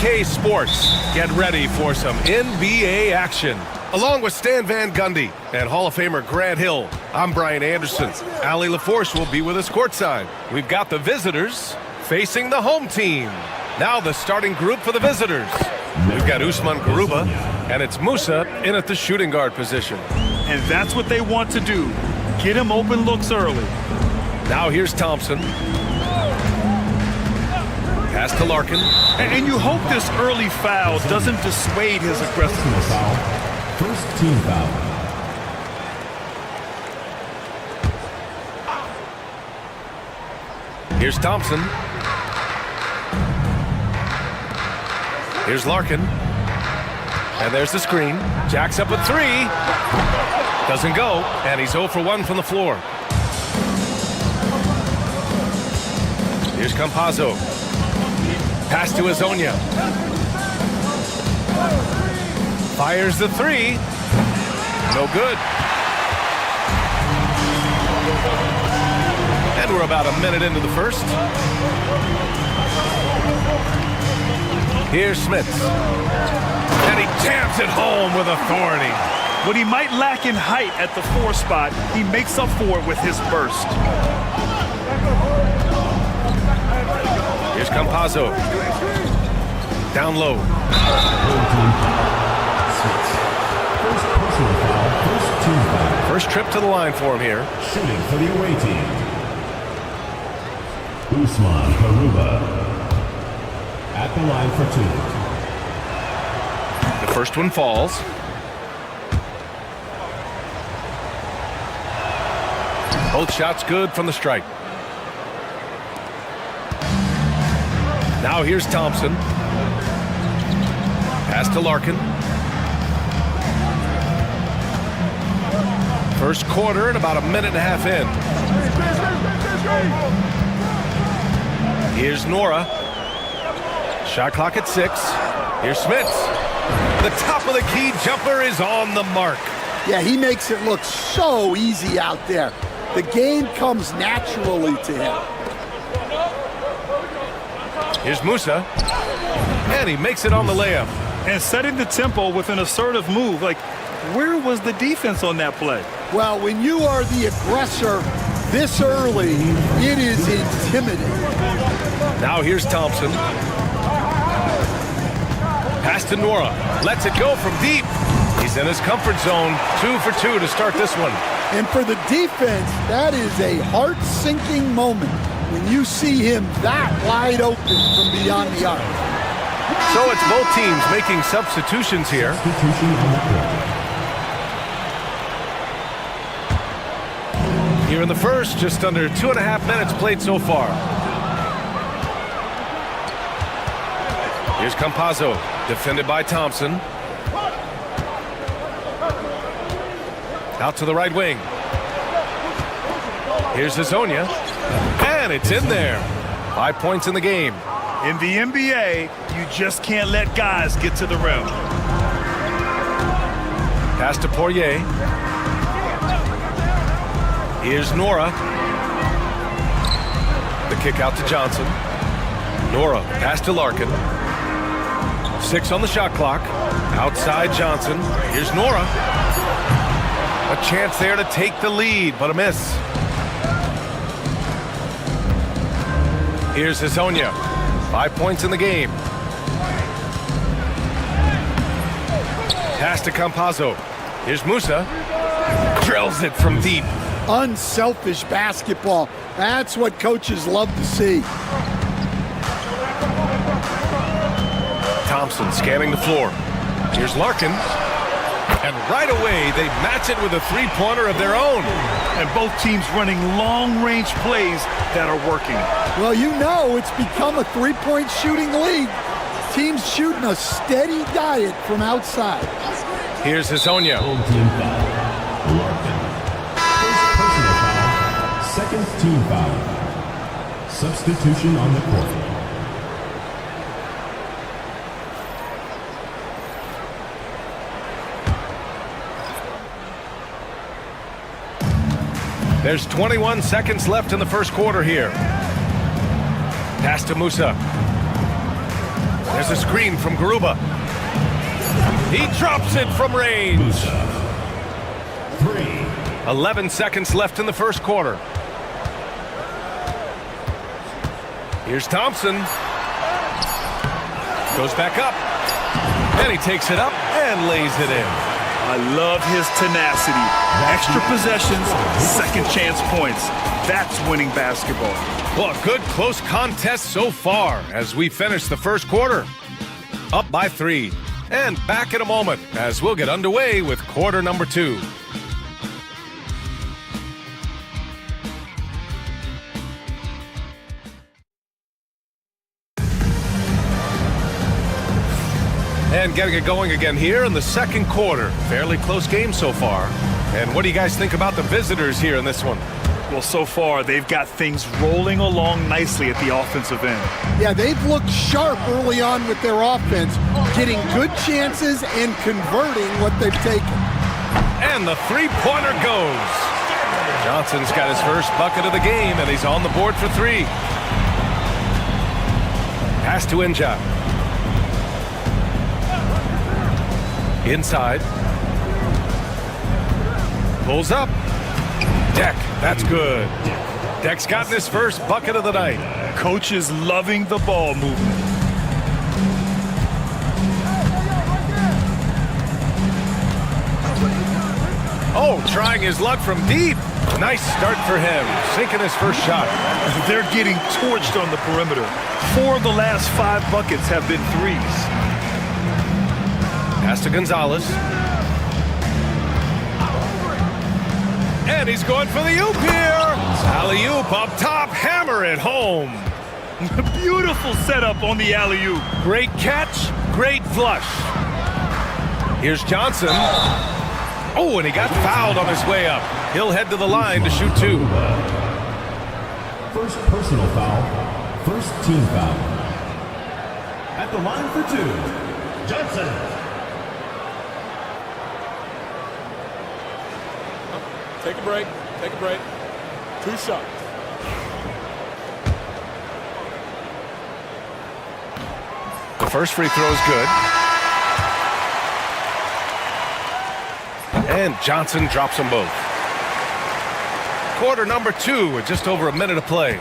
2K Sports. Get ready for some NBA action. Along with Stan Van Gundy and Hall of Famer Grant Hill, I'm Brian Anderson. Ali LaForce will be with us courtside. We've got the visitors facing the home team. Now the starting group for the visitors. We've got Usman Garuba, and it's Musa in at the shooting guard position. And that's what they want to do. Get him open looks early. Now here's Thompson. Pass to Larkin. And you hope this early foul doesn't dissuade his aggressiveness. First team foul. Here's Thompson. Here's Larkin. And there's the screen. Jacks up a three. Doesn't go. And he's 0 for 1 from the floor. Here's Campazzo. Pass to Azonia. Fires the three. No good. And we're about a minute into the first. Here's Smith. And he jams it home with authority. What he might lack in height at the 4 spot, he makes up for it with his burst. Here's Campazzo. Down low. First personal foul, first team foul. First trip to the line for him here. Shooting for the away team. Usman Garuba at the line for 2. The first one falls. Both shots good from the strike. Now here's Thompson. Pass to Larkin. First quarter and about a minute and a half in. Here's Nora. Shot clock at 6. Here's Smits. The top of the key jumper is on the mark. Yeah, he makes it look so easy out there. The game comes naturally to him. Here's Musa. And he makes it on the layup. And setting the tempo with an assertive move. Like, where was the defense on that play? Well, when you are the aggressor this early, it is intimidating. Now here's Thompson. Pass to Nora. Lets it go from deep. He's in his comfort zone. 2 for 2 to start this one. And for the defense, that is a heart-sinking moment when you see him that wide open from beyond the arc. So it's both teams making substitutions here. Substitution on the court. Here in the first, just under 2.5 minutes played so far. Here's Campazzo, defended by Thompson. Out to the right wing. Here's Azonia. And it's in there. 5 points in the game. In the NBA, you just can't let guys get to the rim. Pass to Poirier. Here's Nora. The kick out to Johnson. Nora, pass to Larkin. 6 on the shot clock. Outside Johnson. Here's Nora. A chance there to take the lead, but a miss. Here's Azonia. 5 points in the game. Pass to Campazzo. Here's Musa. Drills it from deep. Unselfish basketball. That's what coaches love to see. Thompson scanning the floor. Here's Larkin. And right away, they match it with a three-pointer of their own. And both teams running long-range plays that are working. Well, you know it's become a three-point shooting league. Teams shooting a steady diet from outside. Here's Azonia. Home team foul. Larkin. First personal foul. Second team foul. Substitution on the court. There's 21 seconds left in the first quarter here. Pass to Musa. There's a screen from Garuba. He drops it from range. 11 seconds left in the first quarter. Here's Thompson. Goes back up. And he takes it up and lays it in. I love his tenacity. Extra possessions, second chance points. That's winning basketball. Well, a good close contest so far as we finish the first quarter. Up by 3. And back in a moment as we'll get underway with quarter number 2. And getting it going again here in the second quarter. Fairly close game so far. And what do you guys think about the visitors here in this one? Well, so far, they've got things rolling along nicely at the offensive end. Yeah, they've looked sharp early on with their offense, getting good chances and converting what they've taken. And the three-pointer goes. Johnson's got his first bucket of the game, and he's on the board for 3. Pass to Inja. Inside. Pulls up. Deck, that's good. Deck's gotten his first bucket of the night. Coach is loving the ball movement. Oh, trying his luck from deep. Nice start for him, sinking his first shot. They're getting torched on the perimeter. 4 of the last 5 buckets have been threes. Pass to Gonzalez. And he's going for the oop here. Alley-oop up top, hammer it home. Beautiful setup on the alley-oop. Great catch, great flush. Here's Johnson. Oh, and he got fouled on his way up. He'll head to the line to shoot 2. First personal foul. First team foul. At the line for 2, Johnson. Take a break. Take a break. 2 shots. The first free throw is good. And Johnson drops them both. Quarter number 2 with just over a minute of play.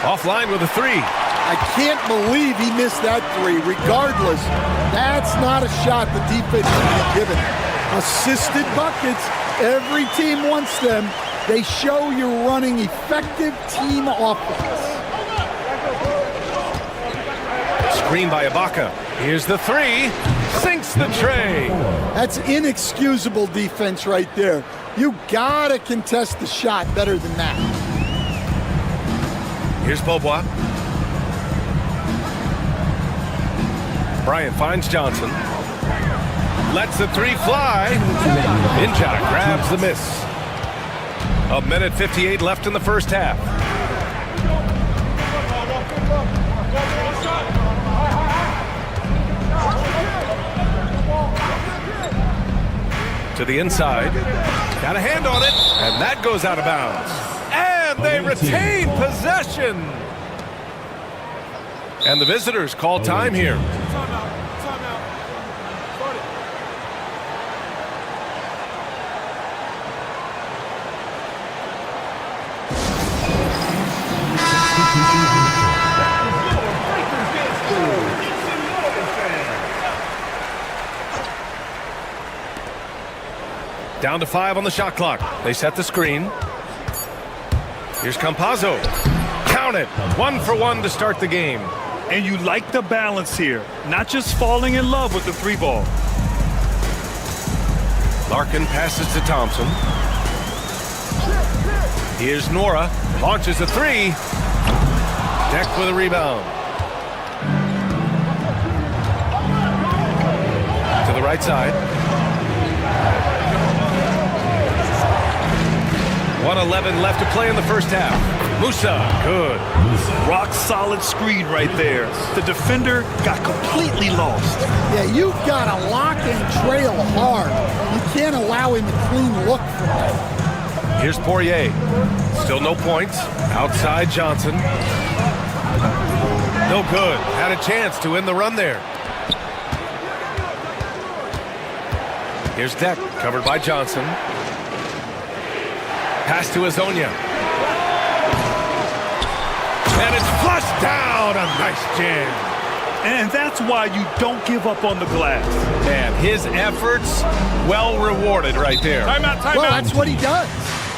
Offline with a 3. I can't believe he missed that 3. Regardless, that's not a shot the defense should be given. Assisted buckets, every team wants them. They show you're running effective team offense. Screen by Ibaka. Here's the 3. Sinks the tray. That's inexcusable defense right there. You gotta contest the shot better than that. Here's Beaubois. Bryant finds Johnson. Lets the 3 fly. Inja grabs the miss. 1:58 left in the first half. To the inside. Got a hand on it. And that goes out of bounds. And they retain possession. And the visitors call time here. Timeout. Timeout. Start it. Down to 5 on the shot clock. They set the screen. Here's Campazzo. Count it. 1 for 1 to start the game. And you like the balance here. Not just falling in love with the 3 ball. Larkin passes to Thompson. Here's Nora. Launches a 3. Deck with a rebound. To the right side. 1:11 left to play in the first half. Musa, good. Rock solid screen right there. The defender got completely lost. Yeah, you've got to lock and trail hard. You can't allow him a clean look from that. Here's Poirier. Still no points. Outside Johnson. No good. Had a chance to end the run there. Here's Deck, covered by Johnson. Pass to Azonia. And it's flushed down. A nice jam. And that's why you don't give up on the glass. Man, his efforts well rewarded right there. Timeout, timeout. Well, that's what he does.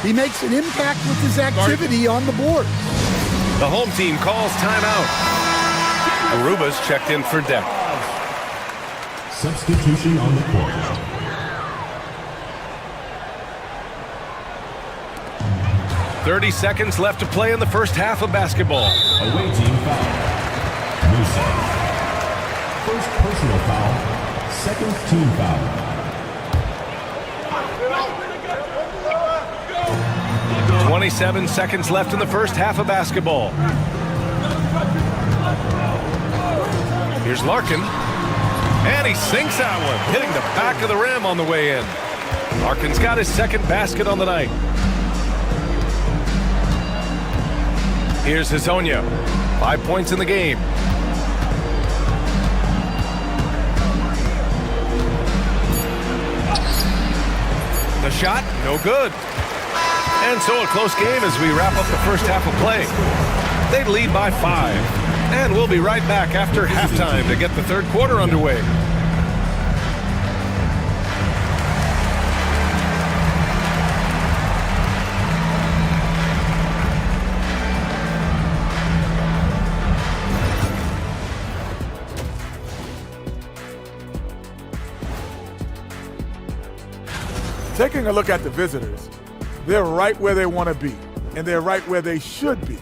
He makes an impact with his activity on the board. The home team calls timeout. Aruba's checked in for Deck. Substitution on the court. .30 seconds left to play in the first half of basketball. Away team foul. Musa. First personal foul. Second team foul. .27 seconds left in the first half of basketball. Here's Larkin. And he sinks that one, hitting the back of the rim on the way in. Larkin's got his second basket on the night. Here's Azonia. 5 points in the game. The shot, no good. And so a close game as we wrap up the first half of play. They lead by 5. And we'll be right back after halftime to get the third quarter underway. Taking a look at the visitors, they're right where they want to be, and they're right where they should be.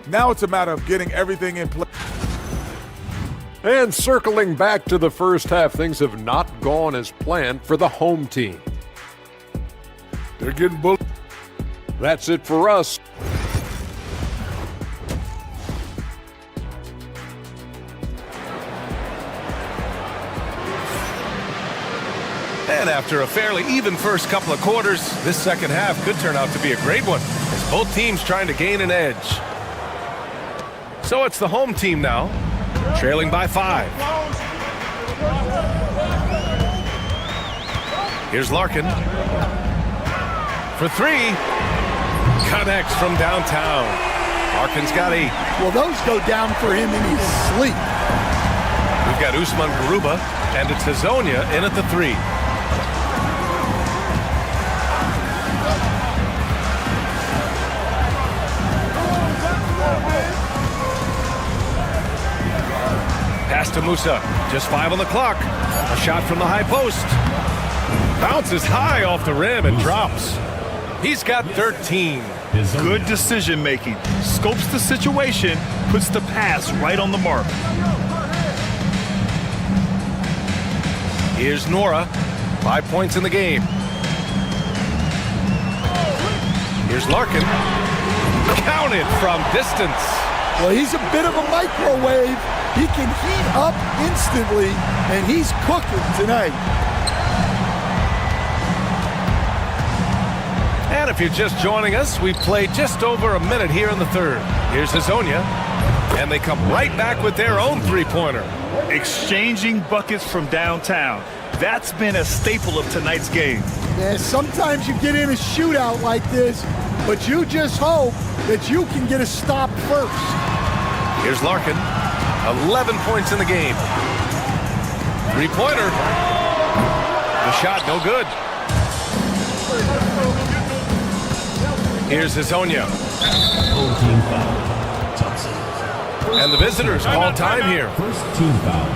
Now it's a matter of getting everything in place. And circling back to the first half, things have not gone as planned for the home team. They're getting bullied. That's it for us. And after a fairly even first couple of quarters, this second half could turn out to be a great one, as both teams trying to gain an edge. So it's the home team now, trailing by 5. Here's Larkin. For 3. Connects from downtown. Larkin's got 8. Well, those go down for him in his sleep. We've got Usman Garuba, and it's Azonia in at the 3. Pass to Musa. Just 5 on the clock. A shot from the high post. Bounces high off the rim and drops. He's got 13. Good decision making. Scopes the situation, puts the pass right on the mark. Here's Nora. 5 points in the game. Here's Larkin. Counted from distance. Well, he's a bit of a microwave. He can heat up instantly, and he's cooking tonight. And if you're just joining us, we've played just over a minute here in the third. Here's Azonia, and they come right back with their own three-pointer. Exchanging buckets from downtown. That's been a staple of tonight's game. Yeah, sometimes you get in a shootout like this, but you just hope that you can get a stop first. Here's Larkin. 11 points in the game. Three-pointer. The shot, no good. Here's Azonia. Home team foul. Thompson. And the visitors call time here. First team foul.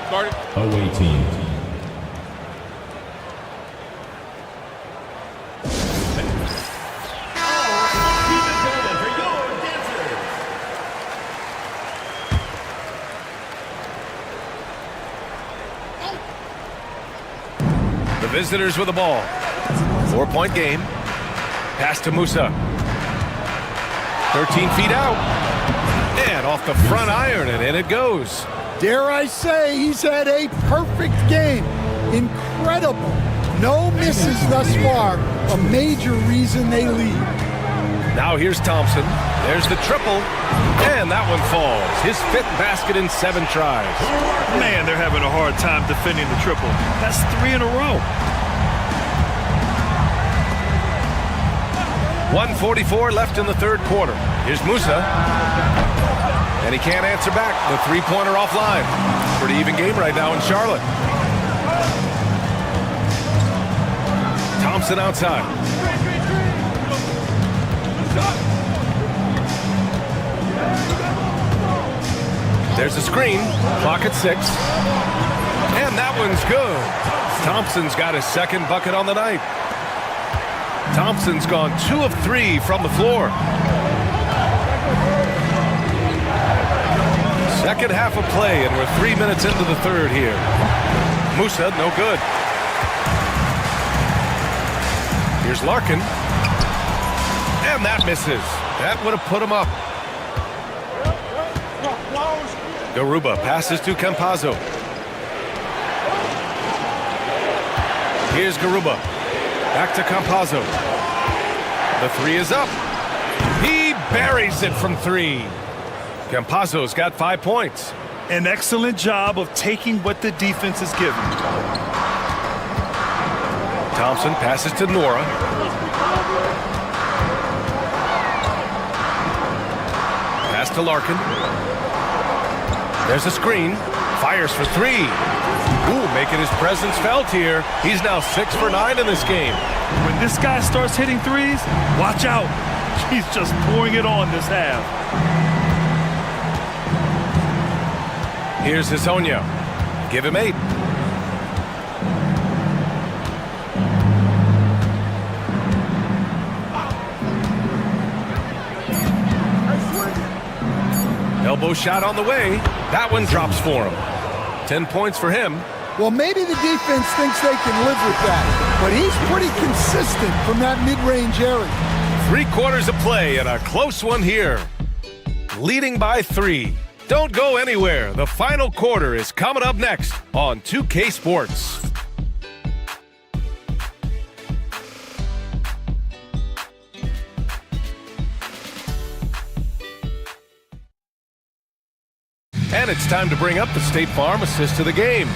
Started. Away team. The visitors with the ball. 4-point game. Pass to Musa. 13 feet out. And off the front iron, and in it goes. Dare I say, he's had a perfect game. Incredible. No misses thus far. A major reason they lead. Now here's Thompson. There's the triple. And that one falls. His 5th basket in 7 tries. Man, they're having a hard time defending the triple. That's 3 in a row. 1:44 left in the 3rd quarter. Here's Musa. And he can't answer back. The 3-pointer offline. Pretty even game right now in Charlotte. Thompson outside. There's a screen. Clock at 6. And that one's good. Thompson's got his 2nd bucket on the night. Thompson's gone 2 of 3 from the floor. Second half of play, and we're 3 minutes into the 3rd here. Musa, no good. Here's Larkin. And that misses. That would have put him up. Garuba passes to Campazzo. Here's Garuba. Back to Campazzo. The 3 is up. He buries it from 3. Campazzo's got 5 points. An excellent job of taking what the defense is giving. Thompson passes to Nora. Pass to Larkin. There's a screen. Fires for 3. Ooh, making his presence felt here. He's now 6 for 9 in this game. When this guy starts hitting threes, watch out. He's just pouring it on this half. Here's Hezonja. Give him 8. Elbow shot on the way. That one drops for him. 10 points for him. Well, maybe the defense thinks they can live with that, but he's pretty consistent from that mid-range area. 3 quarters of play and a close one here. Leading by 3. Don't go anywhere. The final quarter is coming up next on 2K Sports. And it's time to bring up the State Farm assist to the game.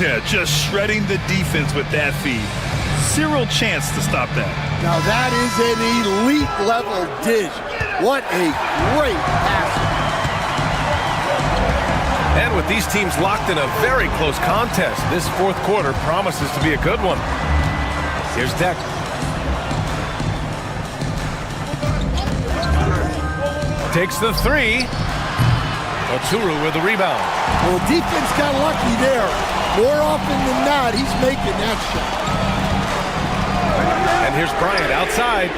Yeah, just shredding the defense with that feed. Zero chance to stop that. Now that is an elite level dish. What a great pass. And with these teams locked in a very close contest, this 4th quarter promises to be a good one. Here's Deck. Takes the 3. Oturu with the rebound. Well, defense got lucky there. More often than not, he's making that shot. And here's Bryant outside.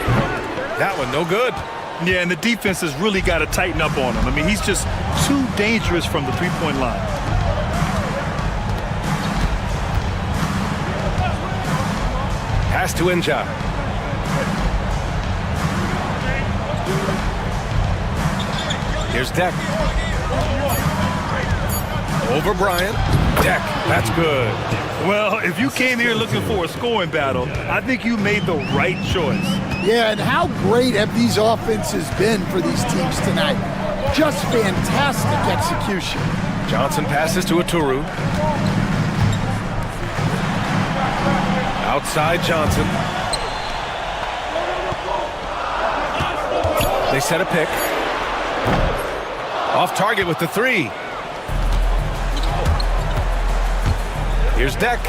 That one no good. Yeah, and the defense has really got to tighten up on him. I mean, he's just too dangerous from the 3-point line. Pass to Enja. Here's Deck. Over Bryant. Deck. That's good. Well, if you came here looking for a scoring battle, I think you made the right choice. Yeah, and how great have these offenses been for these teams tonight? Just fantastic execution. Johnson passes to Oturu. Outside Johnson. They set a pick. Off target with the 3. Here's Deck.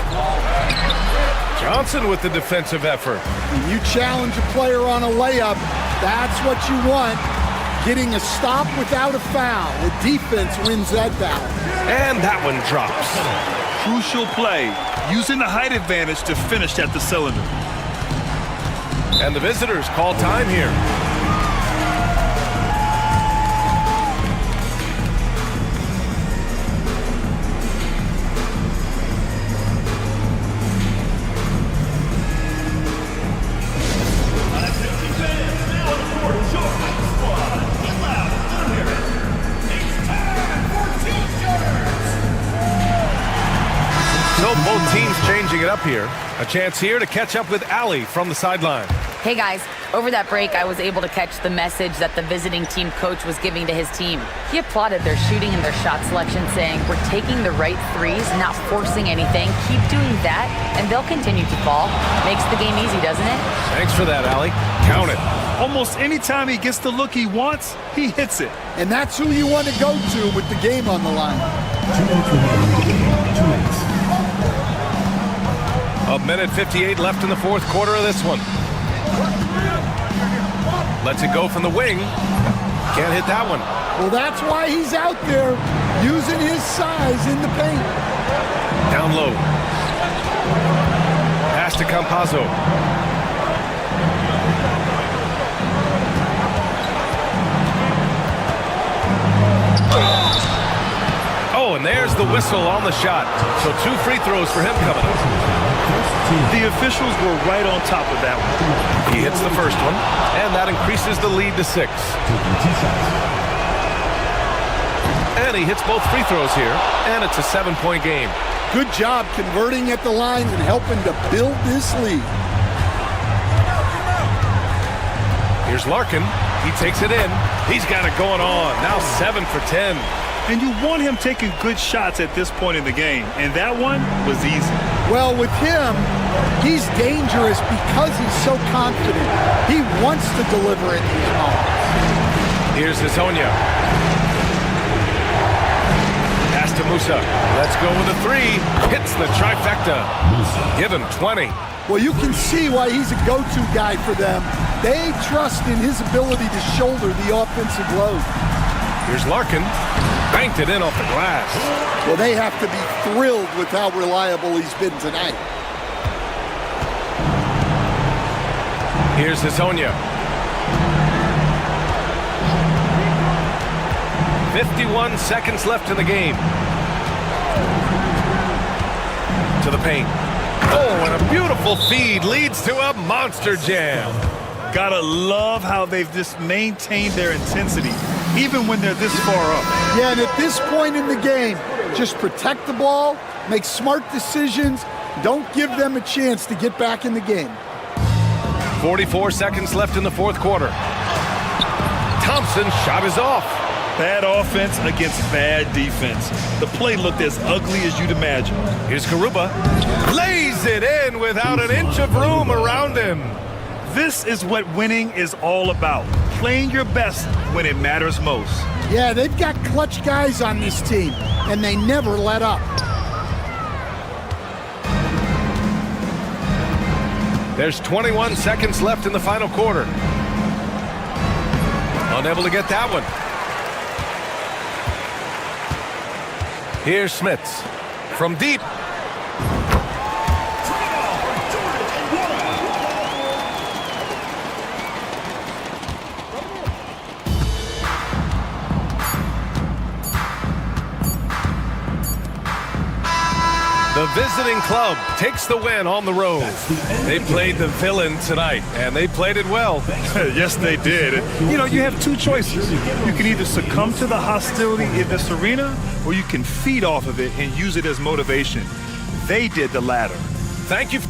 Johnson with the defensive effort. When you challenge a player on a layup, that's what you want. Getting a stop without a foul. The defense wins that battle. And that one drops. Crucial play, using the height advantage to finish at the cylinder. And the visitors call time here. So both teams changing it up here. A chance here to catch up with Allie from the sideline. Hey guys, over that break, I was able to catch the message that the visiting team coach was giving to his team. He applauded their shooting and their shot selection, saying, "We're taking the right threes, not forcing anything. Keep doing that, and they'll continue to fall." Makes the game easy, doesn't it? Thanks for that, Allie. Count it. Almost any time he gets the look he wants, he hits it. And that's who you want to go to with the game on the line. 2 minutes remaining. 2 minutes. A minute 58 left in the fourth quarter of this one. Lets it go from the wing. Can't hit that one. Well, that's why he's out there using his size in the paint. Down low. Pass to Campazzo. Oh, and there's the whistle on the shot. So 2 free throws for him coming up. The officials were right on top of that one. He hits the first one, and that increases the lead to 6. And he hits both free throws here, and it's a 7-point game. Good job converting at the line and helping to build this lead. Here's Larkin. He takes it in. He's got it going on. Now 7 for 10. And you want him taking good shots at this point in the game, and that one was easy. Well, with him, he's dangerous because he's so confident. He wants to deliver in these moments. Here's Hazonia. Pass to Musa. Let's go with a 3. Hits the trifecta. Give him 20. Well, you can see why he's a go-to guy for them. They trust in his ability to shoulder the offensive load. Here's Larkin. Banked it in off the glass. Well, they have to be thrilled with how reliable he's been tonight. Here's Hazonia. 51 seconds left in the game. To the paint. Oh, and a beautiful feed leads to a monster jam. Gotta love how they've just maintained their intensity, even when they're this far up. Yeah, and at this point in the game, just protect the ball, make smart decisions, don't give them a chance to get back in the game. 44 seconds left in the fourth quarter. Thompson's shot is off. Bad offense against bad defense. The play looked as ugly as you'd imagine. Here's Karuba. Lays it in without an inch of room around him. This is what winning is all about. Playing your best when it matters most. Yeah, they've got clutch guys on this team, and they never let up. There's 21 seconds left in the final quarter. Unable to get that one. Here's Smits from deep. The visiting club takes the win on the road. They played the villain tonight, and they played it well. Yes, they did. You know, you have 2 choices. You can either succumb to the hostility in this arena, or you can feed off of it and use it as motivation. They did the latter. Thank you.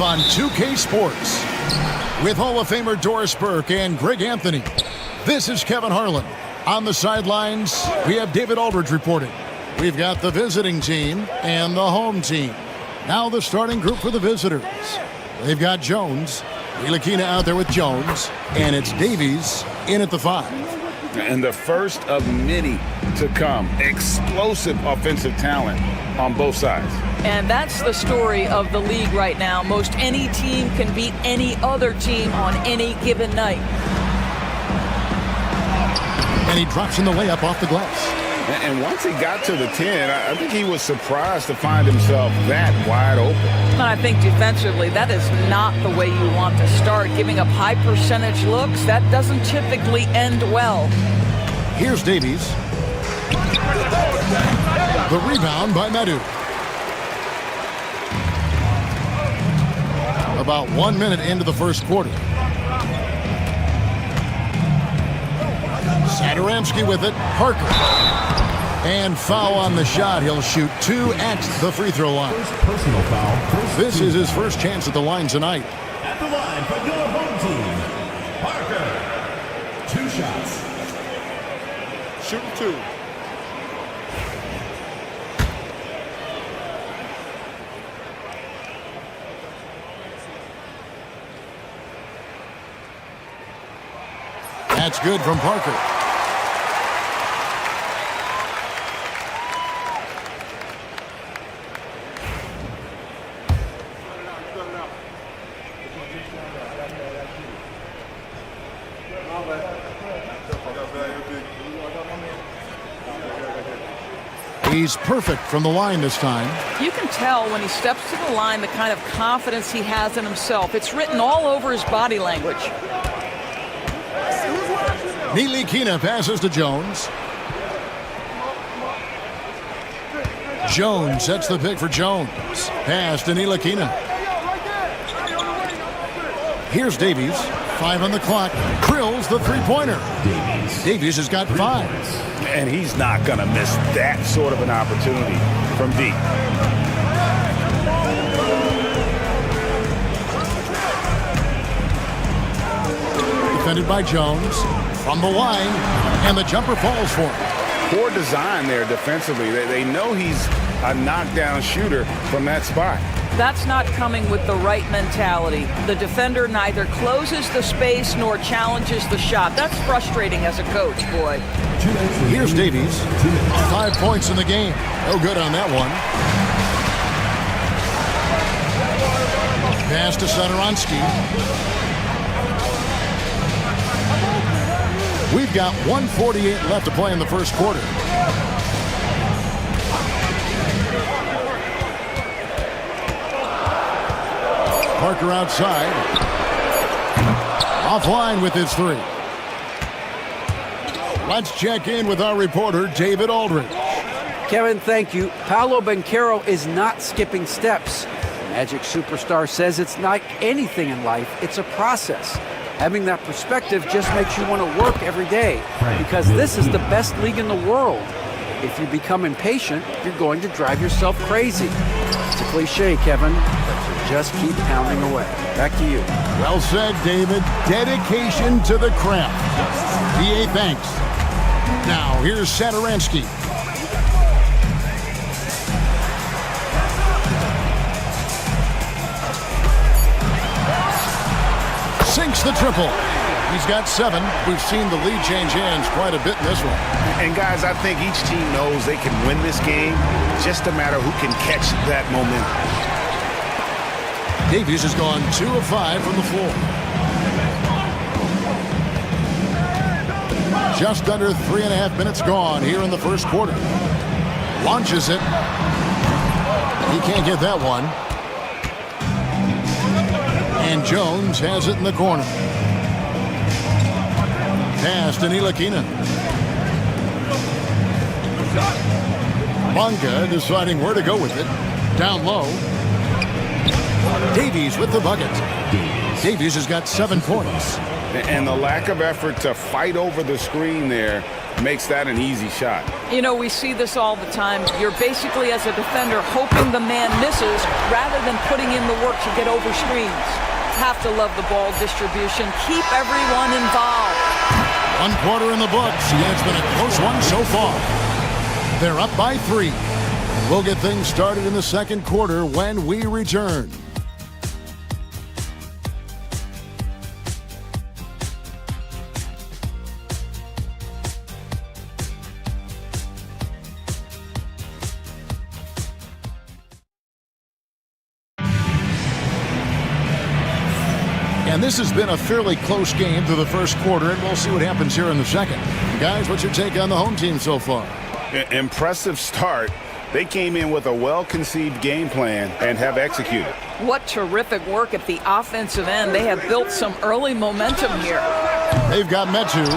On 2K Sports with Hall of Famer Doris Burke and Greg Anthony. This is Kevin Harlan. On the sidelines, we have David Aldridge reporting. We've got the visiting team and the home team. Now the starting group for the visitors. They've got Jones, Ntilikina out there with Jones, and it's Davies in at the 5. And the first of many to come. Explosive offensive talent on both sides. And that's the story of the league right now. Most any team can beat any other team on any given night. And he drops in the layup off the glass. And once he got to the 10, I think he was surprised to find himself that wide open. I think defensively, that is not the way you want to start. Giving up high percentage looks, that doesn't typically end well. Here's Davies. The rebound by Madrid. About 1 minute into the first quarter. Satoransky with it. Parker. And foul on the shot. He'll shoot 2 at the free throw line. Personal foul. This is his first chance at the line tonight. At the line for your home team, Parker. 2 shots. Shooting 2. That's good from Parker. He's perfect from the line this time. You can tell when he steps to the line the kind of confidence he has in himself. It's written all over his body language. Ntilikina passes to Jones. Jones sets the pick for Jones. Pass to Ntilikina. Here's Davies. 5 on the clock. Drills the three-pointer. Davies has got 5. And he's not going to miss that sort of an opportunity from deep. Defended by Jones. From the line. And the jumper falls for him. Poor design there defensively. They know he's a knockdown shooter from that spot. That's not coming with the right mentality. The defender neither closes the space nor challenges the shot. That's frustrating as a coach, boy. Here's Davies. 5 points in the game. No good on that one. Pass to Satoransky. We've got 1:48 left to play in the first quarter. Parker outside. Offline with his 3. Let's check in with our reporter, David Aldridge. Kevin, thank you. Paolo Banchero is not skipping steps. The Magic superstar says it's like anything in life, it's a process. Having that perspective just makes you want to work every day because this is the best league in the world. If you become impatient, you're going to drive yourself crazy. It's a cliche, Kevin, but you just keep pounding away. Back to you. Well said, David. Dedication to the craft. PA thanks. Now, here's Satoransky. Sinks the triple. He's got 7. We've seen the lead change hands quite a bit in this one. And guys, I think each team knows they can win this game. Just a matter who can catch that momentum. Davies has gone 2 of 5 from the floor. Just under 3.5 minutes gone here in the first quarter. Launches it. He can't get that one. And Jones has it in the corner. Pass to Ntilikina. Bonga deciding where to go with it. Down low. Davies with the bucket. Davies has got 7 points. And the lack of effort to fight over the screen there makes that an easy shot. You know, we see this all the time. You're basically, as a defender, hoping the man misses rather than putting in the work to get over screens. Have to love the ball distribution. Keep everyone involved. 1 quarter in the books. Yeah, it's been a close one so far. They're up by 3. We'll get things started in the second quarter when we return. And this has been a fairly close game through the first quarter, and we'll see what happens here in the second. Guys, what's your take on the home team so far? Impressive start. They came in with a well-conceived game plan and have executed. What terrific work at the offensive end. They have built some early momentum here. They've got Metu,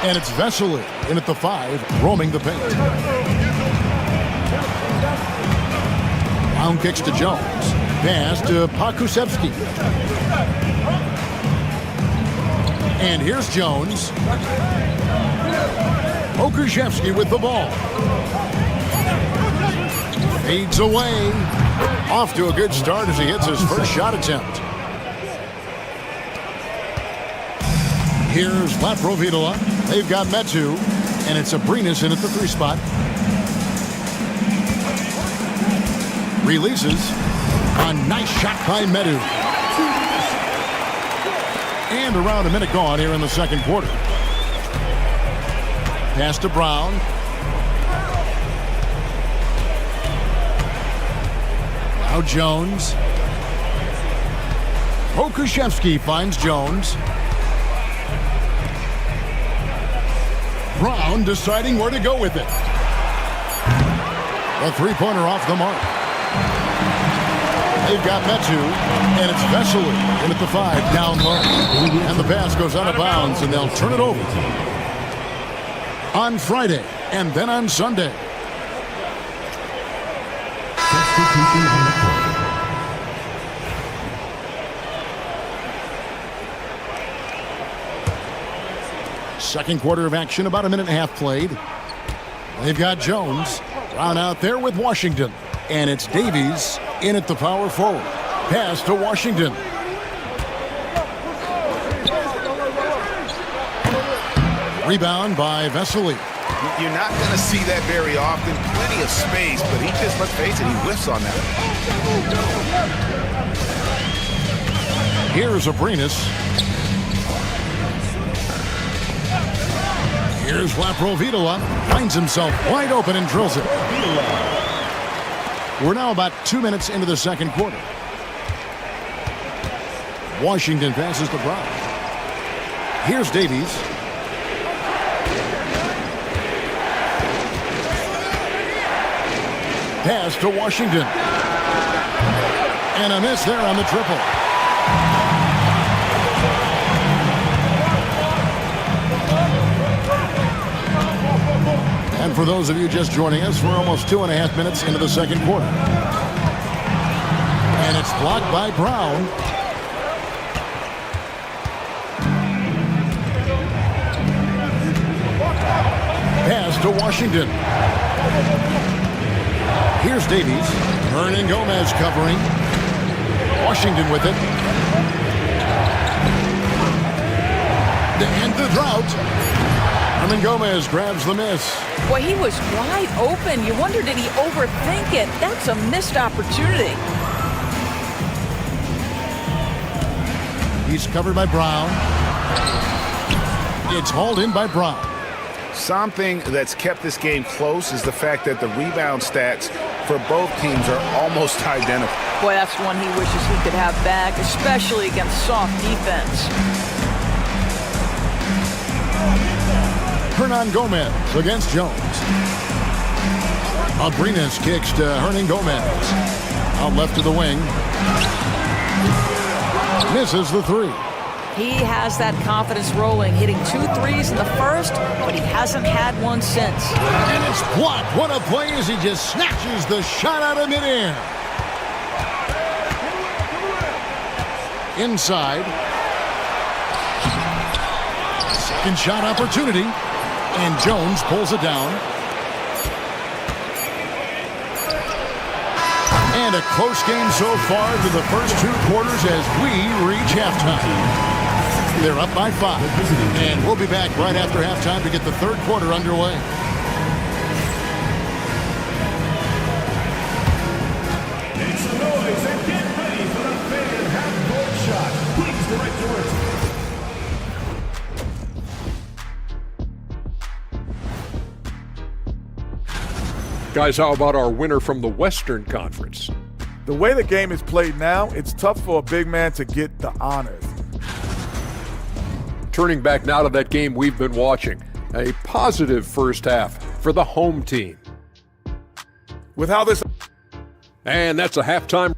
and it's Vesely in at the 5, roaming the paint. Round kicks to Jones. Pass to Pokusevski. And here's Jones. Pokusevski with the ball. Fades away. Off to a good start as he hits his first shot attempt. Here's Laprovitola. They've got Metu. And it's Abrinas in at the 3 spot. Releases. A nice shot by Metu. And around a minute gone here in the second quarter. Pass to Brown. Now Jones. Pokusevski finds Jones. Brown deciding where to go with it. A three-pointer off the mark. They've got Metu, and it's Vesely in at the 5, down low. And the pass goes out of bounds, and they'll turn it over. On Friday, and then on Sunday. Substitution on the court. Second quarter of action, about a minute and a half played. They've got Jones down out there with Washington. And it's Davies in at the power forward. Pass to Washington. Rebound by Vesely. You're not going to see that very often. Plenty of space, but he just, let's face it, he whiffs on that. Here's Abrinas. Here's Laprovitola. Finds himself wide open and drills it. We're now about 2 minutes into the second quarter. Washington passes to Brown. Here's Davies. Pass to Washington. And a miss there on the triple. And for those of you just joining us, we're almost 2.5 minutes into the second quarter. And it's blocked by Brown. Pass to Washington. Here's Davies. Hernan Gomez covering. Washington with it. To end the drought. Hernan Gomez grabs the miss. Boy, he was wide open. You wonder, did he overthink it? That's a missed opportunity. He's covered by Brown. It's hauled in by Brown. Something that's kept this game close is the fact that the rebound stats for both teams are almost identical. Boy, that's one he wishes he could have back, especially against soft defense. Hernan Gomez against Jones. Abrinas kicks to Hernan Gomez. Out left to the wing. Misses the three. He has that confidence rolling, hitting 2 threes in the first, but he hasn't had one since. And it's blocked. What a play as he just snatches the shot out of midair. Inside. Second shot opportunity. And Jones pulls it down. And a close game so far through the first 2 quarters as we reach halftime. They're up by 5. And we'll be back right after halftime to get the third quarter underway. Make some noise and get ready for the fan half-court shot. Please direct yours. Guys, how about our winner from the Western Conference? The way the game is played now, it's tough for a big man to get the honors. Turning back now to that game we've been watching. A positive first half for the home team. With how this... And that's a halftime.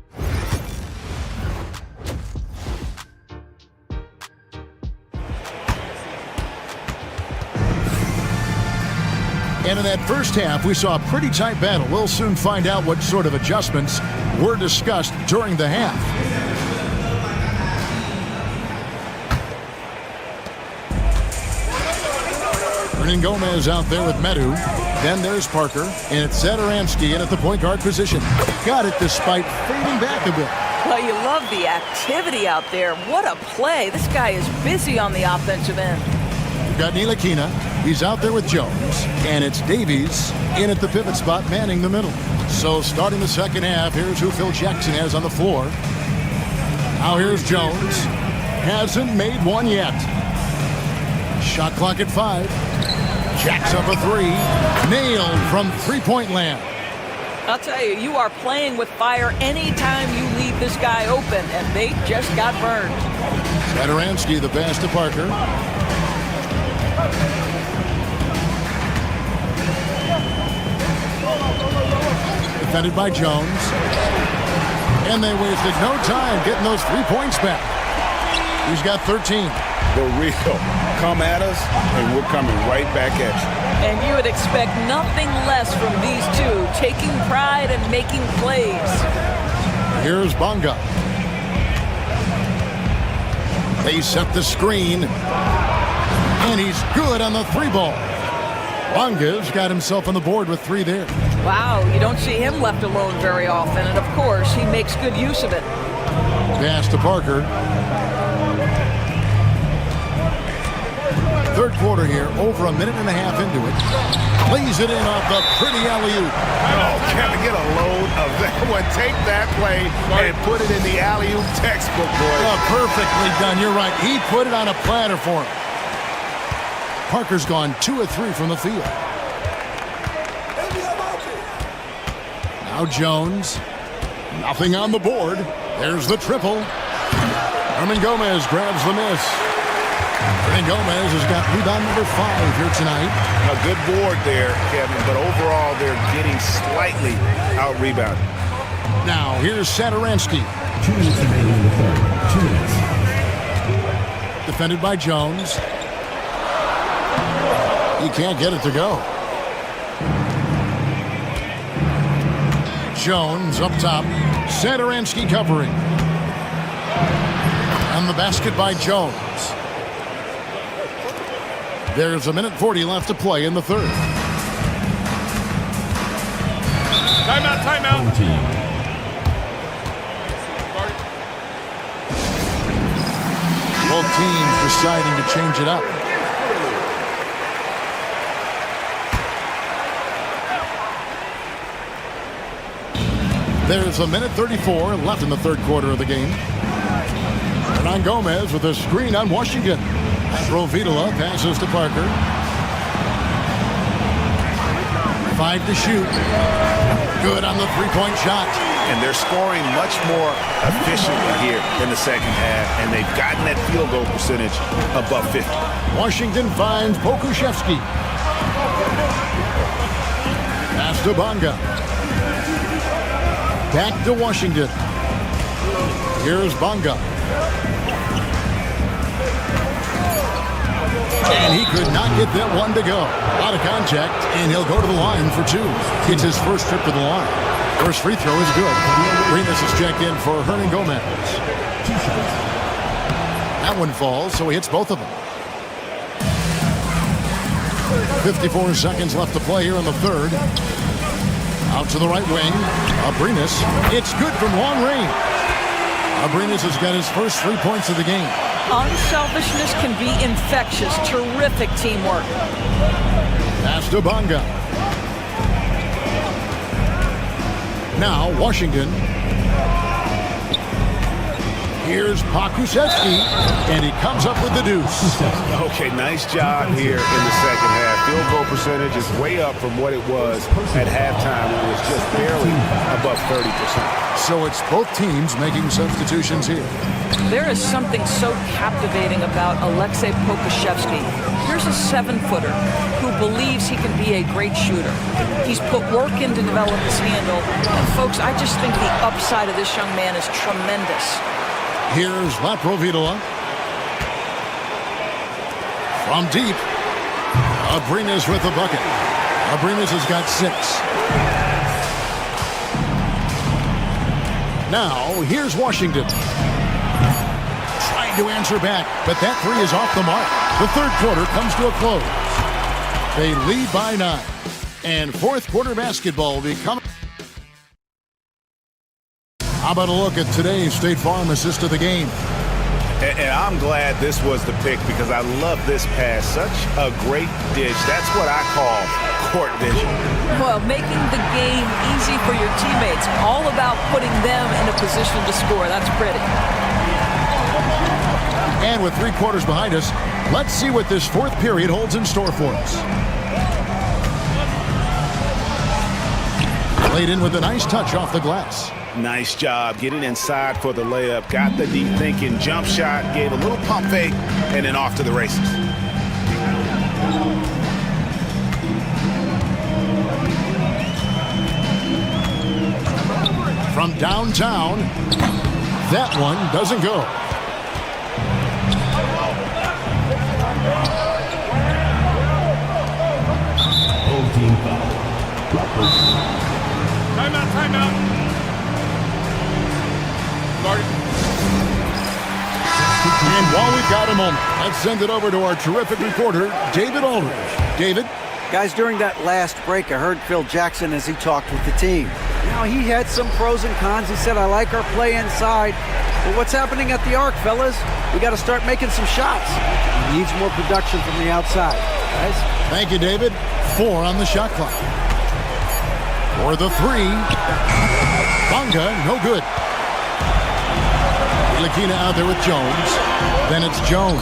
And in that first half, we saw a pretty tight battle. We'll soon find out what sort of adjustments were discussed during the half. Hernan Gomez out there with Metu. Then there's Parker. And it's Zadaransky in at the point guard position. Got it despite fading back a bit. Well, you love the activity out there. What a play. This guy is busy on the offensive end. We've got Ntilikina. He's out there with Jones. And it's Davies in at the pivot spot, manning the middle. So starting the second half, here's who Phil Jackson has on the floor. Now here's Jones. Hasn't made one yet. Shot clock at 5. Jacks up a 3. Nailed from three-point land. I'll tell you, you are playing with fire anytime you leave this guy open, and they just got burned. Zadaransky, the pass to Parker. Defended by Jones. And they wasted no time getting those 3 points back. He's got 13. The real come at us, and we're coming right back at you. And you would expect nothing less from these two, taking pride and making plays. Here's Bonga. They set the screen. And he's good on the 3-ball. Bonga's got himself on the board with 3 there. Wow, you don't see him left alone very often. And of course, he makes good use of it. Pass to Parker. Third quarter here, over a minute and a half into it. Lays it in off the pretty alley-oop. Oh, Kevin, get a load of that one. Take that play and put it in the alley-oop textbook, boy. Oh, perfectly done. You're right. He put it on a platter for him. Parker's gone 2 of 3 from the field. Now Jones. Nothing on the board. There's the triple. Herman Gomez grabs the miss. Hernan Gomez has got rebound number 5 here tonight. A good board there, Kevin, but overall they're getting slightly out-rebounded. Now here's Satoransky. 2 minutes remaining in the third. 2 minutes. Defended by Jones. He can't get it to go. Jones up top. Satoransky covering. And the basket by Jones. There's a minute 40 left to play in the third. Timeout, timeout. Both teams deciding to change it up. There's a minute 34 left in the third quarter of the game. Hernan Gomez with a screen on Washington. Provitola passes to Parker. 5 to shoot. Good on the 3-point shot. And they're scoring much more efficiently here in the second half, and they've gotten that field goal percentage above 50. Washington finds Pokuševski. Pass to Bonga. Back to Washington. Here's Bonga. And he could not get that one to go. Out of contact, and he'll go to the line for 2. It's his first trip to the line. First free throw is good. Remus is checked in for Hernan Gomez. That one falls, so he hits both of them. 54 seconds left to play here in the third. Out to the right wing. Abrinas. It's good from long range. Abrinas has got his first 3 points of the game. Unselfishness can be infectious. Terrific teamwork. Pass to Bonga. Now Washington. Here's Pokuševski, and he comes up with the deuce. Okay, nice job here in the second half. Field goal percentage is way up from what it was at halftime when it was just barely above 30%. So it's both teams making substitutions here. There is something so captivating about Aleksej Pokuševski. Here's a 7-footer who believes he can be a great shooter. He's put work in to develop his handle. And folks, I just think the upside of this young man is tremendous. Here's Provitola. From deep. Abrinas with the bucket. Abrinas has got 6. Now, here's Washington. Trying to answer back, but that 3 is off the mark. The third quarter comes to a close. They lead by 9. And fourth quarter basketball will be coming. How about a look at today's State Farm assist of the game? And I'm glad this was the pick because I love this pass. Such a great dish. That's what I call court vision. Well, making the game easy for your teammates. All about putting them in a position to score. That's pretty. And with 3 quarters behind us, let's see what this fourth period holds in store for us. Played in with a nice touch off the glass. Nice job getting inside for the layup. Got the deep thinking jump shot, gave a little pump fake, and then off to the races. from downtown. That one doesn't go. Home team foul. Timeout. And while we've got a moment, let's send it over to our terrific reporter, David Aldridge. David? Guys, during that last break, I heard Phil Jackson as he talked with the team. Now, he had some pros and cons. He said, I like our play inside. But what's happening at the arc, fellas? We got to start making some shots. He needs more production from the outside. Guys? Thank you, David. 4 on the shot clock. For the 3. Bonga, no good. Lakina out there with Jones. Then it's Jones.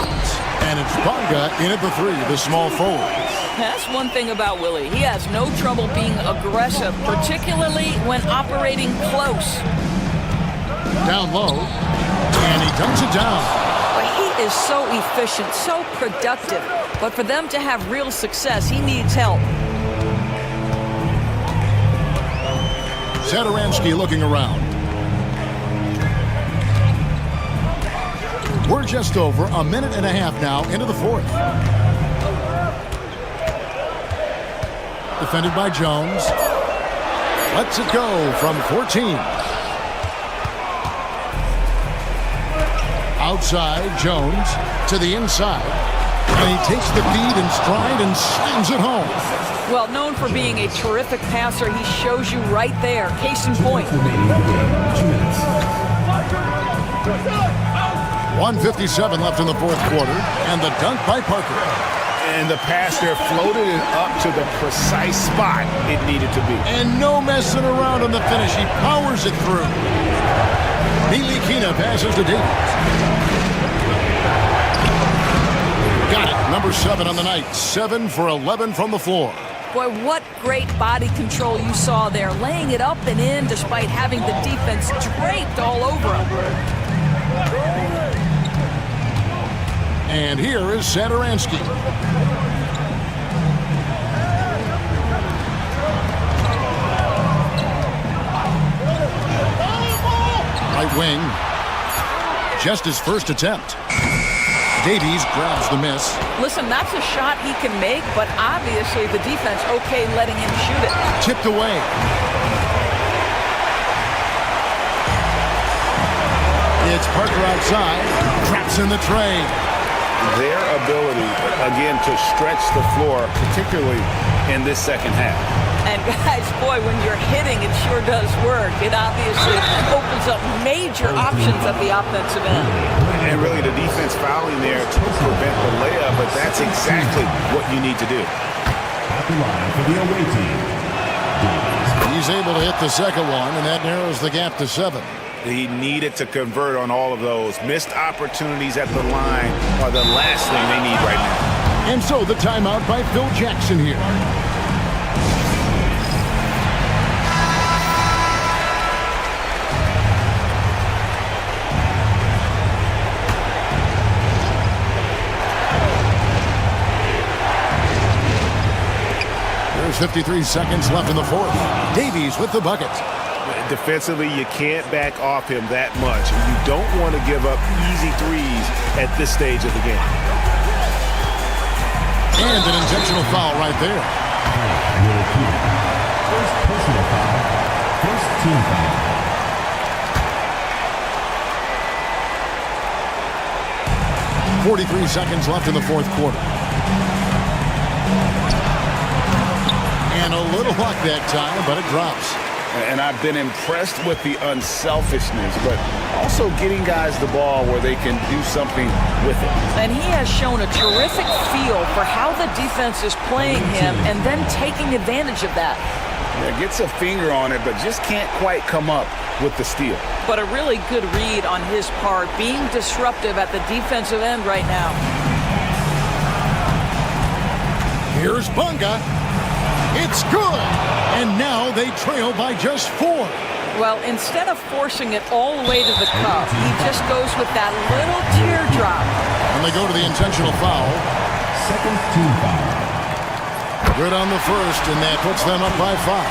And it's Bonga in at the 3, the small forward. That's one thing about Willie. He has no trouble being aggressive, particularly when operating close. Down low. And he dumps it down. He is so efficient, so productive. But for them to have real success, he needs help. Zadaransky looking around. We're just over a minute and a half now into the 4th. Defended by Jones. Lets it go from 14. Outside, Jones to the inside. And he takes the feed in stride and slams it home. Well, known for being a terrific passer, he shows you right there. Case in point. 1:57 left in the 4th quarter. And the dunk by Parker. And the pass there floated it up to the precise spot it needed to be. And no messing around on the finish. He powers it through. Milikina passes to Davis. Got it. Number 7 on the night. 7 for 11 from the floor. Boy, what great body control you saw there. Laying it up and in despite having the defense draped all over him. And here is Zadaransky. Right wing. Just his first attempt. Davies grabs the miss. Listen, that's a shot he can make, but obviously the defense okay letting him shoot it. Tipped away. It's Parker outside. Traps in the tray. Their ability, again, to stretch the floor, particularly in this second half. And guys, boy, when you're hitting, it sure does work. It obviously opens up major options at the offensive end. And really the defense fouling there to prevent the layup, but that's exactly what you need to do. At the line for the away team. He's able to hit the second one, and that narrows the gap to 7. He needed to convert on all of those. Missed opportunities at the line are the last thing they need right now. And so the timeout by Phil Jackson here. There's 53 seconds left in the 4th. Davies with the bucket. Defensively, you can't back off him that much. You don't want to give up easy threes at this stage of the game. And an intentional foul right there. First personal foul. First team foul. .43 seconds left in the 4th quarter. And a little luck that time, but it drops. And I've been impressed with the unselfishness, but also getting guys the ball where they can do something with it. And he has shown a terrific feel for how the defense is playing him and then taking advantage of that. Yeah, gets a finger on it, but just can't quite come up with the steal. But a really good read on his part, being disruptive at the defensive end right now. Here's Bonga. It's good. And now they trail by just 4. Well, instead of forcing it all the way to the cup, he just goes with that little teardrop. And they go to the intentional foul. Second team foul. Good on the first, and that puts them up by 5.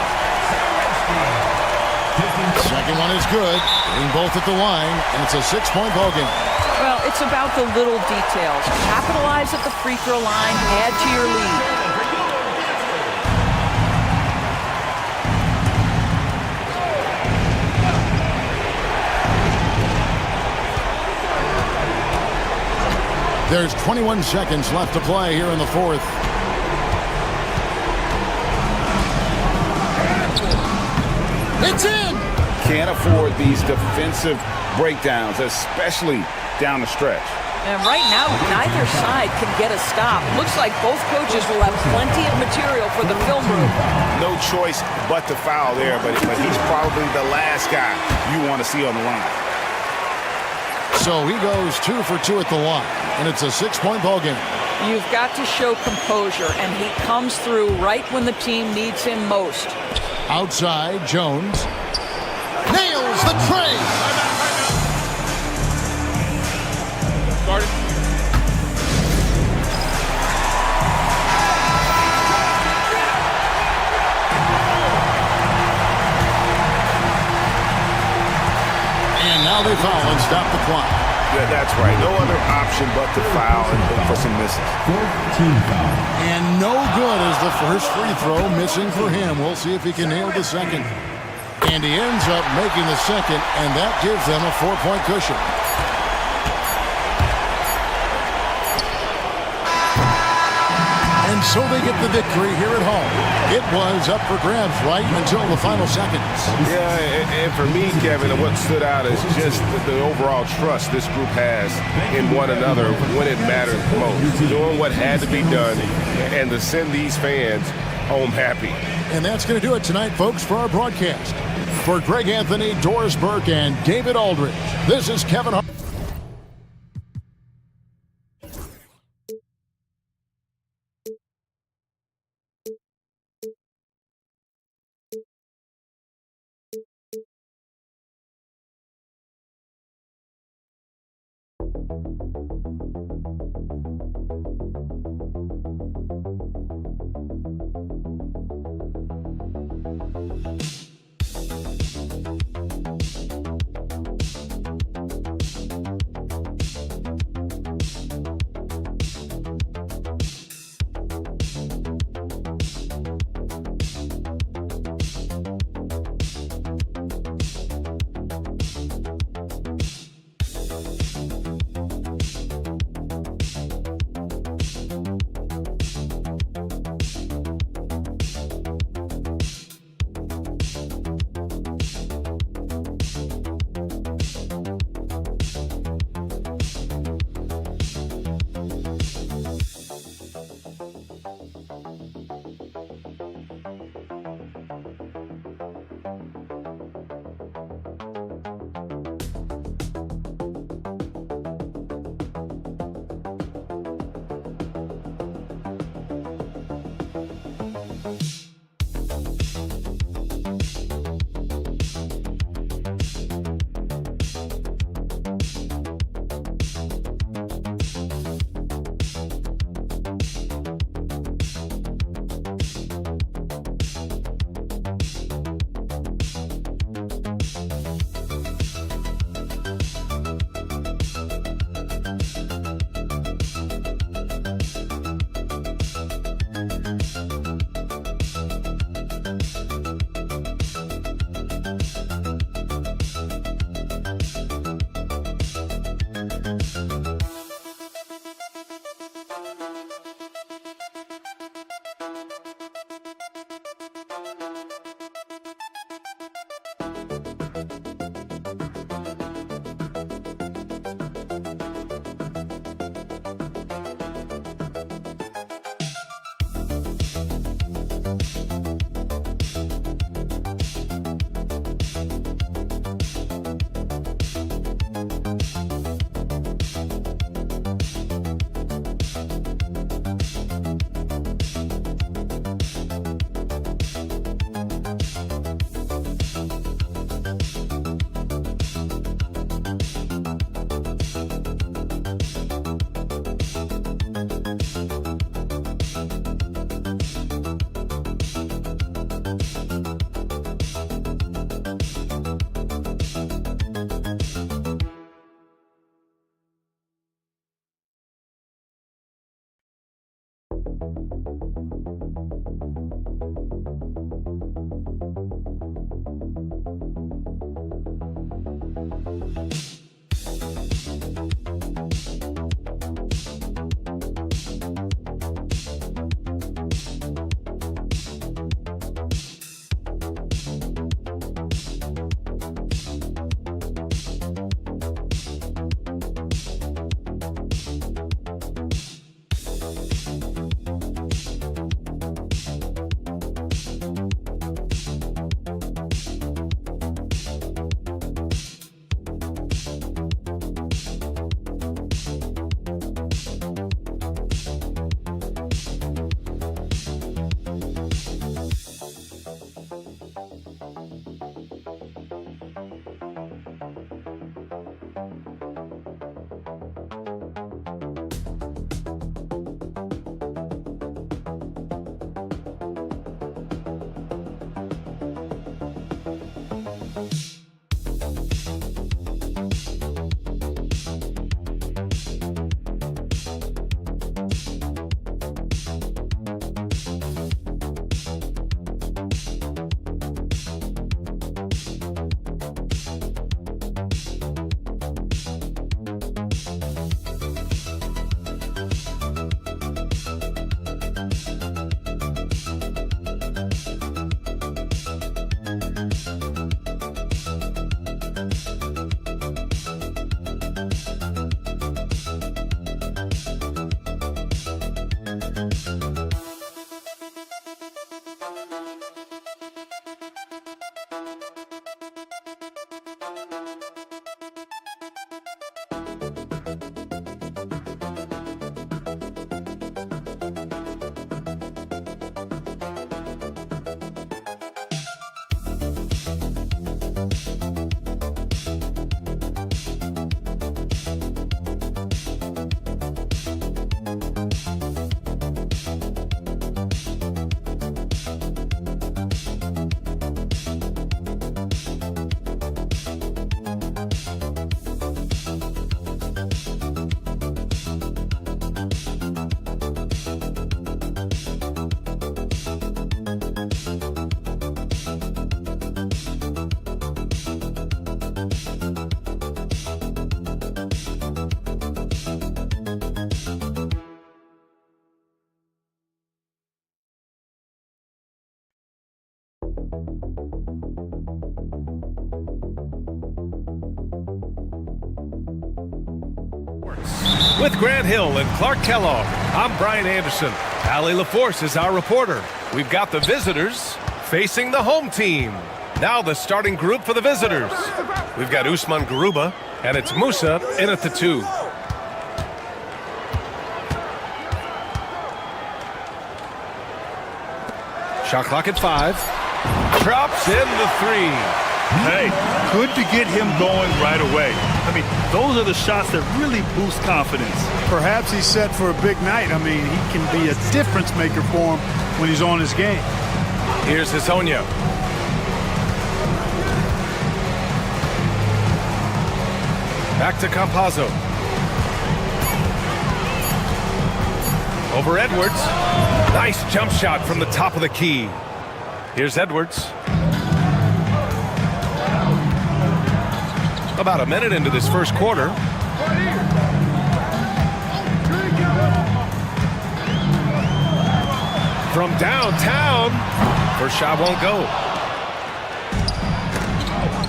Second one is good. Hitting both at the line, and it's a 6-point ball game. Well, it's about the little details. Capitalize at the free throw line, add to your lead. There's 21 seconds left to play here in the fourth. It's in! Can't afford these defensive breakdowns, especially down the stretch. And right now, neither side can get a stop. Looks like both coaches will have plenty of material for the film room. No choice but to foul there, but he's probably the last guy you want to see on the line. So he goes 2 for 2 at the line, and it's a 6-point ball game. You've got to show composure, and he comes through right when the team needs him most. Outside, Jones nails the tray. And now they foul and stop the clock. Yeah, that's right. No other option but to foul and look for some misses. And no good as the first free throw missing for him. We'll see if he can nail the second. And he ends up making the second, and that gives them a 4-point cushion. And so they get the victory here at home. It was up for grabs right until the final seconds. Yeah, and for me, Kevin, what stood out is just the overall trust this group has in one another when it mattered most. Doing what had to be done and to send these fans home happy. And that's going to do it tonight, folks, for our broadcast. For Greg Anthony, Doris Burke, and David Aldridge, this is Kevin Hart. With Grant Hill and Clark Kellogg, I'm Brian Anderson. Allie LaForce is our reporter. We've got the visitors facing the home team. Now the starting group for the visitors. We've got Usman Garuba, and it's Musa in at the 2. Shot clock at 5. Drops in the 3. Hey, good to get him going right away. I mean, those are the shots that really boost confidence. Perhaps he's set for a big night. I mean, he can be a difference maker for him when he's on his game. Here's Hezonja. Back to Campazzo. Over Edwards. Nice jump shot from the top of the key. Here's Edwards. About a minute into this first quarter. From downtown. First shot won't go.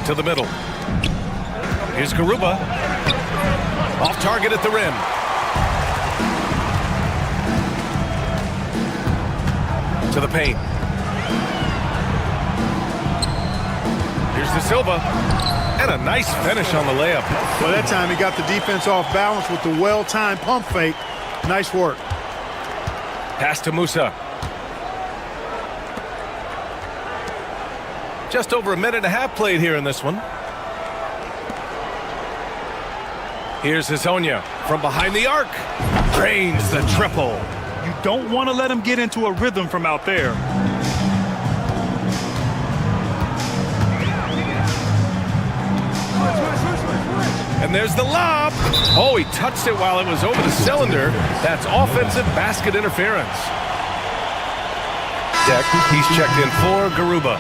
To the middle. Here's Garuba. Off target at the rim. To the paint. Here's De Silva. And a nice finish on the layup. Well, that time he got the defense off balance with the well-timed pump fake. Nice work. Pass to Musa. Just over a minute and a half played here in this one. Here's Hezonja from behind the arc. Drains the triple. You don't want to let him get into a rhythm from out there. And And there's the lob. Oh, he touched it while it was over the cylinder. That's offensive basket interference. Deck, he's checked in for Garuba.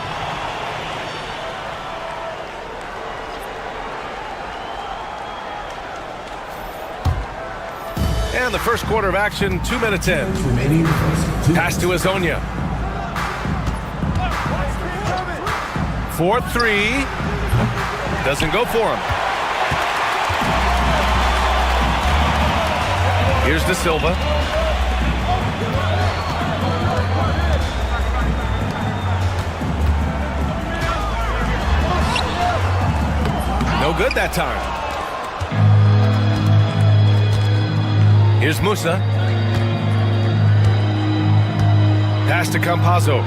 And the first quarter of action, 2 minutes in. Pass to Azonia. 4-3. Doesn't go for him. Here's De Silva. No good that time. Here's Musa. Pass to Campazzo.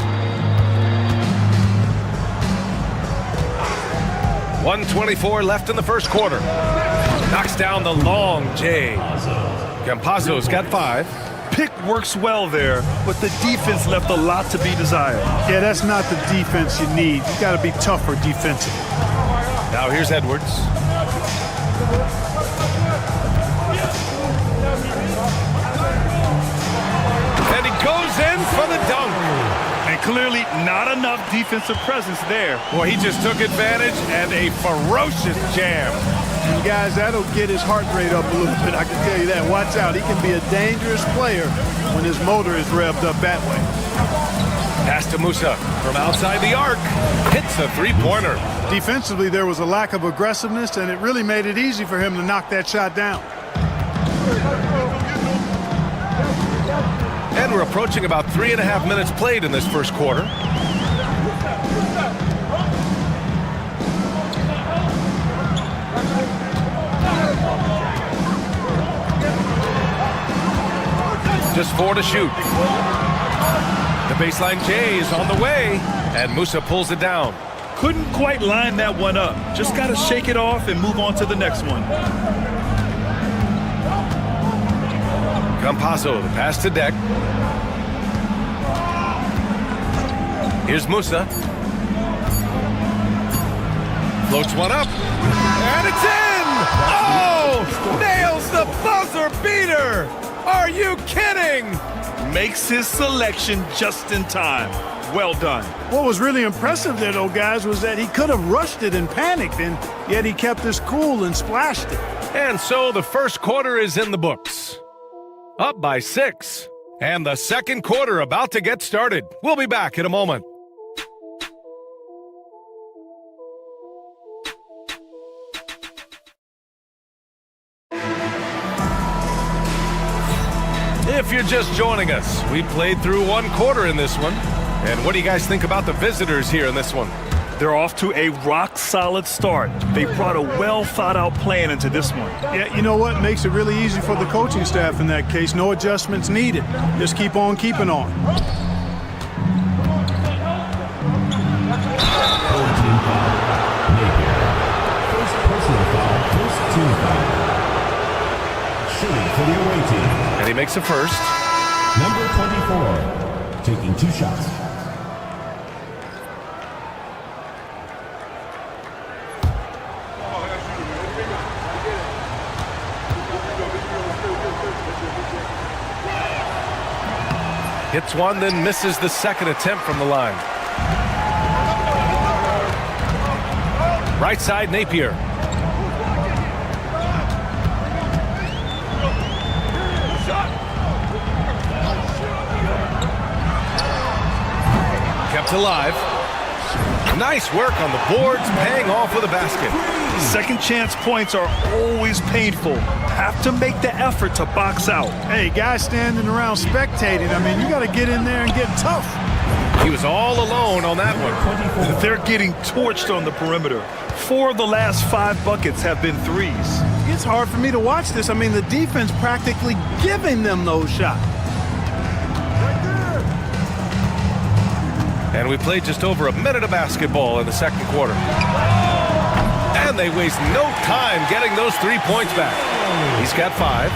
1:24 left in the first quarter. Knocks down the long J. Campazzo's got 5. Pick works well there, but the defense left a lot to be desired. Yeah, that's not the defense you need. You got to be tougher defensively. Now here's Edwards. And he goes in for the dunk. And clearly not enough defensive presence there. Well, he just took advantage and a ferocious jam. And guys, that'll get his heart rate up a little bit, I can tell you that. Watch out, he can be a dangerous player when his motor is revved up that way. Pass to Musa from outside the arc. Hits a three-pointer. Defensively, there was a lack of aggressiveness, and it really made it easy for him to knock that shot down. And we're approaching about 3.5 minutes played in this first quarter. Just 4 to shoot. The baseline J is on the way, and Musa pulls it down. Couldn't quite line that one up. Just got to shake it off and move on to the next one. Campazzo, the pass to Deck. Here's Musa. Floats one up. And it's in! Oh! Nails the buzzer beater! Are you kidding? Makes his selection just in time. Well done. What was really impressive there, though, guys, was that he could have rushed it and panicked, and yet he kept his cool and splashed it. And so the first quarter is in the books. Up by 6. And the second quarter about to get started. We'll be back in a moment. If you're just joining us, we played through one quarter in this one. And what do you guys think about the visitors here in this one? They're off to a rock-solid start. They brought a well-thought-out plan into this one. Yeah, you know what? Makes it really easy for the coaching staff in that case. No adjustments needed. Just keep on keeping on. First personal foul, first team foul. Shooting for the away team. And he makes a first. Number 24, taking 2 shots. Hits one, then misses the second attempt from the line. Right side, Napier. Kept alive. Nice work on the boards, paying off with a basket. Second chance points are always painful. Have to make the effort to box out. Hey, guys standing around spectating, I mean, you got to get in there and get tough. He was all alone on that one. They're getting torched on the perimeter. 4 of the last 5 buckets have been threes. It's hard for me to watch this. I mean, the defense practically giving them those shots. And we played just over a minute of basketball in the second quarter. And they waste no time getting those 3 points back. He's got 5.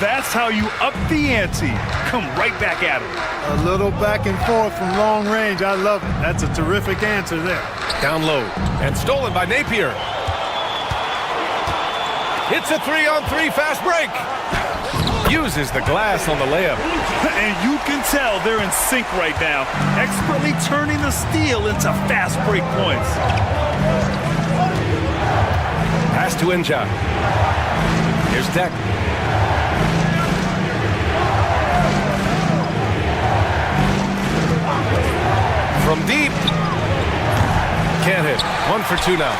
That's how you up the ante. Come right back at him. A little back and forth from long range. I love it. That's a terrific answer there. Down low and stolen by Napier. It's a 3-on-3 fast break. Uses the glass on the layup. And you can tell they're in sync right now, expertly turning the steal into fast break points. Pass to Inja. Here's Deck. From deep. Can't hit. 1 for 2 now.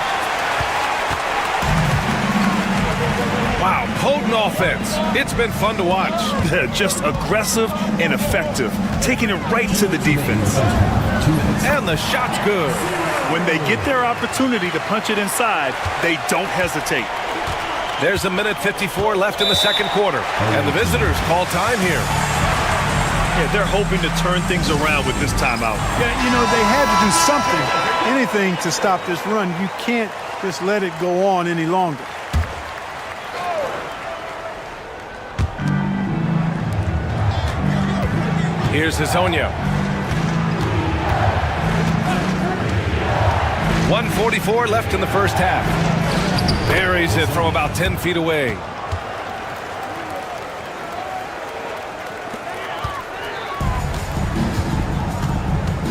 Wow, potent offense. It's been fun to watch. Just aggressive and effective, taking it right to the defense. And the shot's good. When they get their opportunity to punch it inside, they don't hesitate. There's a minute 54 left in the second quarter, and the visitors call time here. Yeah, they're hoping to turn things around with this timeout. Yeah, you know, they had to do something, anything to stop this run. You can't just let it go on any longer. Here's Hazonia. 1:44 left in the first half. Buries it from about 10 feet away.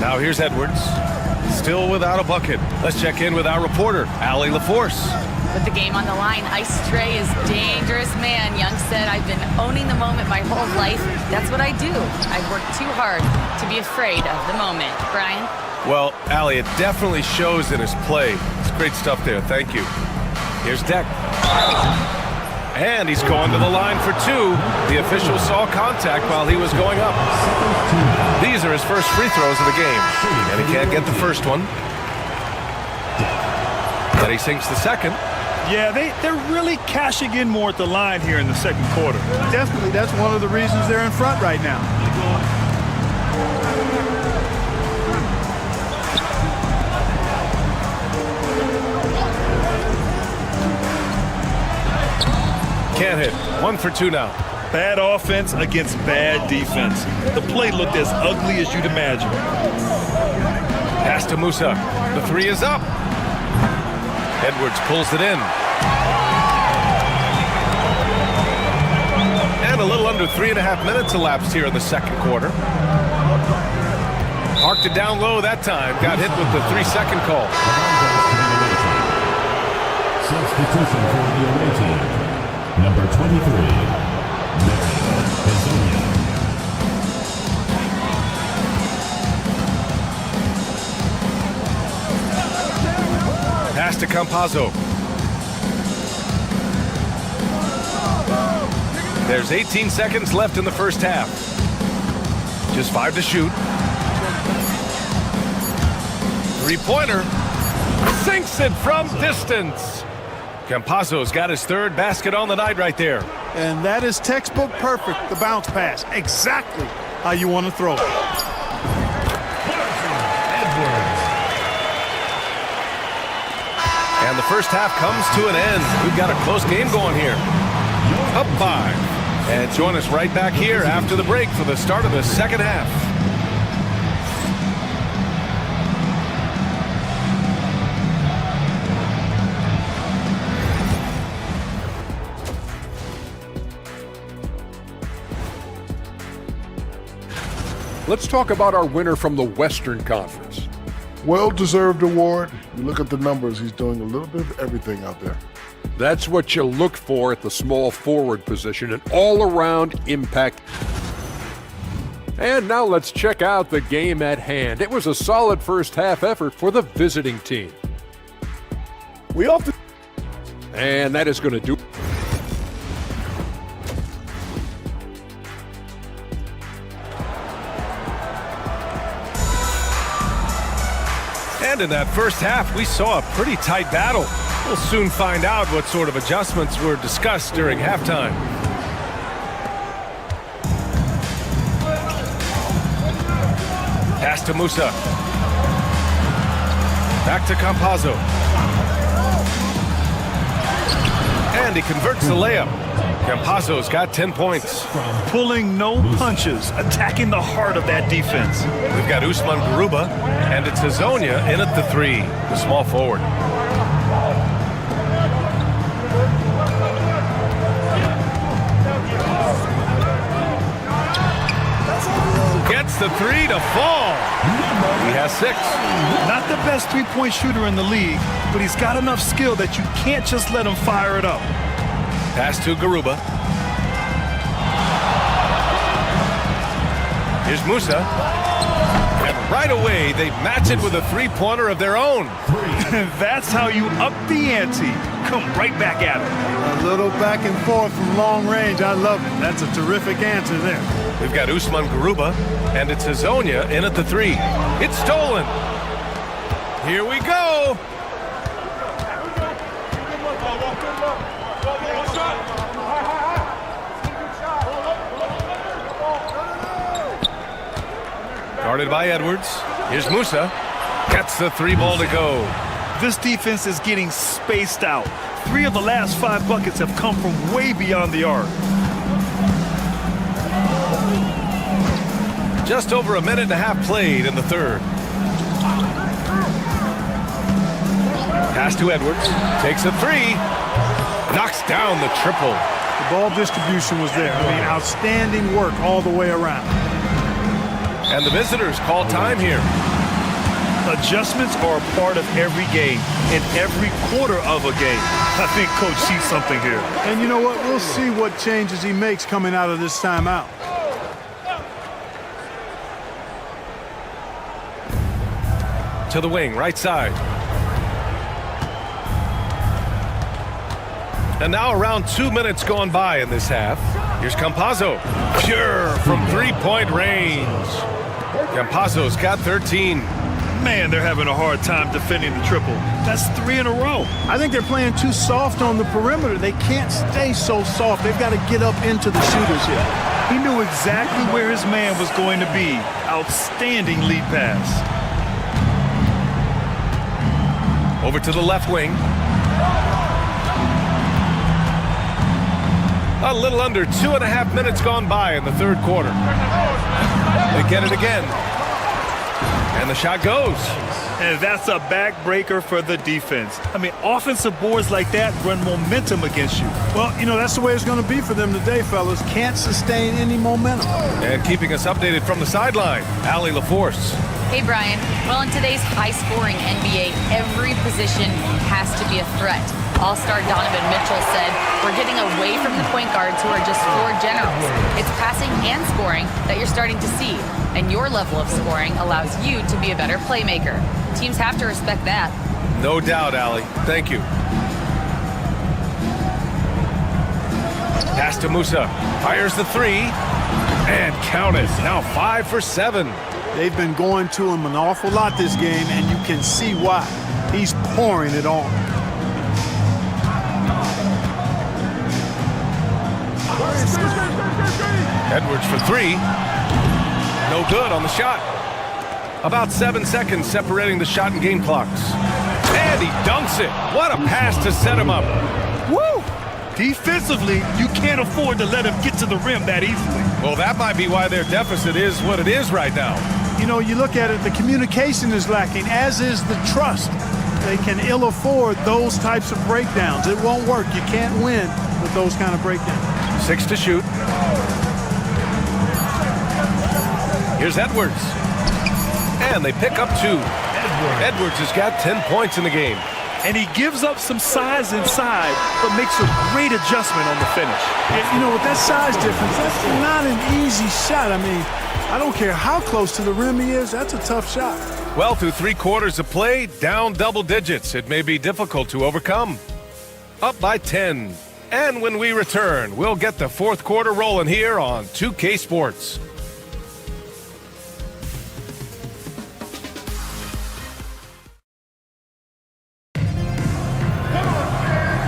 Now here's Edwards. Still without a bucket. Let's check in with our reporter, Allie LaForce. With the game on the line, Ice Trey is dangerous, man. Young said, I've been owning the moment my whole life. That's what I do. I've worked too hard to be afraid of the moment. Brian? Well, Allie, it definitely shows in his play. It's great stuff there. Thank you. Here's Deck. And he's going to the line for 2. The official saw contact while he was going up. These are his first free throws of the game. And he can't get the first one. Then he sinks the second. Yeah, they're really cashing in more at the line here in the second quarter. Definitely, that's one of the reasons they're in front right now. Can't hit. 1 for 2 now. Bad offense against bad defense. The play looked as ugly as you'd imagine. Pass to Musa. The 3 is up. Edwards pulls it in. And a little under 3.5 minutes elapsed here in the second quarter. Parked it down low that time. Got hit with the 3-second call. Substitution for the away team. Number 23, Hazonia. Pass to Campazzo. There's 18 seconds left in the first half. Just 5 to shoot. 3-pointer. Sinks it from distance. Campazzo's got his 3rd basket on the night right there. And that is textbook perfect, the bounce pass. Exactly how you want to throw it. And the first half comes to an end. We've got a close game going here. Up 5. And join us right back here after the break for the start of the second half. Let's talk about our winner from the Western Conference. Well-deserved award. You look at the numbers, he's doing a little bit of everything out there. That's what you look for at the small forward position, an all-around impact. And now let's check out the game at hand. It was a solid first half effort for the visiting team. And that is going to do. And in that first half, we saw a pretty tight battle. We'll soon find out what sort of adjustments were discussed during halftime. Pass to Musa. Back to Campazzo. And he converts the layup. Campazzo's got 10 points. Pulling no punches, attacking the heart of that defense. We've got Usman Garuba, and it's Hazonia in at the 3, the small forward. last 6. Not the best three-point shooter in the league, but he's got enough skill that you can't just let him fire it up. Pass to Garuba. Here's Musa. And right away, they match it with a three-pointer of their own. That's how you up the ante. Come right back at him. A little back and forth from long range. I love it. That's a terrific answer there. We've got Usman Garuba, and it's Hazonia in at the 3. It's stolen. Here we go. Guarded by Edwards. Here's Musa. Gets the 3 ball to go. This defense is getting spaced out. 3 of the last 5 buckets have come from way beyond the arc. Just over a minute and a half played in the third. Pass to Edwards. Takes a 3. Knocks down the triple. The ball distribution was there. I mean, outstanding work all the way around. And the visitors call time here. Adjustments are a part of every game, and every quarter of a game. I think Coach sees something here. And you know what? We'll see what changes he makes coming out of this timeout. To the wing, right side. And now around 2 minutes gone by in this half. Here's Campazzo. Pure from three-point range. Campazzo's got 13. Man, they're having a hard time defending the triple. That's 3 in a row. I think they're playing too soft on the perimeter. They can't stay so soft. They've got to get up into the shooters here. He knew exactly where his man was going to be. Outstanding lead pass. Over to the left wing. A little under 2.5 minutes gone by in the third quarter. They get it again. And the shot goes. And that's a backbreaker for the defense. I mean, offensive boards like that run momentum against you. Well, you know, that's the way it's going to be for them today, fellas. Can't sustain any momentum. And keeping us updated from the sideline, Allie LaForce. Hey, Brian. Well, in today's high-scoring NBA, every position has to be a threat. All-star Donovan Mitchell said, "We're getting away from the point guards who are just floor generals. It's passing and scoring that you're starting to see, and your level of scoring allows you to be a better playmaker. Teams have to respect that." No doubt, Allie. Thank you. Pass to Musa. Fires the 3. And count it. Now 5 for 7. They've been going to him an awful lot this game, and you can see why. He's pouring it on. Edwards for 3. No good on the shot. About 7 seconds separating the shot and game clocks. And he dunks it. What a pass to set him up. Woo! Defensively, you can't afford to let him get to the rim that easily. Well, that might be why their deficit is what it is right now. You know, you look at it, the communication is lacking, as is the trust. They can ill afford those types of breakdowns. It won't work. You can't win with those kind of breakdowns. 6 to shoot. Here's Edwards. And they pick up 2. Edwards has got 10 points in the game. And he gives up some size inside, but makes a great adjustment on the finish. And, you know, with that size difference, that's not an easy shot. I mean, I don't care how close to the rim he is, that's a tough shot. Well, through 3 quarters of play, down double digits. It may be difficult to overcome. Up by 10. And when we return, we'll get the fourth quarter rolling here on 2K Sports.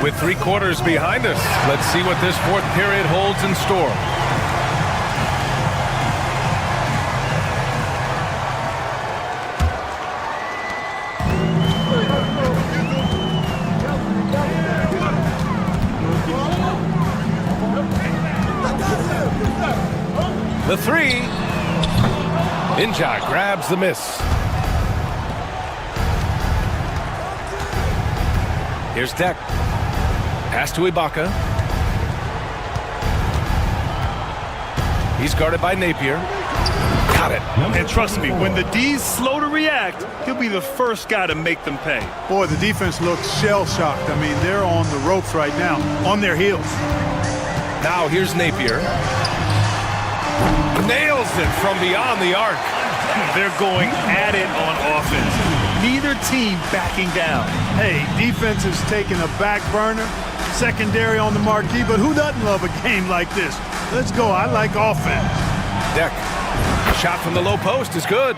With 3 quarters behind us, let's see what this fourth period holds in store. The 3. Inja grabs the miss. Here's Deck. Pass to Ibaka. He's guarded by Napier. Got Got it. And trust me, when the D's slow to react, he'll be the first guy to make them pay. Boy, the defense looks shell-shocked. I mean, they're on the ropes right now, on their heels. Now here's Napier. Nails it from beyond the arc. They're going at it on offense. Neither team backing down. Hey, defense is taking a back burner, secondary on the marquee, but who doesn't love a game like this? Let's go. I like offense. Deck. Shot from the low post is good.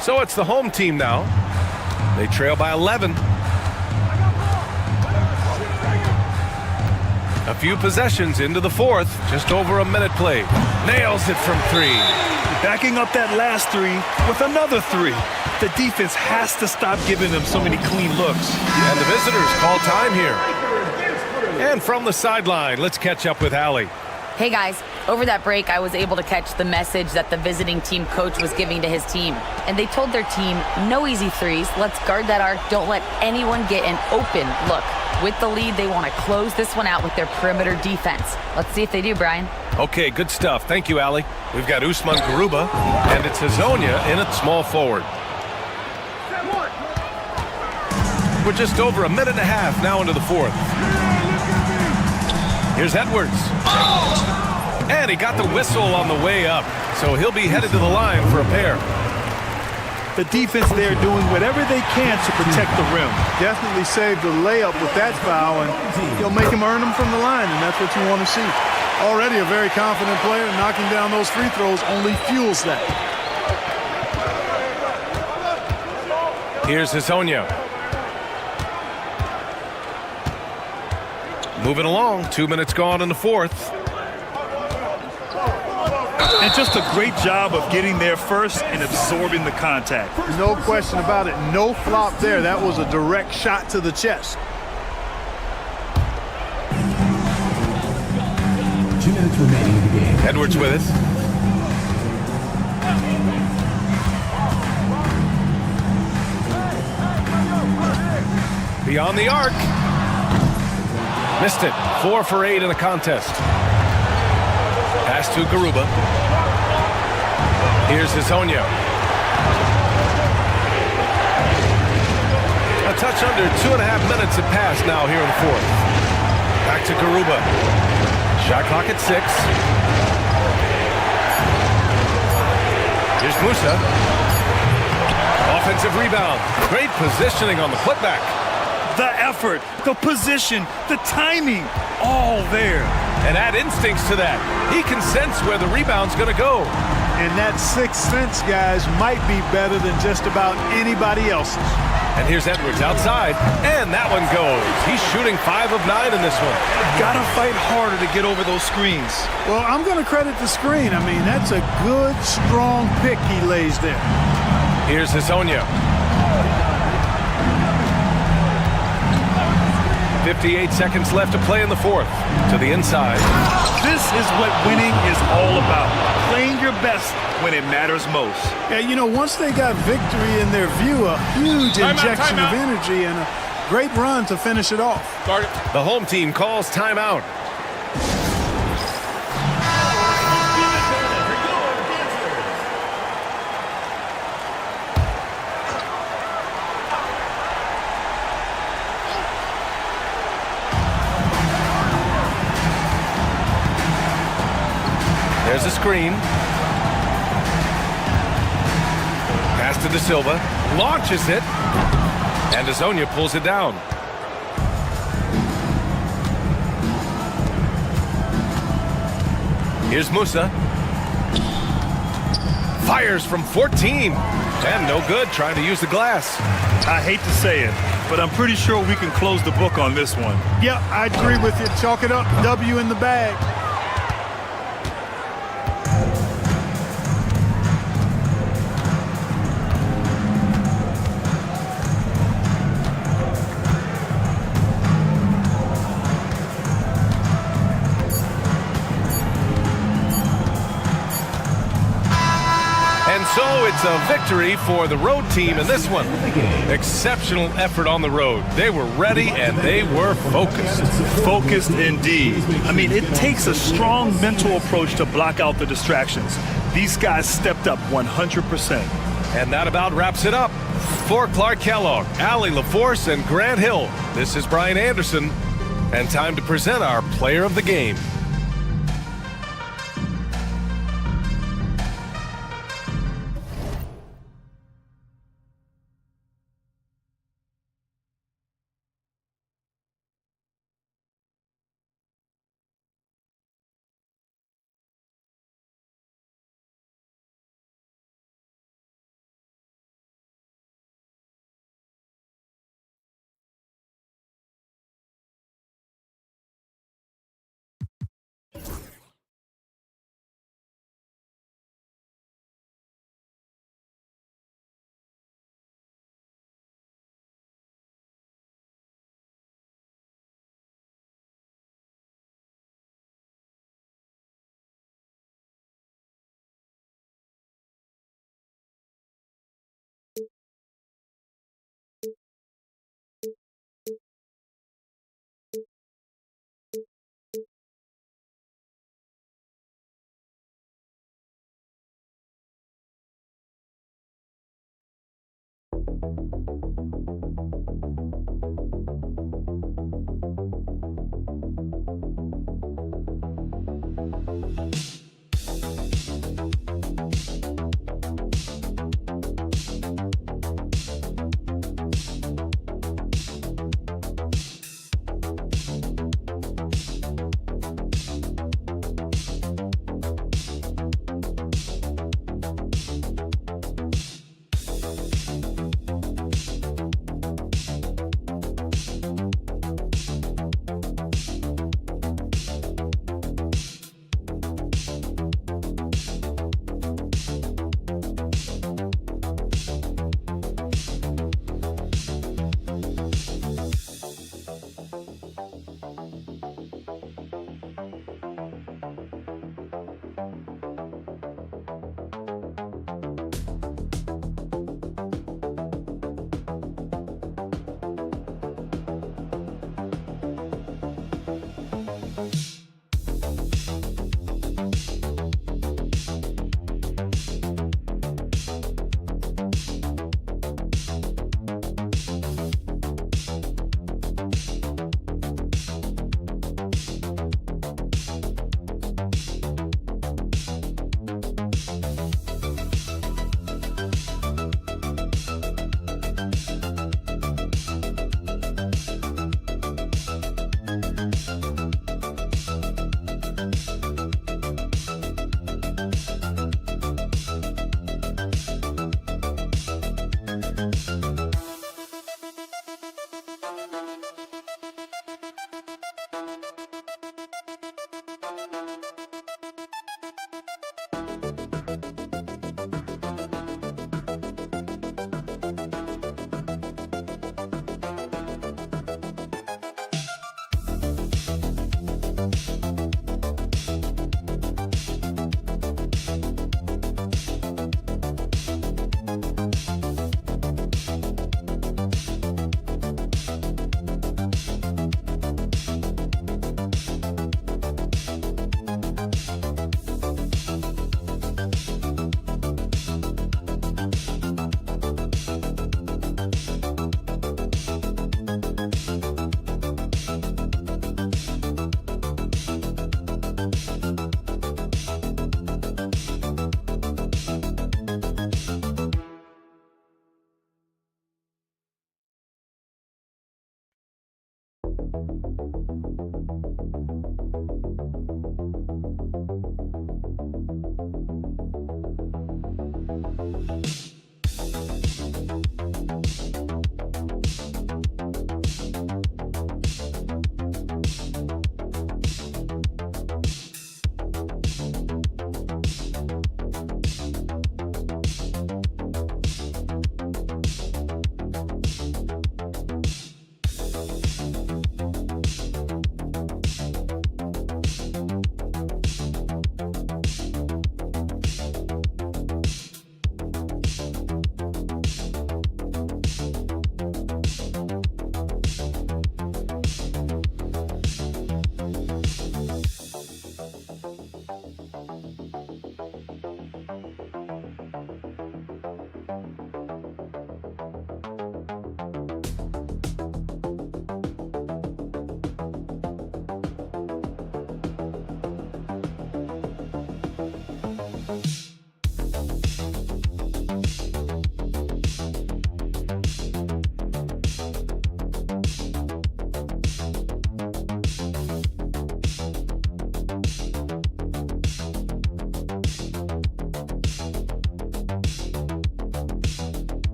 So it's the home team now. They trail by 11. A few possessions into the fourth. Just over a minute played. Nails it from 3. Backing up that last 3 with another 3. The defense has to stop giving them so many clean looks. And the visitors call time here. And from the sideline, let's catch up with Allie. Hey guys, over that break, I was able to catch the message that the visiting team coach was giving to his team. And they told their team, no easy threes, let's guard that arc, don't let anyone get an open look. With the lead, they want to close this one out with their perimeter defense. Let's see if they do, Brian. Okay, good stuff. Thank you, Allie. We've got Usman Garuba, and it's Hazonia in at small forward. We're just over a minute and a half now into the fourth. Here's Edwards. And he got the whistle on the way up, so he'll be headed to the line for a pair. The defense there doing whatever they can to protect the rim. Definitely saved the layup with that foul, and he'll make him earn them from the line, and that's what you want to see. Already a very confident player, knocking down those free throws only fuels that. Here's Hazonia. Moving along, 2 minutes gone in the fourth. And just a great job of getting there first and absorbing the contact. No question about it. No flop there. That was a direct shot to the chest. 2 minutes remaining in the game. Edwards with it. Beyond the arc. Missed it. 4 for 8 in the contest. Pass to Garuba. Here's Hazonia. A touch under 2.5 minutes have passed now here in the fourth. Back to Garuba. Shot clock at 6. Here's Musa. Offensive rebound. Great positioning on the putback. The effort, the position, the timing, all there. And add instincts to that. He can sense where the rebound's going to go. And that sixth sense, guys, might be better than just about anybody else's. And here's Edwards outside, and that one goes. He's shooting 5 of 9 in this one. Gotta fight harder to get over those screens. Well, I'm going to credit the screen. I mean, that's a good, strong pick he lays there. Here's Hazonia. 58 seconds left to play in the fourth. To the inside. This is what winning is all about. Playing your best when it matters most. Yeah, you know, once they got victory in their view, a huge injection of energy and a great run to finish it off. The home team calls timeout. There's a screen. Pass to De Silva. Launches it. And Hazonia pulls it down. Here's Musa. Fires from 14. And no good, trying to use the glass. I hate to say it, but I'm pretty sure we can close the book on this one. Yeah, I agree with you. Chalk it up. W in the bag. So it's a victory for the road team in this one. Exceptional effort on the road. They were ready and they were focused. Focused indeed. I mean, it takes a strong mental approach to block out the distractions. These guys stepped up 100%. And that about wraps it up. For Clark Kellogg, Allie LaForce, and Grant Hill, this is Brian Anderson, and time to present our player of the game.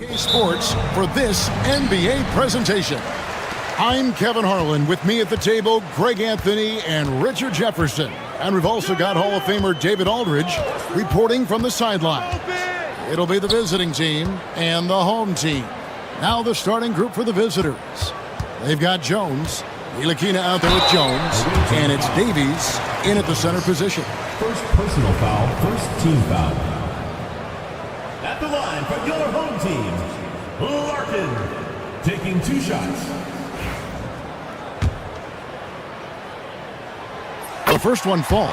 Sports for this NBA presentation. I'm Kevin Harlan. With me at the table, Greg Anthony and Richard Jefferson. And we've also got Hall of Famer David Aldridge reporting from the sideline. It'll be the visiting team and the home team. Now the starting group for the visitors. They've got Jones, Ntilikina out there with Jones, and it's Davies in at the center position. First personal foul, first team foul. At the line for your home team, Larkin, taking 2 shots. The first one falls.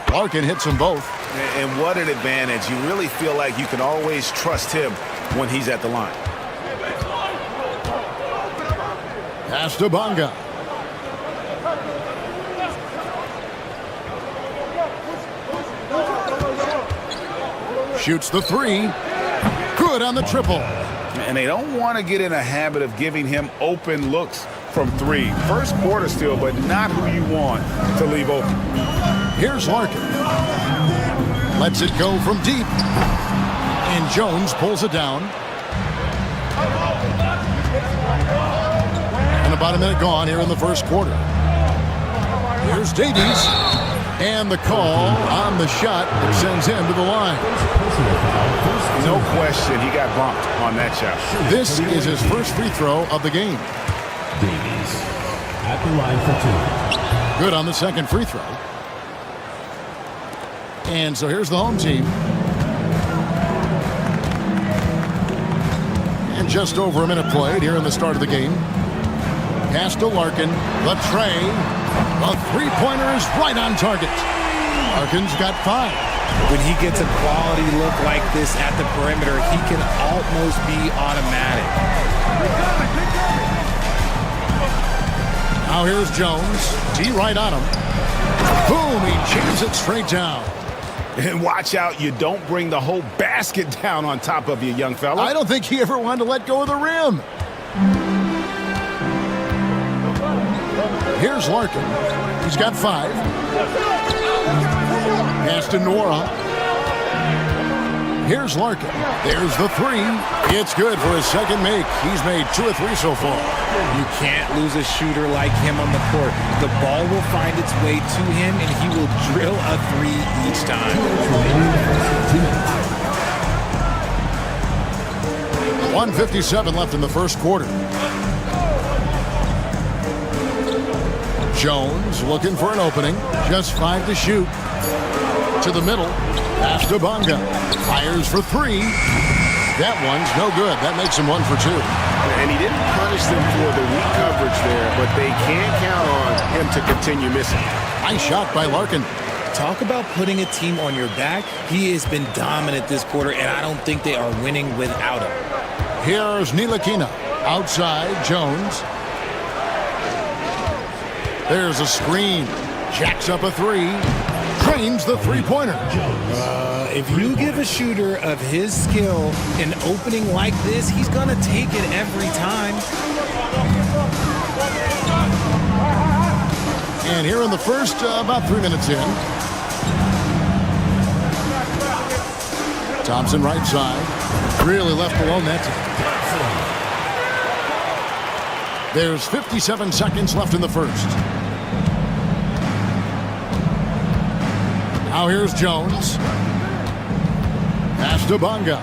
Larkin hits them both. And what an advantage. You really feel like you can always trust him when he's at the line. Pass to Bonga. Shoots the 3. Good on the triple. And they don't want to get in a habit of giving him open looks from 3. First quarter still, but not who you want to leave open. Here's Larkin. Lets it go from deep. And Jones pulls it down. And about a minute gone here in the first quarter. Here's Davies. And the call on the shot that sends him to the line. No question, he got bumped on that shot. This is his first free throw of the game. Davies at the line for 2. Good on the second free throw. And so here's the home team. And just over a minute played here in the start of the game. Pass to Larkin. The tray. The three-pointer is right on target. Larkin's got 5. When he gets a quality look like this at the perimeter, he can almost be automatic. Now here's Jones. T right on him. Boom, he jams it straight down. And watch out, you don't bring the whole basket down on top of you, young fella. I don't think he ever wanted to let go of the rim. Here's Larkin. He's got 5. Pass to Nora. Here's Larkin. There's the 3. It's good for his second make. He's made 2 of 3 so far. You can't lose a shooter like him on the court. The ball will find its way to him, and he will drill a 3 each time. 1:57 left in the first quarter. Jones looking for an opening. Just 5 to shoot. To the middle. Pass to Bonga. Fires for 3. That one's no good. That makes him 1 for 2. And he didn't punish them for the weak coverage there, but they can't count on him to continue missing. Nice shot by Larkin. Talk about putting a team on your back. He has been dominant this quarter, and I don't think they are winning without him. Here's Ntilikina. Outside, Jones. There's a screen. Jacks up a 3. Trains the three-pointer. If you give a shooter of his skill an opening like this, he's going to take it every time. And here in the first, about 3 minutes in. Thompson right side. Really left alone that time. There's 57 seconds left in the first. Now here's Jones. Pass to Bonga.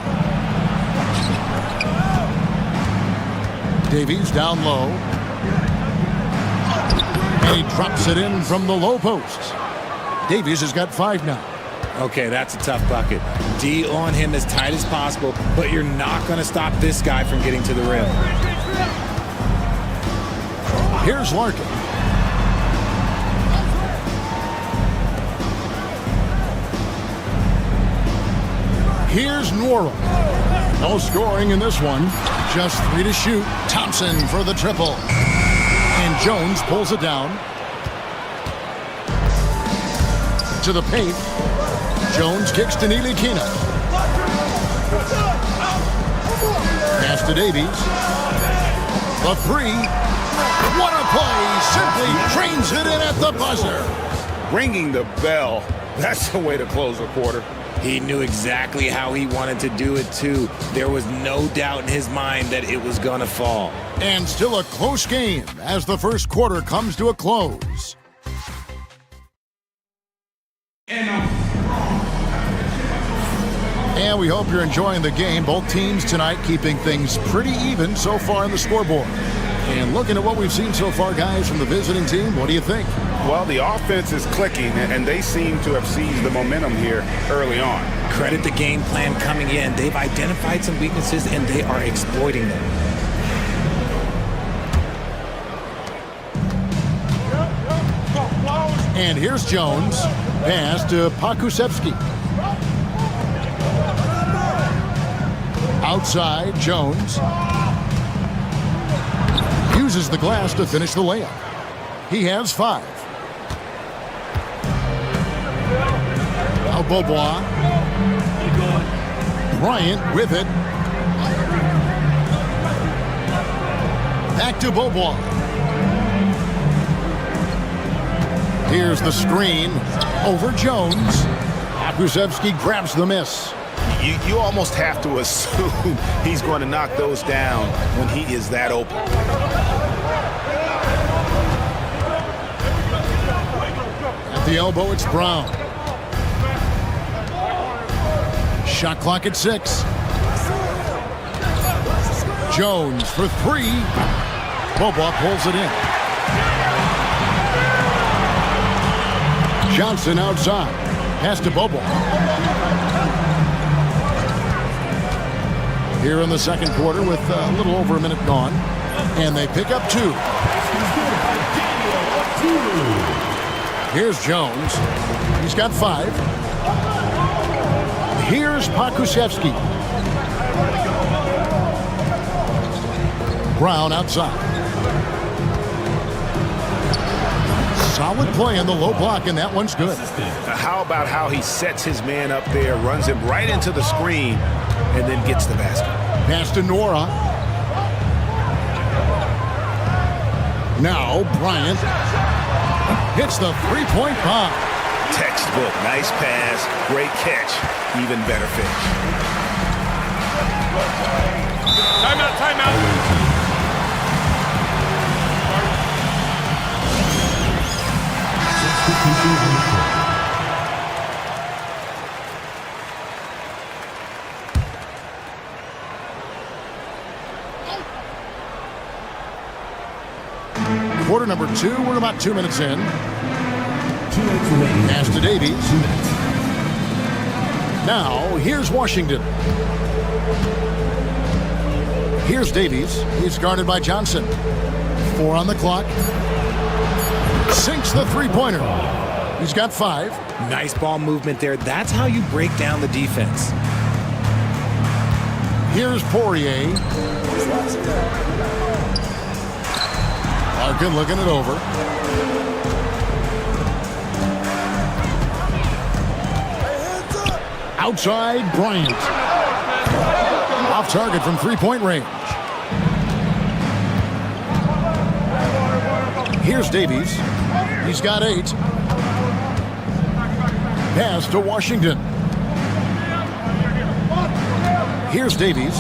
Davies down low. And he drops it in from the low post. Davies has got 5 now. Okay, that's a tough bucket. D on him as tight as possible, but you're not going to stop this guy from getting to the rim. Here's Larkin. Here's Nora. No scoring in this one. Just 3 to shoot. Thompson for the triple. And Jones pulls it down. To the paint. Jones kicks to Ntilikina. Pass to Davies. The 3. What a play. Simply trains it in at the buzzer. Ringing the bell That's the way to close a quarter. He knew exactly how he wanted to do it, too. There was no doubt in his mind that it was going to fall. And still a close game as the first quarter comes to a close. And we hope you're enjoying the game. Both teams tonight keeping things pretty even so far on the scoreboard. And looking at what we've seen so far, guys, from the visiting team, what do you think? Well, the offense is clicking, and they seem to have seized the momentum here early on. Credit the game plan coming in. They've identified some weaknesses, and they are exploiting them. And here's Jones. Pass to Pakusevsky. Outside, Jones uses the glass to finish the layup. He has 5. Now Beaubois. Bryant with it. Back to Beaubois. Here's the screen over Jones. Pakusevsky grabs the miss. You almost have to assume he's going to knock those down when he is that open. At the elbow, it's Brown. Shot clock at 6. Jones for 3. Beaubois pulls it in. Johnson outside. Pass to Beaubois. Here in the second quarter with a little over a minute gone. And they pick up 2. Here's Jones. He's got 5. Here's Pakusevsky. Brown outside. Solid play in the low block, and that one's good. How about how he sets his man up there, runs him right into the screen, and then gets the basket. Pass to Nora. Now Bryant hits the three-point bomb. Textbook, nice pass, great catch, even better finish. Timeout, timeout. Quarter number 2, we're about 2 minutes in. Pass to Davies. Now, here's Washington. Here's Davies. He's guarded by Johnson. 4 on the clock. Sinks the three-pointer. He's got 5. Nice ball movement there. That's how you break down the defense. Here's Poirier. Larkin looking it over. Outside, Bryant. Off target from three-point range. Here's Davies. He's got 8. Pass to Washington. Here's Davies.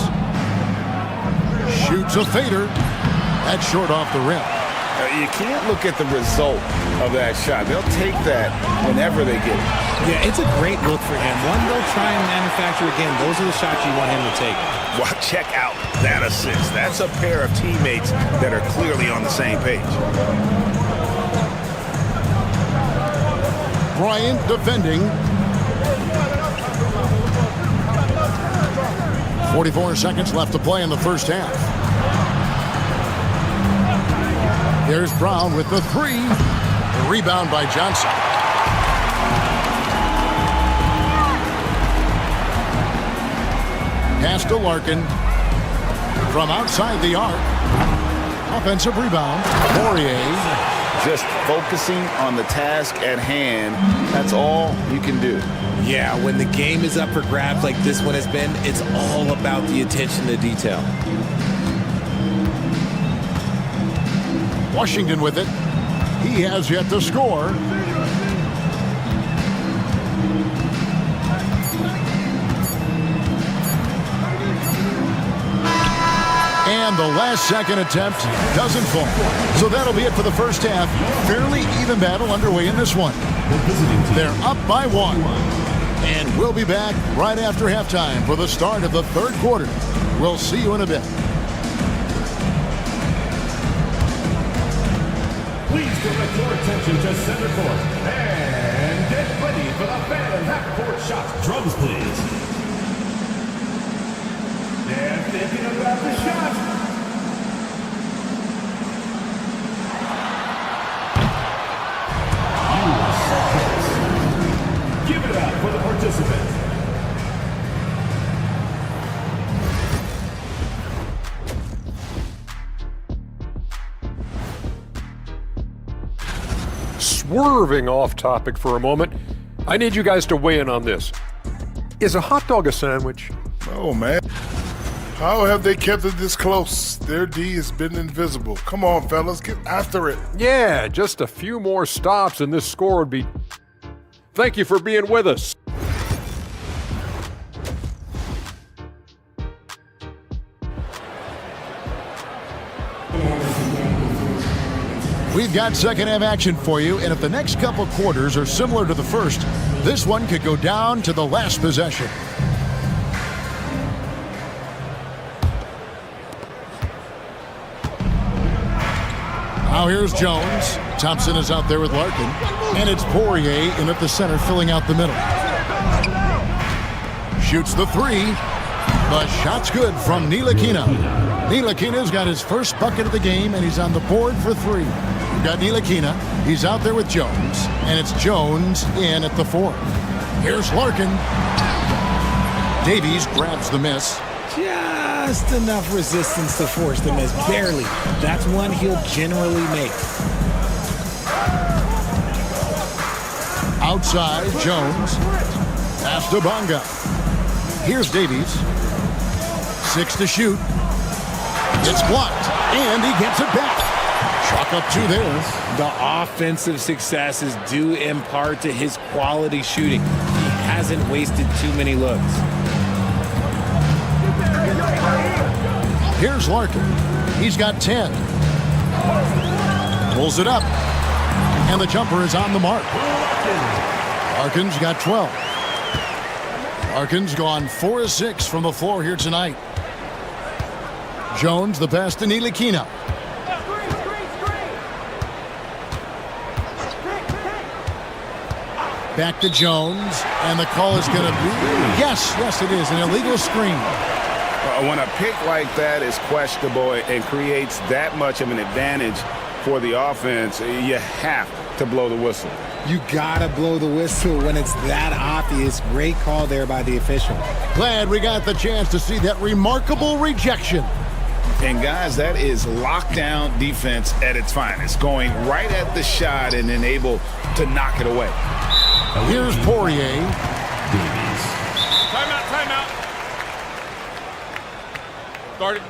Shoots a fader. That's short off the rim. You can't look at the result of that shot. They'll take that whenever they get it. Yeah, it's a great look for him. One they'll try and manufacture again. Those are the shots you want him to take. Well, check out that assist. That's a pair of teammates that are clearly on the same page. Bryant defending. 44 seconds left to play in the first half. There's Brown with the 3. The rebound by Johnson. Pass to Larkin. From outside the arc. Offensive rebound. Poirier. Just focusing on the task at hand. That's all you can do. Yeah, when the game is up for grabs like this one has been, it's all about the attention to detail. Washington with it. He has yet to score. And the last-second attempt doesn't fall. So that'll be it for the first half. Fairly even battle underway in this one. They're up by 1. And we'll be back right after halftime for the start of the third quarter. We'll see you in a bit. Please direct your attention to center court and get ready for the fan half-court shot. Drums, please. They're thinking about the shot. Give it up for the participants. Swerving off topic for a moment, I need you guys to weigh in on this. Is a hot dog a sandwich? Oh, man. How have they kept it this close? Their D has been invisible. Come on, fellas, get after it. Yeah, just a few more stops and this score would be... Thank you for being with us. We've got second half action for you, and if the next couple quarters are similar to the first, this one could go down to the last possession. Now here's Jones. Thompson is out there with Larkin. And it's Poirier in at the center, filling out the middle. Shoots the three. The shot's good from Ntilikina. Ntilikina's got his first bucket of the game, and he's on the board for 3. We've got Ntilikina. He's out there with Jones. And it's Jones in at the 4. Here's Larkin. Davies grabs the miss. Just enough resistance to force the miss. Barely. That's one he'll generally make. Outside, Jones. Pass to Bonga. Here's Davies. 6 to shoot. It's blocked, and he gets it back. Chalk up 2 there. The offensive success is due in part to his quality shooting. He hasn't wasted too many looks. Here's Larkin. He's got 10. Pulls it up. And the jumper is on the mark. Larkin's got 12. Larkin's gone 4 of 6 from the floor here tonight. Jones, the pass to Ntilikina. Back to Jones. And the call is going to be... Yes, it is. An illegal screen. When a pick like that is questionable and creates that much of an advantage for the offense, you have to blow the whistle. You gotta blow the whistle when it's that obvious. Great call there by the official. Glad we got the chance to see that remarkable rejection. And guys, that is lockdown defense at its finest. Going right at the shot and then able to knock it away. Here's Poirier. Timeout. Started.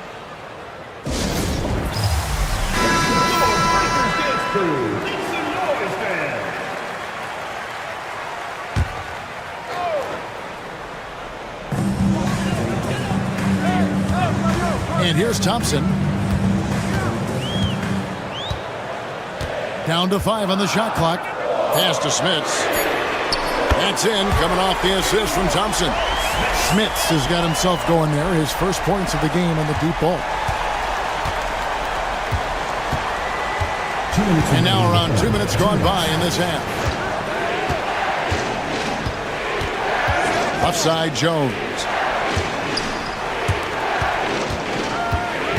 And here's Thompson. Down to 5 on the shot clock. Pass to Smits. That's in, coming off the assist from Thompson. Smits has got himself going there. His first points of the game on the deep ball. And now around 2 minutes gone by in this half. Left side, Jones.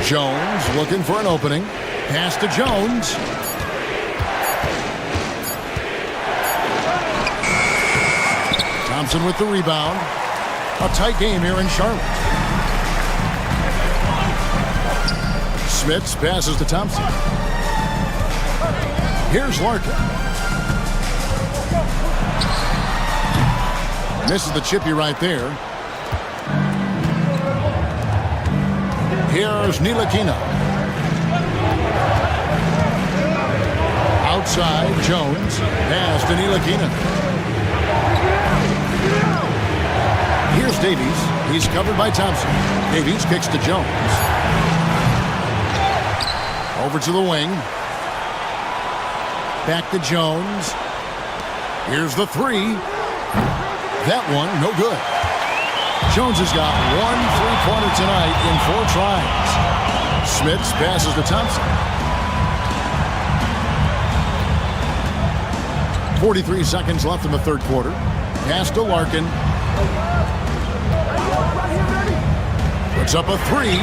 Jones looking for an opening. Pass to Jones. Thompson with the rebound. A tight game here in Charlotte. Smits passes to Thompson. Here's Larkin. Misses the chippy right there. Here's Ntilikina. Outside, Jones. Pass to Ntilikina. Here's Davies. He's covered by Thompson. Davies kicks to Jones. Over to the wing. Back to Jones. Here's the three. That one, no good. Jones has got one three-pointer tonight in 4 tries. Smits passes to Thompson. 43 seconds left in the third quarter. Pass to Larkin. Puts up a three.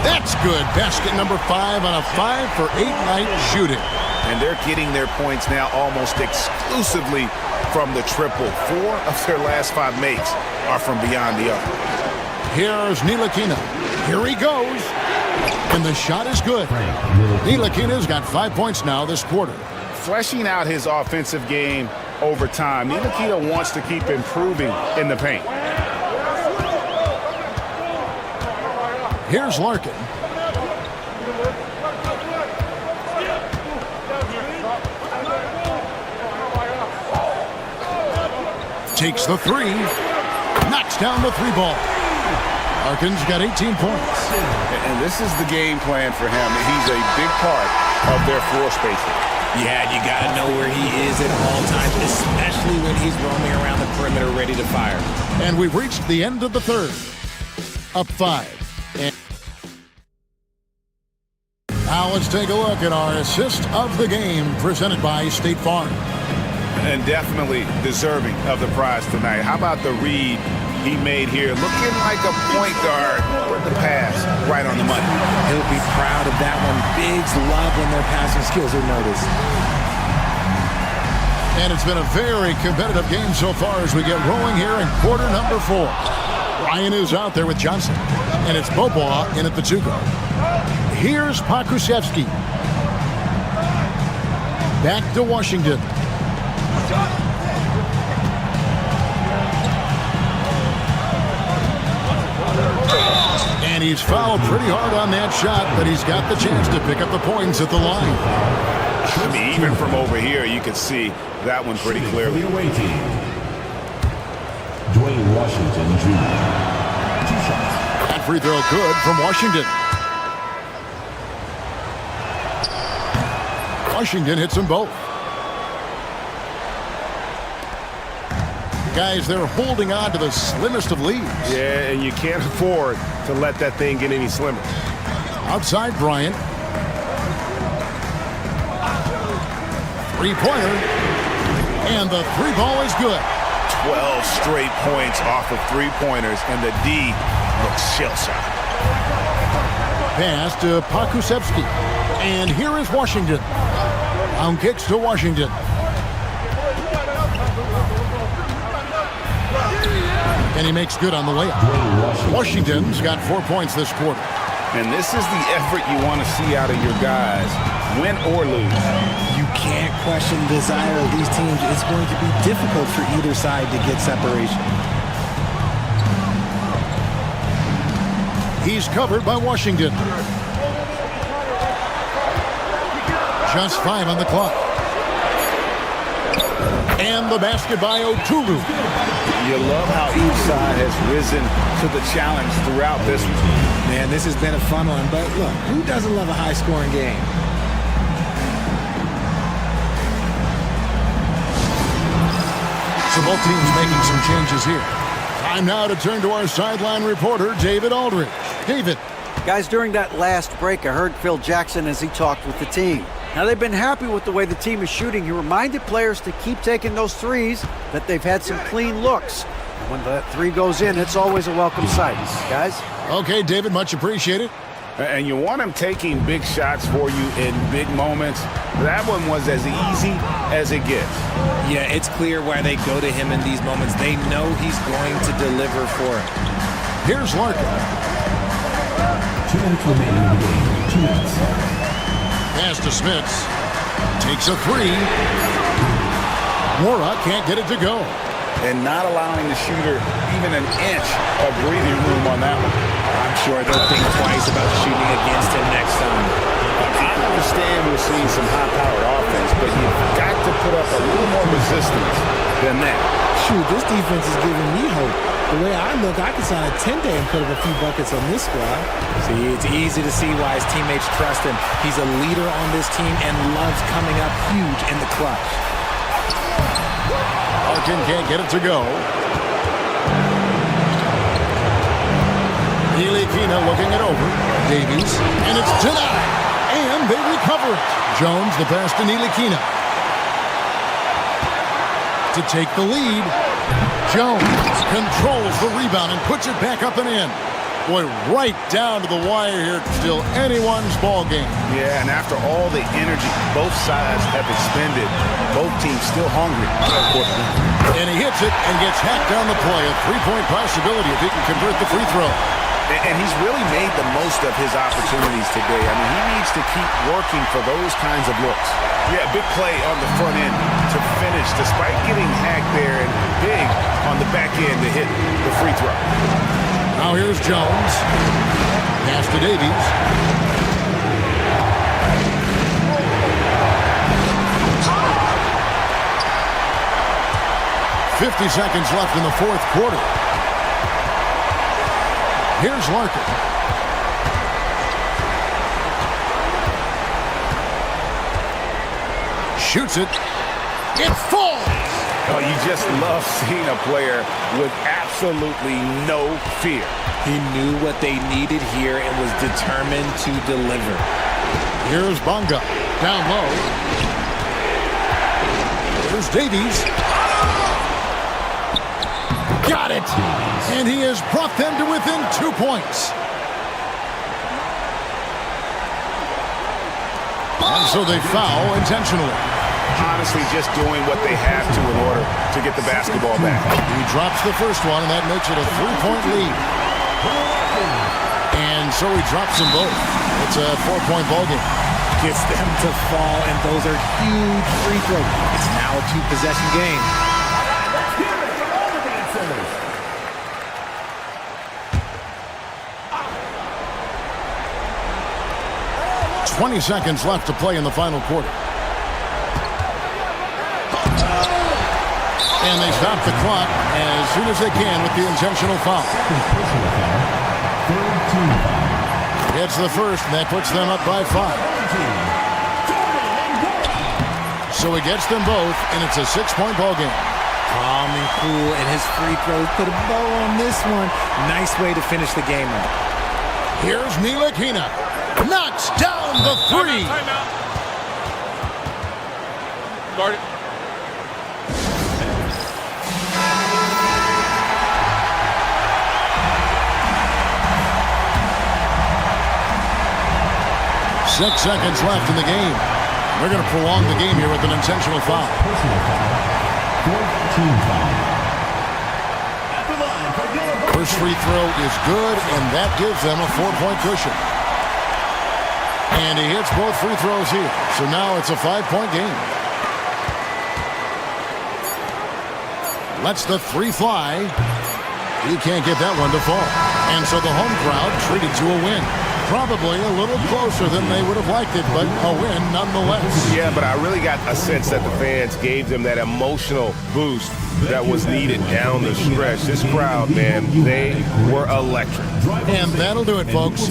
That's good. Basket number 5 on a 5-for-8 night shooting. And they're getting their points now almost exclusively from the triple. 4 of their last 5 makes are from beyond the arc. Here's Ntilikina. Here he goes. And the shot is good. Ntilikina's got 5 points now this quarter. Fleshing out his offensive game over time. Ntilikina wants to keep improving in the paint. Here's Larkin. Takes the three. Knocks down the 3 ball. Larkin's got 18 points. And this is the game plan for him. He's a big part of their floor spacing. Yeah, you got to know where he is at all times, especially when he's roaming around the perimeter ready to fire. And we've reached the end of the third. Up 5. And now let's take a look at our assist of the game presented by State Farm. And definitely deserving of the prize tonight. How about the read he made here? Looking like a point guard. Put the pass right on the money. He'll be proud of that one. Bigs love when their passing skills are noticed. And it's been a very competitive game so far as we get rolling here in quarter number 4. Ryan is out there with Johnson. And it's Boboa in at the 2 guard. Here's Pakusevsky. Back to Washington. And he's fouled pretty hard on that shot, but he's got the chance to pick up the points at the line. I mean, even from over here, you could see that one pretty clearly. The away team. Dwayne Washington Jr. 2 shots. That free throw good from Washington. Washington hits them both. Guys, they're holding on to the slimmest of leads. Yeah, and you can't afford to let that thing get any slimmer. Outside Bryant. 3-pointer. And the 3 ball is good. 12 straight points off of 3-pointers, and the D looks shell-shocked. Pass to Pakusevsky. And here is Washington. On kicks to Washington. And he makes good on the layup. Washington's got 4 points this quarter. And this is the effort you want to see out of your guys, win or lose. You can't question the desire of these teams. It's going to be difficult for either side to get separation. He's covered by Washington. Just 5 on the clock. And the basket by Otulu. You love how each side has risen to the challenge throughout this one. Man, this has been a fun one, but look, who doesn't love a high-scoring game? So both teams making some changes here. Time now to turn to our sideline reporter, David Aldridge. David. Guys, during that last break, I heard Phil Jackson as he talked with the team. Now, they've been happy with the way the team is shooting. He reminded players to keep taking those threes, that they've had some clean looks. And when that 3 goes in, it's always a welcome sight. Guys? Okay, David, much appreciated. And you want him taking big shots for you in big moments. That one was as easy as it gets. Yeah, it's clear why they go to him in these moments. They know he's going to deliver for it. Here's Larkin. 2 minutes remaining in the game. 2 minutes. Pass to Smits. Takes a 3. Mora can't get it to go. And not allowing the shooter even an inch of breathing room on that one. I'm sure they'll think twice about shooting against him next time. I understand we're seeing some high-powered offense, but you've got to put up a little more resistance than that. Shoot, this defense is giving me hope. The way I look, I could sign a 10-day and put up a few buckets on this squad. See, it's easy to see why his teammates trust him. He's a leader on this team and loves coming up huge in the clutch. Larkin can't get it to go. Ntilikina looking it over. Davies, and it's denied. And they recover it. Jones, the pass to Ntilikina. To take the lead. Jones controls the rebound and puts it back up and in. Boy, right down to the wire here. Still anyone's ball game. Yeah, and after all the energy both sides have expended, both teams still hungry. And he hits it and gets hacked down the play. A three-point possibility if he can convert the free throw. And he's really made the most of his opportunities today. I mean, he needs to keep working for those kinds of looks. Yeah, big play on the front end to finish, despite getting hacked there, and big on the back end to hit the free throw. Now here's Jones. Pass to Davies. .50 seconds left in the fourth quarter. Here's Larkin. Shoots it. It falls. Oh, you just love seeing a player with absolutely no fear. He knew what they needed here and was determined to deliver. Here's Bonga. Down low. Here's Davies. Got it! And he has brought them to within 2 points. And so they foul intentionally. Honestly, just doing what they have to in order to get the basketball back. He drops the first one, and that makes it a 3-point lead. And so he drops them both. It's a 4-point ball game. Gets them to fall, and those are huge free throws. It's now a 2-possession game. 20 seconds left to play in the final quarter. And they stop the clock as soon as they can with the intentional foul. It's the first, and that puts them up by 5. So he gets them both, and it's a 6-point ball game. Calm and cool, and his free throws put a bow on this one. Nice way to finish the game out. Here's Ntilikina. Knocks down the three. Timeout. Guard it. Six seconds left in the game. They're going to prolong the game here with an intentional foul. First free throw is good, and that gives them a 4-point cushion. And he hits both free throws here. So now it's a 5-point game. Lets the three fly. He can't get that one to fall. And so the home crowd treated to a win. Probably a little closer than they would have liked it, but a win nonetheless. Yeah, but I really got a sense that the fans gave them that emotional boost that was needed down the stretch. This crowd, man, they were electric. And that'll do it, folks.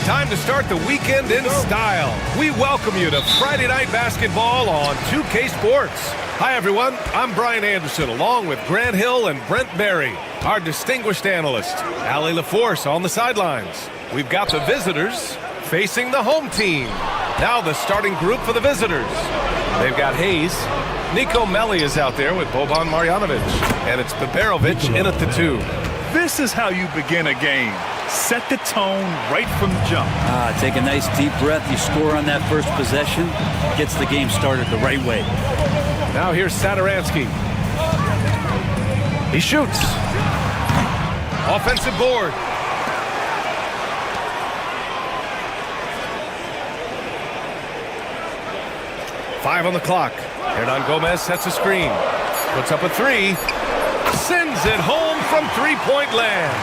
Time to start the weekend in style. We welcome you to Friday Night Basketball on 2K Sports. Hi, everyone. I'm Brian Anderson, along with Grant Hill and Brent Berry, our distinguished analyst, Allie LaForce on the sidelines. We've got the visitors facing the home team. Now the starting group for the visitors. They've got Hayes, Nico Melli is out there with Boban Marjanovic. And it's Baberovic in at the 2. This is how you begin a game. Set the tone right from the jump. Take a nice deep breath. You score on that first possession. Gets the game started the right way. Now here's Satoransky. He shoots. Offensive board. Five on the clock. Hernan Gomez sets a screen. Puts up a 3. Sends it home from three-point land.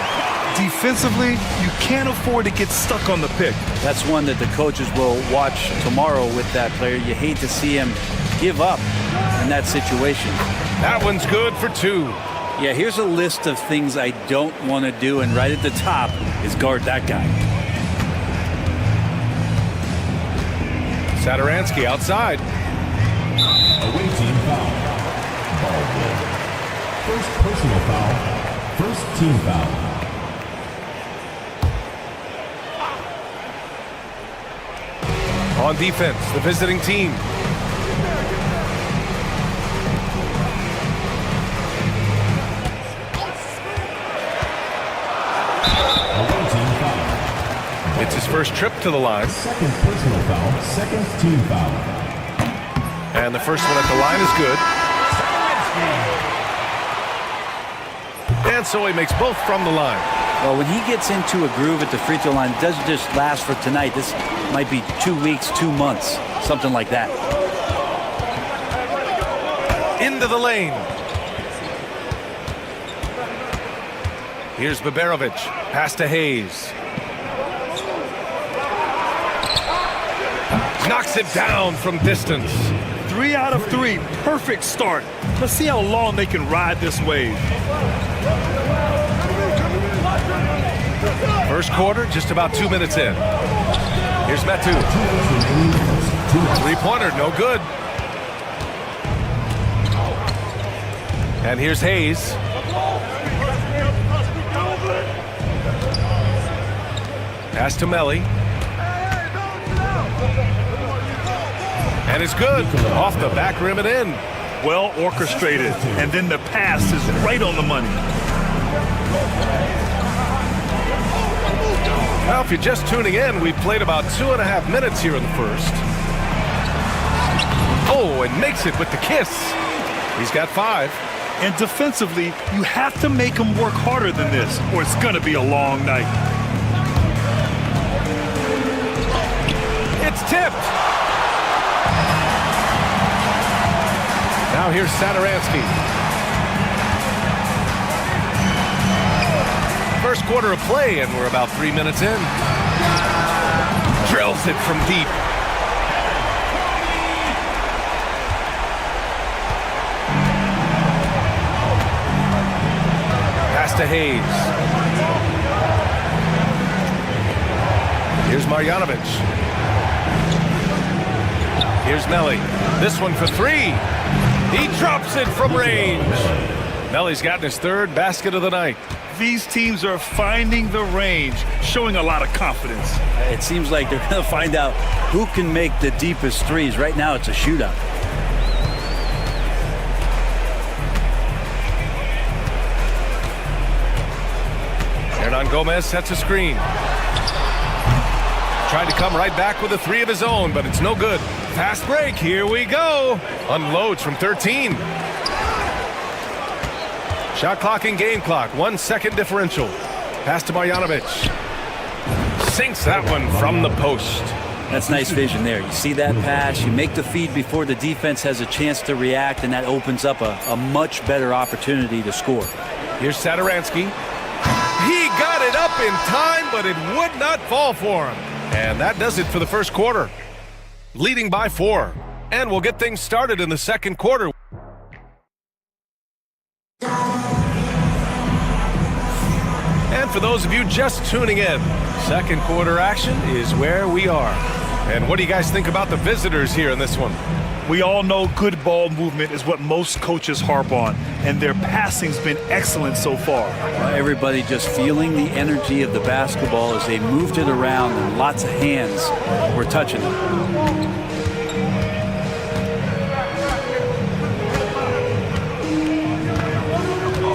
Defensively, you can't afford to get stuck on the pick. That's one that the coaches will watch tomorrow with that player. You hate to see him give up in that situation. That one's good for 2. Yeah, here's a list of things I don't want to do, and right at the top is guard that guy. Satoransky outside. Away team foul. Ball play. First personal foul. First team foul. On defense, the visiting team. It's his first trip to the line. Second personal foul. Second team foul. And the first one at the line is good. And so he makes both from the line. Well, when he gets into a groove at the free throw line, it doesn't just last for tonight. This might be 2 weeks, 2 months, something like that. Into the lane. Here's Baberovic. Pass to Hayes. Knocks it down from distance. 3 out of 3. Perfect start. Let's see how long they can ride this wave. First quarter, just about 2 minutes in. Here's Metu. Three-pointer, no good. And here's Hayes. Pass to Melli. And it's good. Off the back rim and in. Well orchestrated. And then the pass is right on the money. Well, if you're just tuning in, we've played about 2.5 minutes here in the first. Oh, and makes it with the kiss. He's got 5. And defensively, you have to make him work harder than this, or it's going to be a long night. It's tipped. Now here's Satoransky. First quarter of play, and we're about 3 minutes in. Drills it from deep. Pass to Hayes. Here's Marjanovic. Here's Melli. This one for 3. He drops it from range. Melli's gotten his 3rd basket of the night. These teams are finding the range, showing a lot of confidence. It seems like they're going to find out who can make the deepest threes. Right now, it's a shootout. Hernan Gomez sets a screen. Tried to come right back with a 3 of his own, but it's no good. Fast break, here we go. Unloads from 13. Shot clock and game clock, 1 second differential. Pass to Marjanovic. Sinks that one from the post. That's nice vision there. You see that pass, you make the feed before the defense has a chance to react, and that opens up a much better opportunity to score. Here's Satoransky. He got it up in time, but it would not fall for him. And that does it for the first quarter. Leading by 4. And we'll get things started in the second quarter. And for those of you just tuning in, second quarter action is where we are. And what do you guys think about the visitors here in this one? We all know good ball movement is what most coaches harp on, and their passing's been excellent so far. Everybody just feeling the energy of the basketball as they moved it around, and lots of hands were touching it.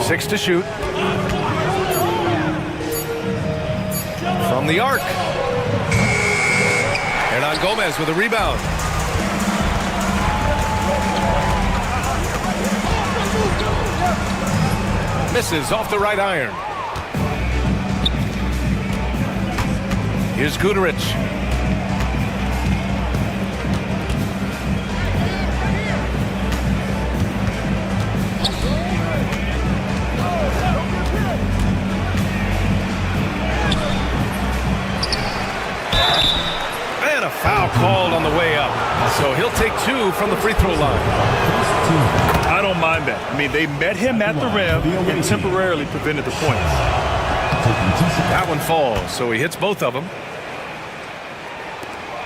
6 to shoot. From the arc. Hernan Gomez with a rebound. Misses off the right iron. Here's Guduric. And a foul called on the way up. So he'll take 2 from the free throw line. I don't mind that. I mean, they met him at the rim and temporarily prevented the points. That one falls, so he hits both of them.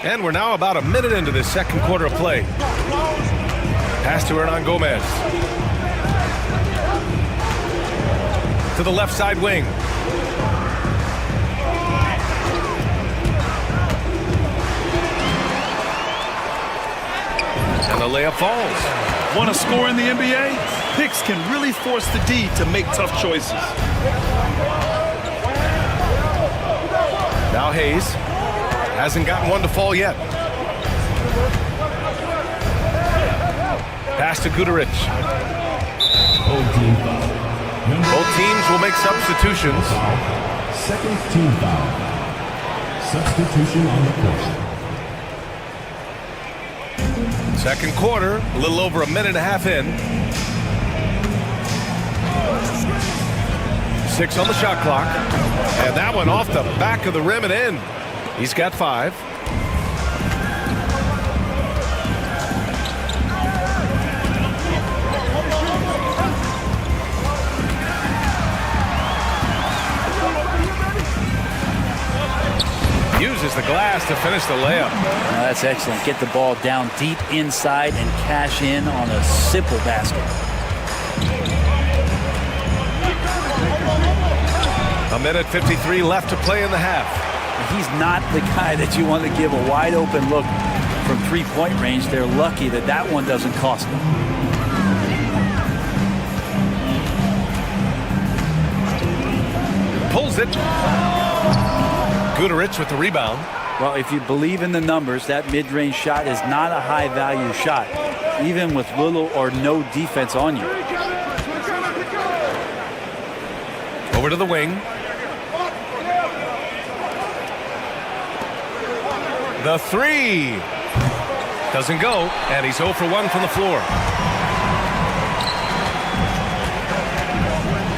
And we're now about a minute into this second quarter of play. Pass to Hernan Gomez. To the left side wing. And the layup falls. Want to score in the NBA? Picks can really force the D to make tough choices. Now Hayes hasn't gotten one to fall yet. Pass to Guduric. Both teams will make substitutions. Second team foul. Substitution on the court. Second quarter, a little over a minute and a half in. 6 on the shot clock. And that one off the back of the rim and in. He's got 5. Uses the glass to finish the layup. Now that's excellent. Get the ball down deep inside and cash in on a simple basket. A minute 53 left to play in the half. He's not the guy that you want to give a wide open look from three-point range. They're lucky that that one doesn't cost them. Pulls it. Guduric with the rebound. Well, if you believe in the numbers, that mid-range shot is not a high-value shot, even with little or no defense on you. Over to the wing. The 3 doesn't go, and he's 0 for 1 from the floor.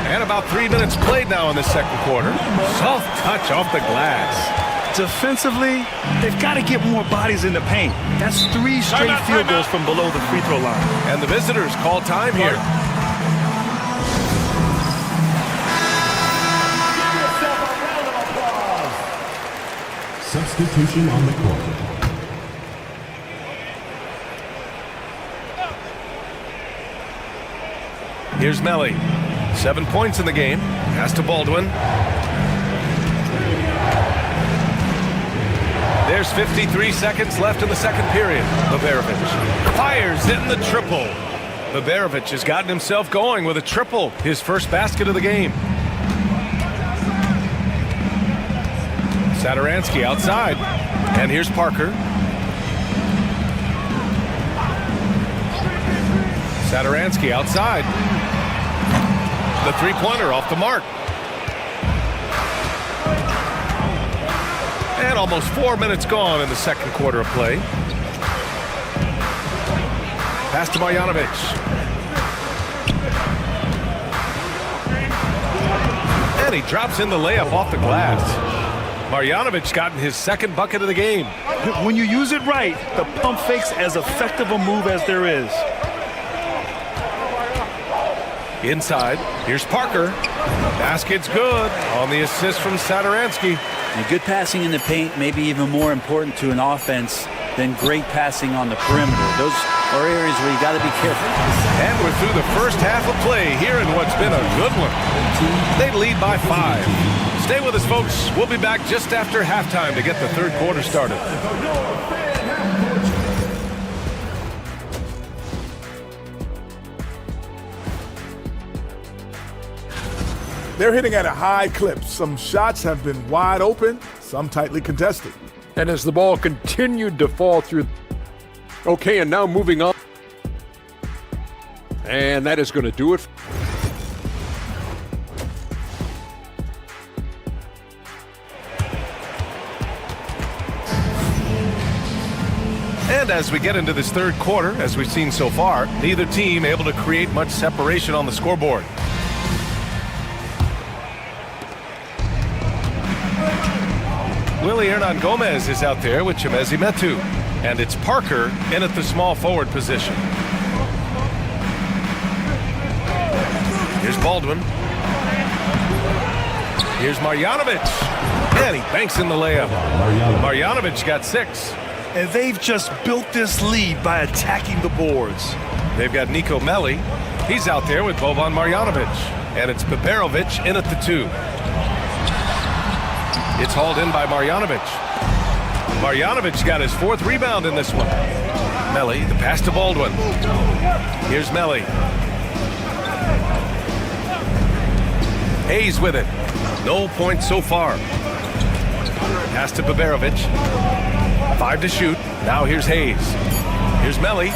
And about 3 minutes played now in the second quarter. Soft touch off the glass. Defensively, they've got to get more bodies in the paint. That's 3 straight field goals from below the free throw line. And the visitors call time here. Substitution on the court. Here's Melly. 7 points in the game. Pass to Baldwin. There's 53 seconds left in the second period. Baberovic fires in the triple. Baberovic has gotten himself going with a triple. His first basket of the game. Satoransky outside. And here's Parker. Satoransky outside. The three-pointer off the mark. And almost 4 minutes gone in the second quarter of play. Pass to Marjanovic. And he drops in the layup off the glass. Marjanovic gotten his second bucket of the game. When you use it right, the pump fake's as effective a move as there is. Inside, here's Parker. Basket's good on the assist from Satoransky. And good passing in the paint may be even more important to an offense than great passing on the perimeter. Those are areas where you got to be careful. And we're through the first half of play here in what's been a good one. They lead by 5. Stay with us, folks. We'll be back just after halftime to get the third quarter started. They're hitting at a high clip. Some shots have been wide open, some tightly contested. And as the ball continued to fall through. Okay, and now moving on. And that is going to do it. And as we get into this third quarter, as we've seen so far, neither team able to create much separation on the scoreboard. Willie Hernan Gomez is out there with Chimezi Metu. And it's Parker in at the small forward position. Here's Baldwin. Here's Marjanovic. And he banks in the layup. Marjanovic got 6. And they've just built this lead by attacking the boards. They've got Nico Melli. He's out there with Boban Marjanovic. And it's Beberovic in at the 2. It's hauled in by Marjanovic. Marjanovic got his 4th rebound in this one. Melli, the pass to Baldwin. Here's Melli. Hayes with it. No points so far. Pass to Beberovic. 5 to shoot. Now here's Hayes. Here's Melli.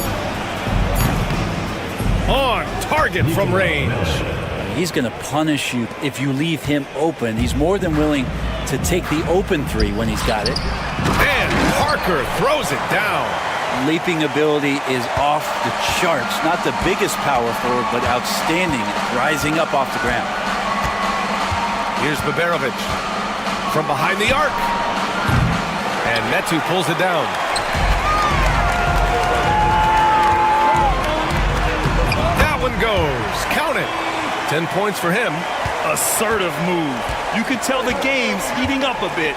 On target from range. He's going to punish you if you leave him open. He's more than willing to take the open 3 when he's got it. And Parker throws it down. Leaping ability is off the charts. Not the biggest power forward, but outstanding, rising up off the ground. Here's Beberovic from behind the arc. And Metu pulls it down. That one goes. Count it. 10 points for him. Assertive move. You can tell the game's heating up a bit.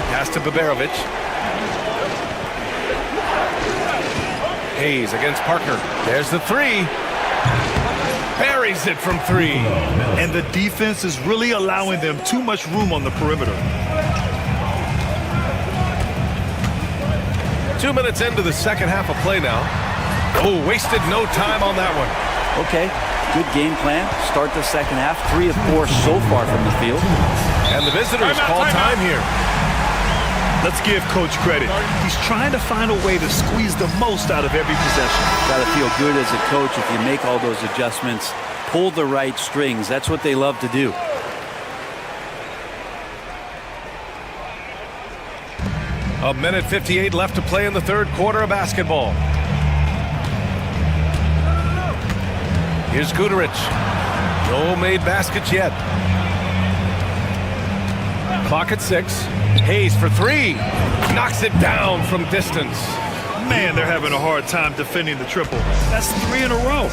Pass to Beberovic. Hayes against Parker. There's the 3. Buries it from 3. And the defense is really allowing them too much room on the perimeter. 2 minutes into the second half of play now. Oh, wasted no time on that one. Okay, good game plan. Start the second half. 3 of 4 so far from the field. And the visitors call time here. Let's give Coach credit. He's trying to find a way to squeeze the most out of every possession. Got to feel good as a coach if you make all those adjustments, pull the right strings. That's what they love to do. A minute 58 left to play in the third quarter of basketball. Here's Guduric. No made baskets yet. Clock at 6. Hayes for 3. Knocks it down from distance. Man, they're having a hard time defending the triple. That's 3 in a row.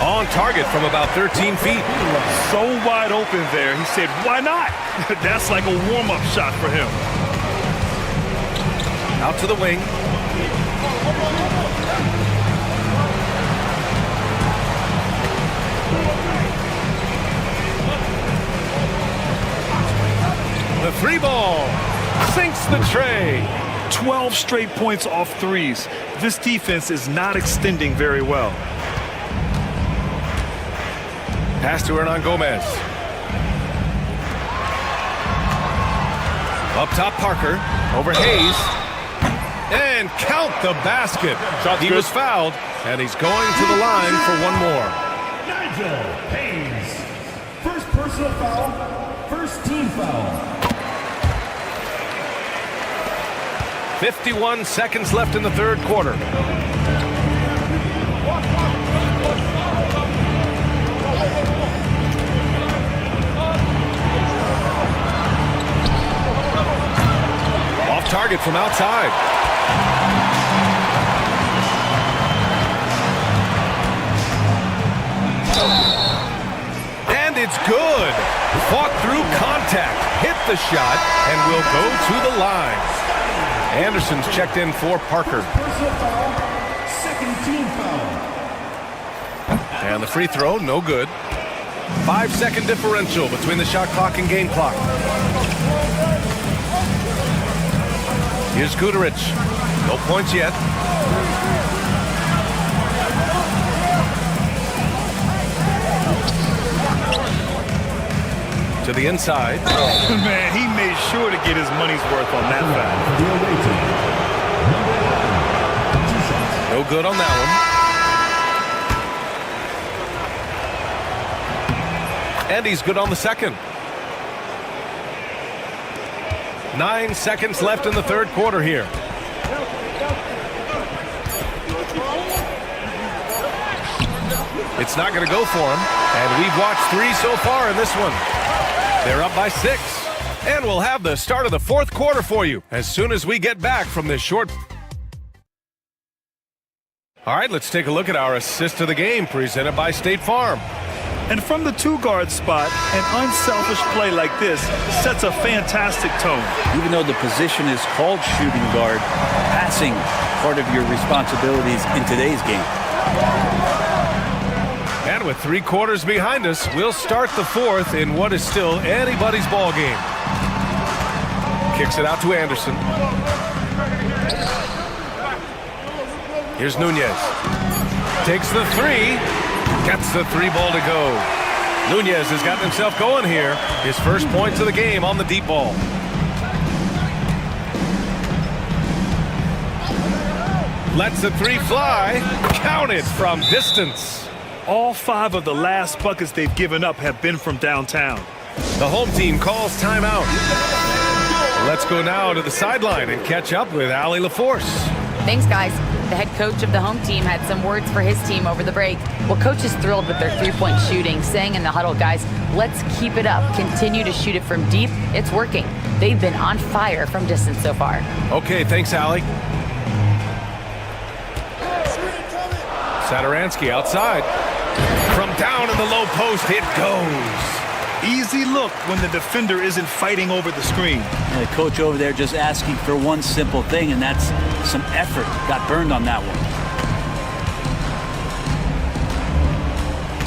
On target from about 13 feet. So wide open there. He said, why not? That's like a warm-up shot for him. Out to the wing. The 3 ball sinks the tray. 12 straight points off 3s. This defense is not extending very well. Pass to Hernan Gomez. Up top, Parker. Over Hayes. And count the basket. He was fouled, and he's going to the line for one more. Nigel Hayes. First personal foul. First team foul. 51 seconds left in the third quarter. Off target from outside. And it's good. Fought through contact, hit the shot, and will go to the line. Anderson's checked in for Parker. Personal foul. Second team foul. And the free throw, no good. 5-second differential between the shot clock and game clock. Here's Guduric. No points yet. To the inside. Man, he made sure to get his money's worth on that foul. No good on that one. And he's good on the second. 9 seconds left in the third quarter here. It's not going to go for him. And we've watched 3 so far in this one. They're up by 6. And we'll have the start of the fourth quarter for you as soon as we get back from this short. All right, let's take a look at our assist of the game presented by State Farm. And from the 2-guard spot, an unselfish play like this sets a fantastic tone. Even though the position is called shooting guard, passing part of your responsibilities in today's game. And with 3 quarters behind us, we'll start the fourth in what is still anybody's ball game. Kicks it out to Anderson. Here's Nunez. Takes the 3. Gets the 3 ball to go. Nunez has gotten himself going here. His first points of the game on the deep ball. Lets the 3 fly. Counted from distance. All 5 of the last buckets they've given up have been from downtown. The home team calls timeout. Let's go now to the sideline and catch up with Allie LaForce. Thanks, guys. The head coach of the home team had some words for his team over the break. Well, coach is thrilled with their 3-point shooting, saying in the huddle, guys, let's keep it up. Continue to shoot it from deep. It's working. They've been on fire from distance so far. Okay, thanks, Allie. Saturansky outside. From down in the low post, it goes. Easy look when the defender isn't fighting over the screen. And the coach over there just asking for one simple thing, and that's some effort. Got burned on that one.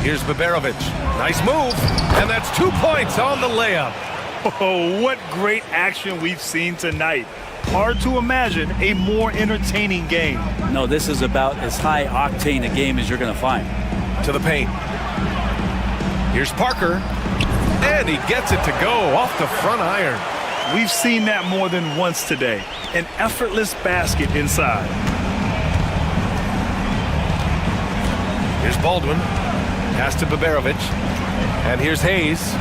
Here's Baberovic. Nice move. And that's 2 points on the layup. Oh, what great action we've seen tonight. Hard to imagine a more entertaining game. No, this is about as high octane a game as you're going to find. To the paint. Here's Parker. And he gets it to go off the front iron. We've seen that more than once today. An effortless basket inside. Here's Baldwin. Pass to Baberovic. And here's Hayes.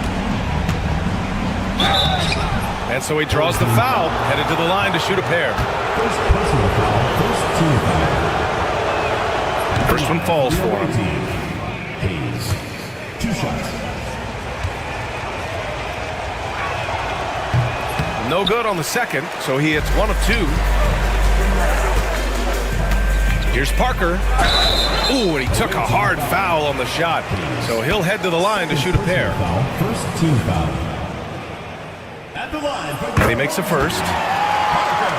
And so he draws the foul, headed to the line to shoot a pair. First personal foul, first team foul. First one falls for him. Hayes, 2 shots. No good on the second, so he hits 1 of 2. Here's Parker. Ooh, and he took a hard foul on the shot. So he'll head to the line to shoot a pair. First team foul. At the line. And he makes a first. Parker,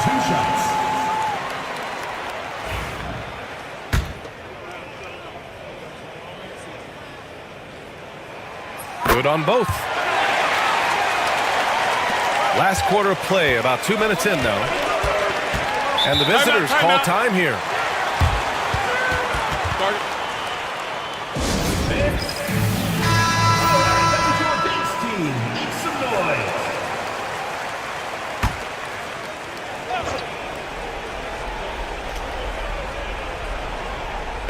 2 shots. Good on both. Last quarter of play, about 2 minutes in now. And the visitors call time here.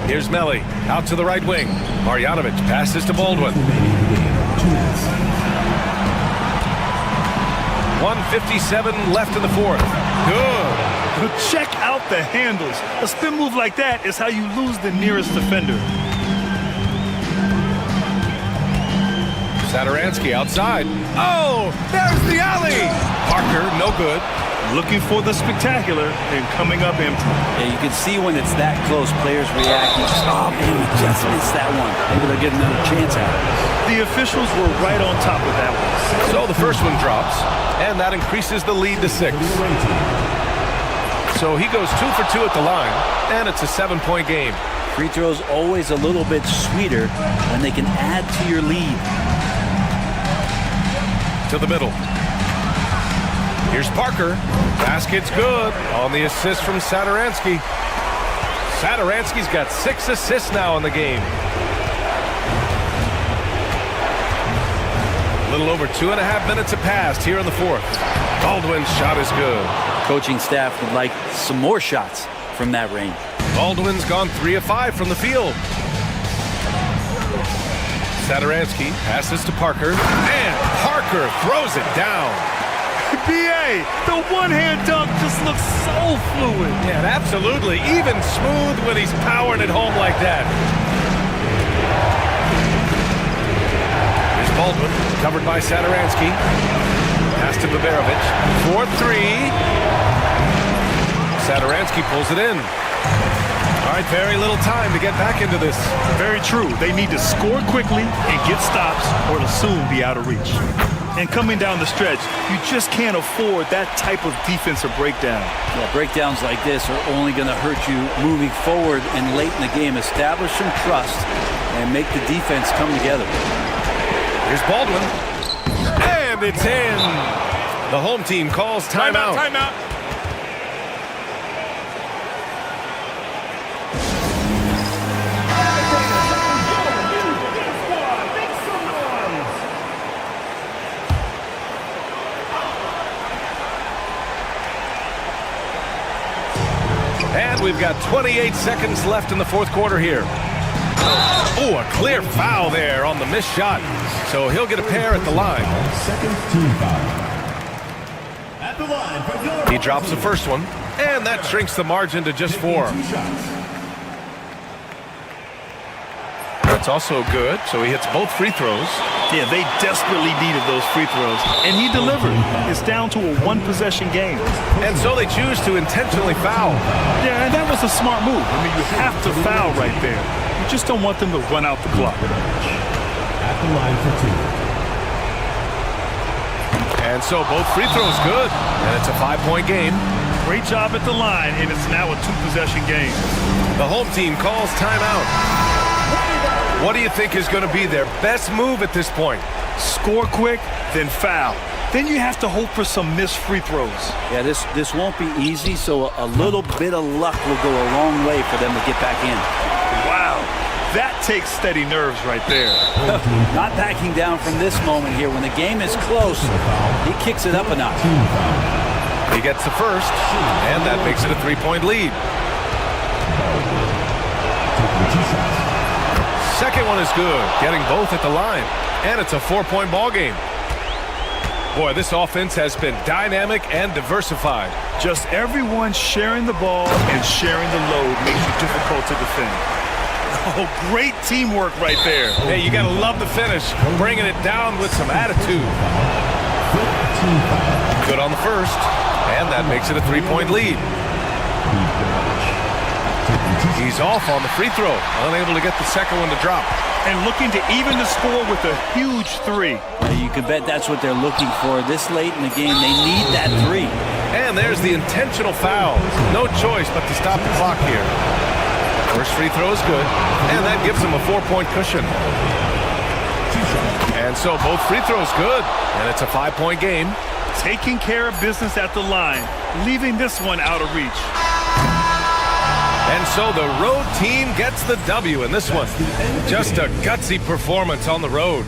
Here's Melly, out to the right wing. Marjanovic passes to Baldwin. 1:57 left in the fourth. Good. Check out the handles. A spin move like that is how you lose the nearest defender. Saturansky outside. Oh, there's the alley. Parker, no good. Looking for the spectacular and coming up empty. Yeah, you can see when it's that close, players reacting. Oh, man, we just missed that one. Maybe they'll get another chance at it. The officials were right on top of that one. So the first one drops, and that increases the lead to 6. So he goes 2 for 2 at the line, and it's a 7-point game. Free throws always a little bit sweeter when they can add to your lead. To the middle. Here's Parker. Basket's good on the assist from Satoransky. Satoransky's got 6 assists now in the game. A little over 2.5 minutes have passed here in the fourth. Baldwin's shot is good. Coaching staff would like some more shots from that range. Baldwin's gone 3 of 5 from the field. Satoransky passes to Parker, and Parker throws it down. B.A., the one-hand dunk just looks so fluid. Yeah, absolutely. Even smooth when he's powering it home like that. Here's Baldwin, covered by Satoransky. Pass to Baberovic. 4-3. Satoransky pulls it in. All right, very little time to get back into this. Very true. They need to score quickly and get stops or it'll soon be out of reach. And coming down the stretch, you just can't afford that type of defensive breakdown. Yeah, breakdowns like this are only going to hurt you moving forward and late in the game. Establish some trust and make the defense come together. Here's Baldwin. And it's in. The home team calls timeout. Timeout. And we've got 28 seconds left in the fourth quarter here. Oh, a clear foul there on the missed shot. So he'll get a pair at the line. Second team foul. At the line. He drops the first one, and that shrinks the margin to just 4. That's also good, so he hits both free throws. Yeah, they desperately needed those free throws, and he delivered. It's down to a one-possession game. And so they choose to intentionally foul. Yeah, and that was a smart move. I mean, you have to foul right there. You just don't want them to run out the clock. At the line for 2. And so both free throws good, and it's a 5-point game. Great job at the line, and it's now a 2-possession game. The home team calls timeout. What do you think is going to be their best move at this point? Score quick, then foul. Then you have to hope for some missed free throws. Yeah, this won't be easy, so a little bit of luck will go a long way for them to get back in. Wow, that takes steady nerves right there. Not backing down from this moment here. When the game is close, he kicks it up a notch. He gets the first, and that makes it a 3-point lead. Second one is good, getting both at the line. And it's a 4-point ball game. Boy, this offense has been dynamic and diversified. Just everyone sharing the ball and sharing the load makes you difficult to defend. Oh, great teamwork right there. Hey, you got to love the finish, bringing it down with some attitude. Good on the first, and that makes it a 3-point lead. He's off on the free throw, unable to get the second one to drop. And looking to even the score with a huge 3. You can bet that's what they're looking for. This late in the game, they need that 3. And there's the intentional foul. No choice but to stop the clock here. First free throw is good, and that gives them a 4-point cushion. And so both free throws good, and it's a 5-point game. Taking care of business at the line, leaving this one out of reach. And so the road team gets the W in this one. Just a gutsy performance on the road.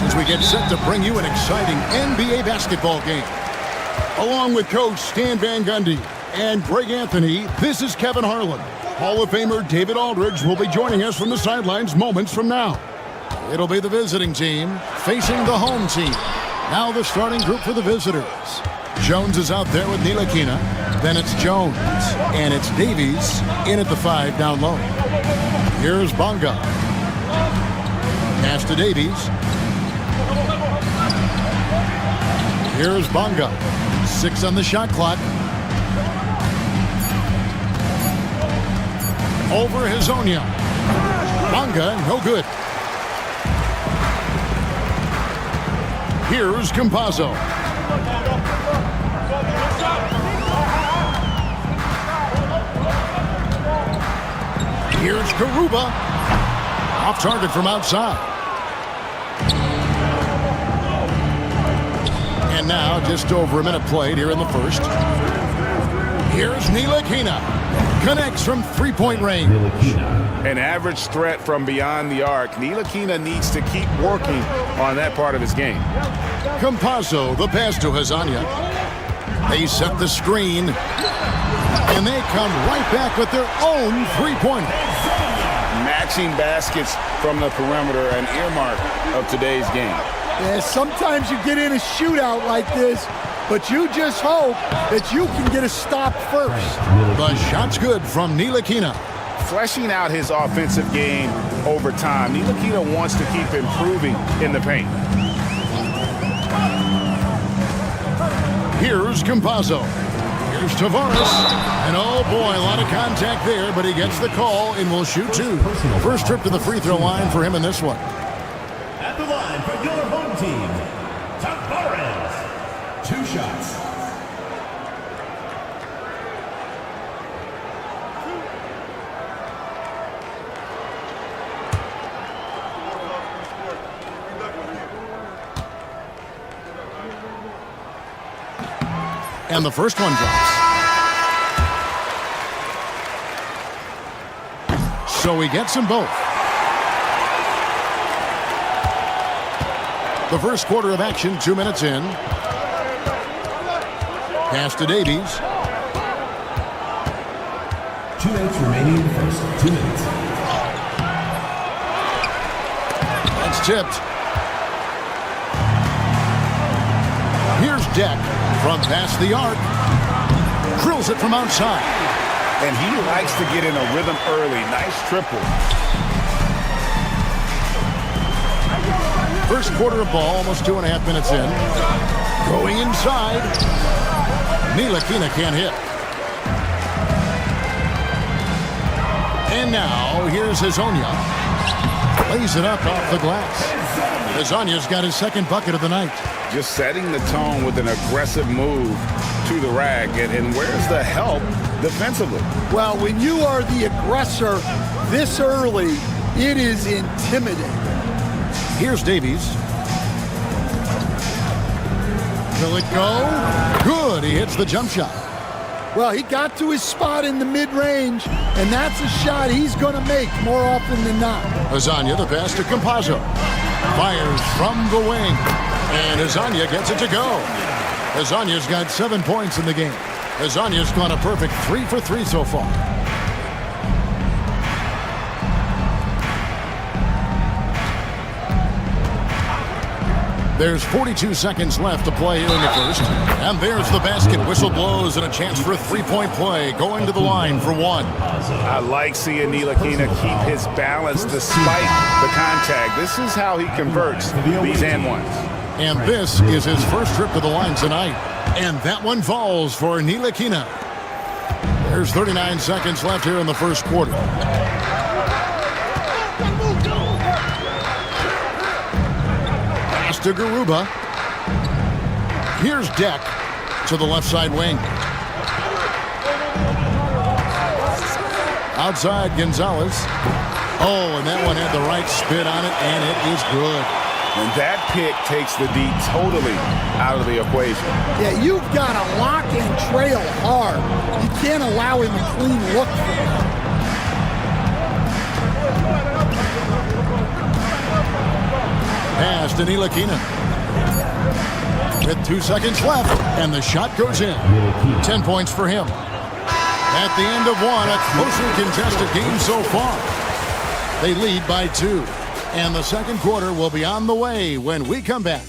As we get set to bring you an exciting NBA basketball game. Along with Coach Stan Van Gundy and Greg Anthony, this is Kevin Harlan. Hall of Famer David Aldridge will be joining us from the sidelines moments from now. It'll be the visiting team facing the home team. Now the starting group for the visitors. Jones is out there with Ntilikina. Then it's Jones. And it's Davies in at the 5 down low. Here's Bonga. Pass to Davies. Here's Bonga. 6 on the shot clock. Over Hazonia. Bonga, no good. Here's Campazzo. Here's Garuba. Off target from outside. And now, just over a minute played here in the first. Here's Ntilikina. Connects from three-point range. An average threat from beyond the arc. Ntilikina needs to keep working on that part of his game. Campazzo, the pass to Hazonia. They set the screen. And they come right back with their own three-pointer. Matching baskets from the perimeter, an earmark of today's game. Yeah, sometimes you get in a shootout like this, but you just hope that you can get a stop first. The shot's good from Ntilikina. Fleshing out his offensive game over time. Ntilikina wants to keep improving in the paint. Here's Campazzo. Here's Tavares. And oh boy, a lot of contact there, but he gets the call and will shoot 2. First trip to the free throw line for him in this one. At the line for your home team, Tavares. 2 shots. And the first one drops. So he gets them both. The first quarter of action, 2 minutes in. Pass to Davies. 2 minutes remaining in the first. 2 minutes. That's tipped. Here's Deck from past the arc. Drills it from outside. And he likes to get in a rhythm early. Nice triple. First quarter of ball, almost 2.5 minutes in. Going inside. Ntilikina can't hit. And now, here's Hezonja. Lays it up off the glass. Hezonja's got his second bucket of the night. Just setting the tone with an aggressive move to the rack. And where's the help defensively? Well, when you are the aggressor this early, it is intimidating. Here's Davies. Will it go? Good. He hits the jump shot. Well, he got to his spot in the mid-range, and that's a shot he's going to make more often than not. Hezonja, the pass to Campazzo. Fires from the wing, and Hezonja gets it to go. Hezonja's got 7 points in the game. Hezonja's gone a perfect 3 for 3 so far. There's 42 seconds left to play here in the first. And there's the basket. Whistle blows and a chance for a three-point play. Going to the line for one. I like seeing Ntilikina keep his balance despite the contact. This is how he converts these and ones. And this is his first trip to the line tonight. And that one falls for Ntilikina. There's 39 seconds left here in the first quarter. To Garuba. Here's Deck to the left side wing. Outside Gonzalez. Oh, and that one had the right spin on it, and it is good. And that pick takes the D totally out of the equation. Yeah, you've got to lock and trail hard. You can't allow him a clean look for it. Pass to Ntilikina. With 2 seconds left, and the shot goes in. 10 points for him. At the end of one, a closely contested game so far. They lead by 2. And the second quarter will be on the way when we come back.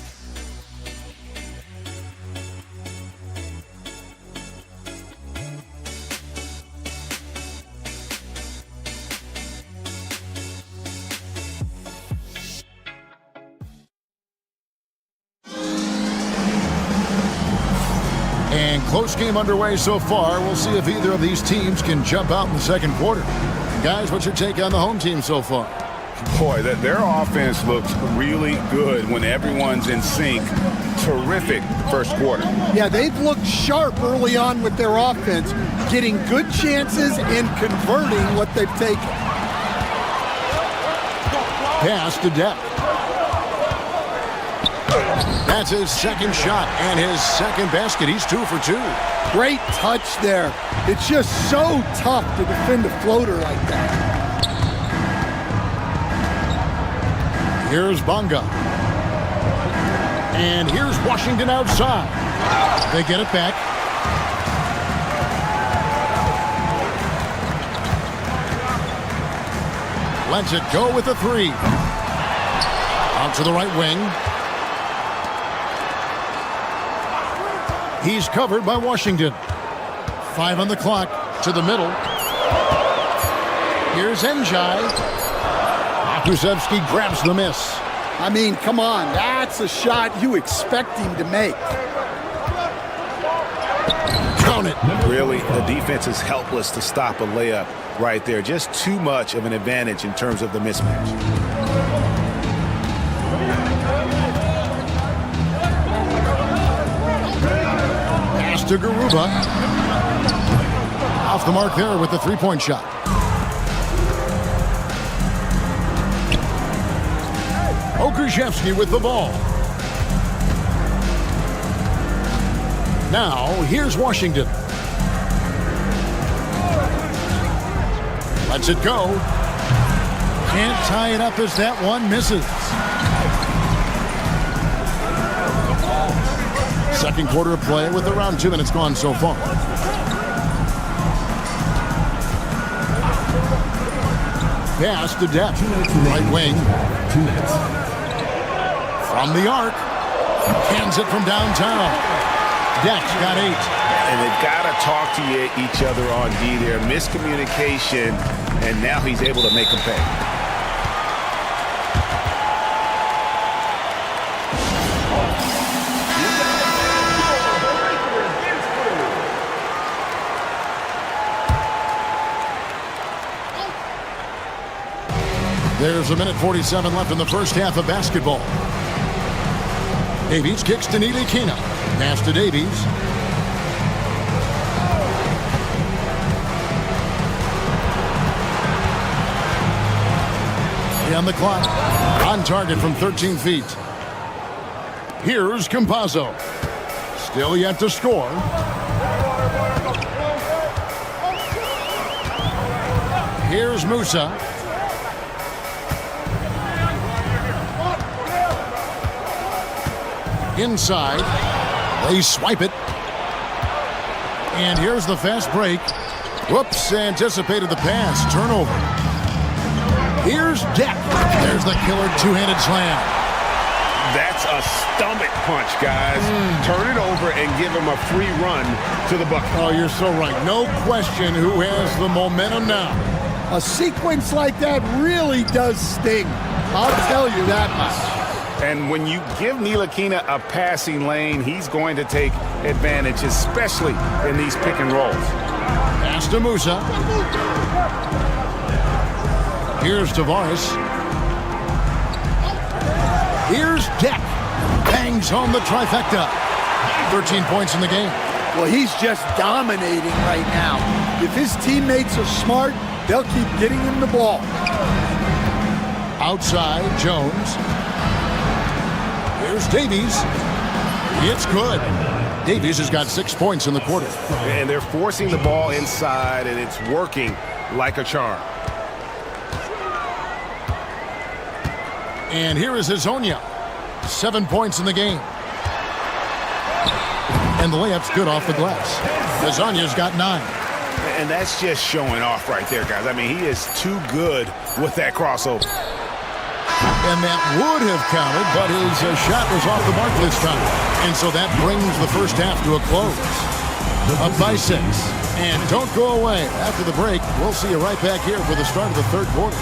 Close game underway so far. We'll see if either of these teams can jump out in the second quarter. Guys, what's your take on the home team so far? Boy, their offense looks really good when everyone's in sync. Terrific first quarter. Yeah, they've looked sharp early on with their offense, getting good chances and converting what they've taken. Pass to Depp. That's his second shot and his second basket. He's 2 for 2. Great touch there. It's just so tough to defend a floater like that. Here's Bonga. And here's Washington outside. They get it back. Lets it go with a 3. Out to the right wing. He's covered by Washington. 5 on the clock. To the middle. Here's Njai. Kuszewski grabs the miss. I mean, come on. That's a shot you expect him to make. Count it. Really, the defense is helpless to stop a layup right there. Just too much of an advantage in terms of the mismatch. To Garuba. Off the mark there with the three-point shot. Okuszewski with the ball. Now, here's Washington. Lets it go. Can't tie it up as that one misses. Second quarter of play with around 2 minutes gone so far. Pass to depth. Right wing. 2 minutes. From the arc. Hands it from downtown. Deck's got 8. And they've got to talk to each other on D there. Miscommunication, and now he's able to make them pay. There's 1:47 left in the first half of basketball. Davies kicks to Ntilikina. Pass to Davies. On the clock. On target from 13 feet. Here's Campazzo. Still yet to score. Here's Musa. Inside. They swipe it. And here's the fast break. Whoops, anticipated the pass. Turnover. Here's Deck. There's the killer two-handed slam. That's a stomach punch, guys. Turn it over and give him a free run to the bucket. Oh, you're so right. No question who has the momentum now. A sequence like that really does sting. I'll tell you that much. And when you give Ntilikina a passing lane, he's going to take advantage, especially in these pick and rolls. Pass to Musa. Here's Tavares. Here's Deck. Bangs home the trifecta. 13 points in the game. Well, he's just dominating right now. If his teammates are smart, they'll keep getting him the ball. Outside, Jones. Here's Davies. It's good. Davies has got 6 points in the quarter. And they're forcing the ball inside, and it's working like a charm. And here is Hezonja. 7 points in the game. And the layup's good off the glass. Hezonja's got 9. And that's just showing off right there, guys. I mean, he is too good with that crossover. And that would have counted, but his shot was off the mark this time. And so that brings the first half to a close. Up by 6. And don't go away. After the break, we'll see you right back here for the start of the third quarter.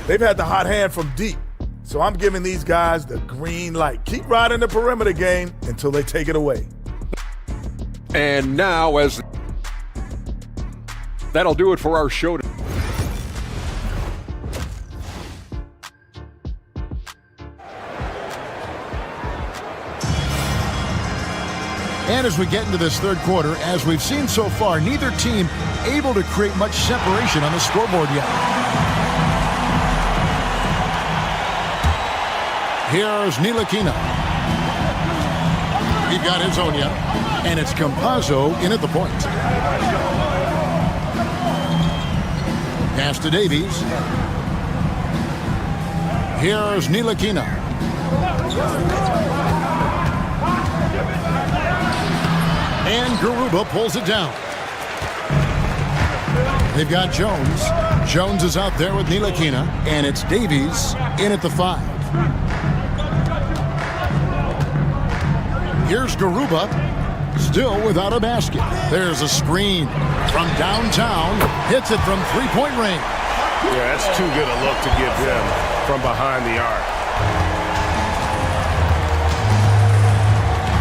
They've had the hot hand from deep, so I'm giving these guys the green light. Keep riding the perimeter game until they take it away. And now, as that'll do it for our show. And as we get into this third quarter, as we've seen so far, neither team able to create much separation on the scoreboard yet. Here's Ntilikina. We've got Hezonja, and it's Campazzo in at the point. Pass to Davies. Here's Ntilikina. And Garuba pulls it down. They've got Jones. Jones is out there with Ntilikina, and it's Davies in at the 5. Here's Garuba, still without a basket. There's a screen from downtown. Hits it from three-point range. Yeah, that's too good a look to give them from behind the arc.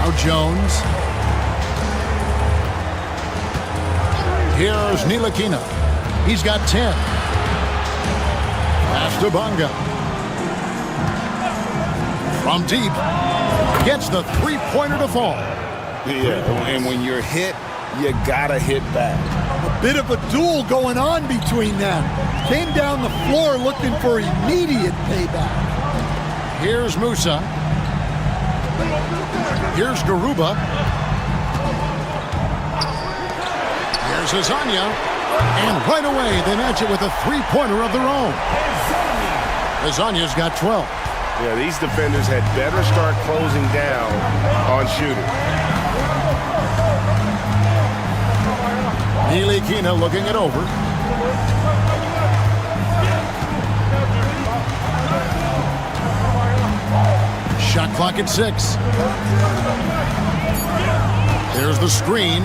Now Jones. Here's Ntilikina. He's got 10. Pass to Bonga. From deep. Gets the three-pointer to fall. Yeah, and when you're hit, you gotta hit back. A bit of a duel going on between them. Came down the floor looking for immediate payback. Here's Musa. Here's Garuba. Here's Azania. And right away, they match it with a three-pointer of their own. Azania's got 12. Yeah, these defenders had better start closing down on shooting. Ntilikina looking it over. Shot clock at 6. There's the screen.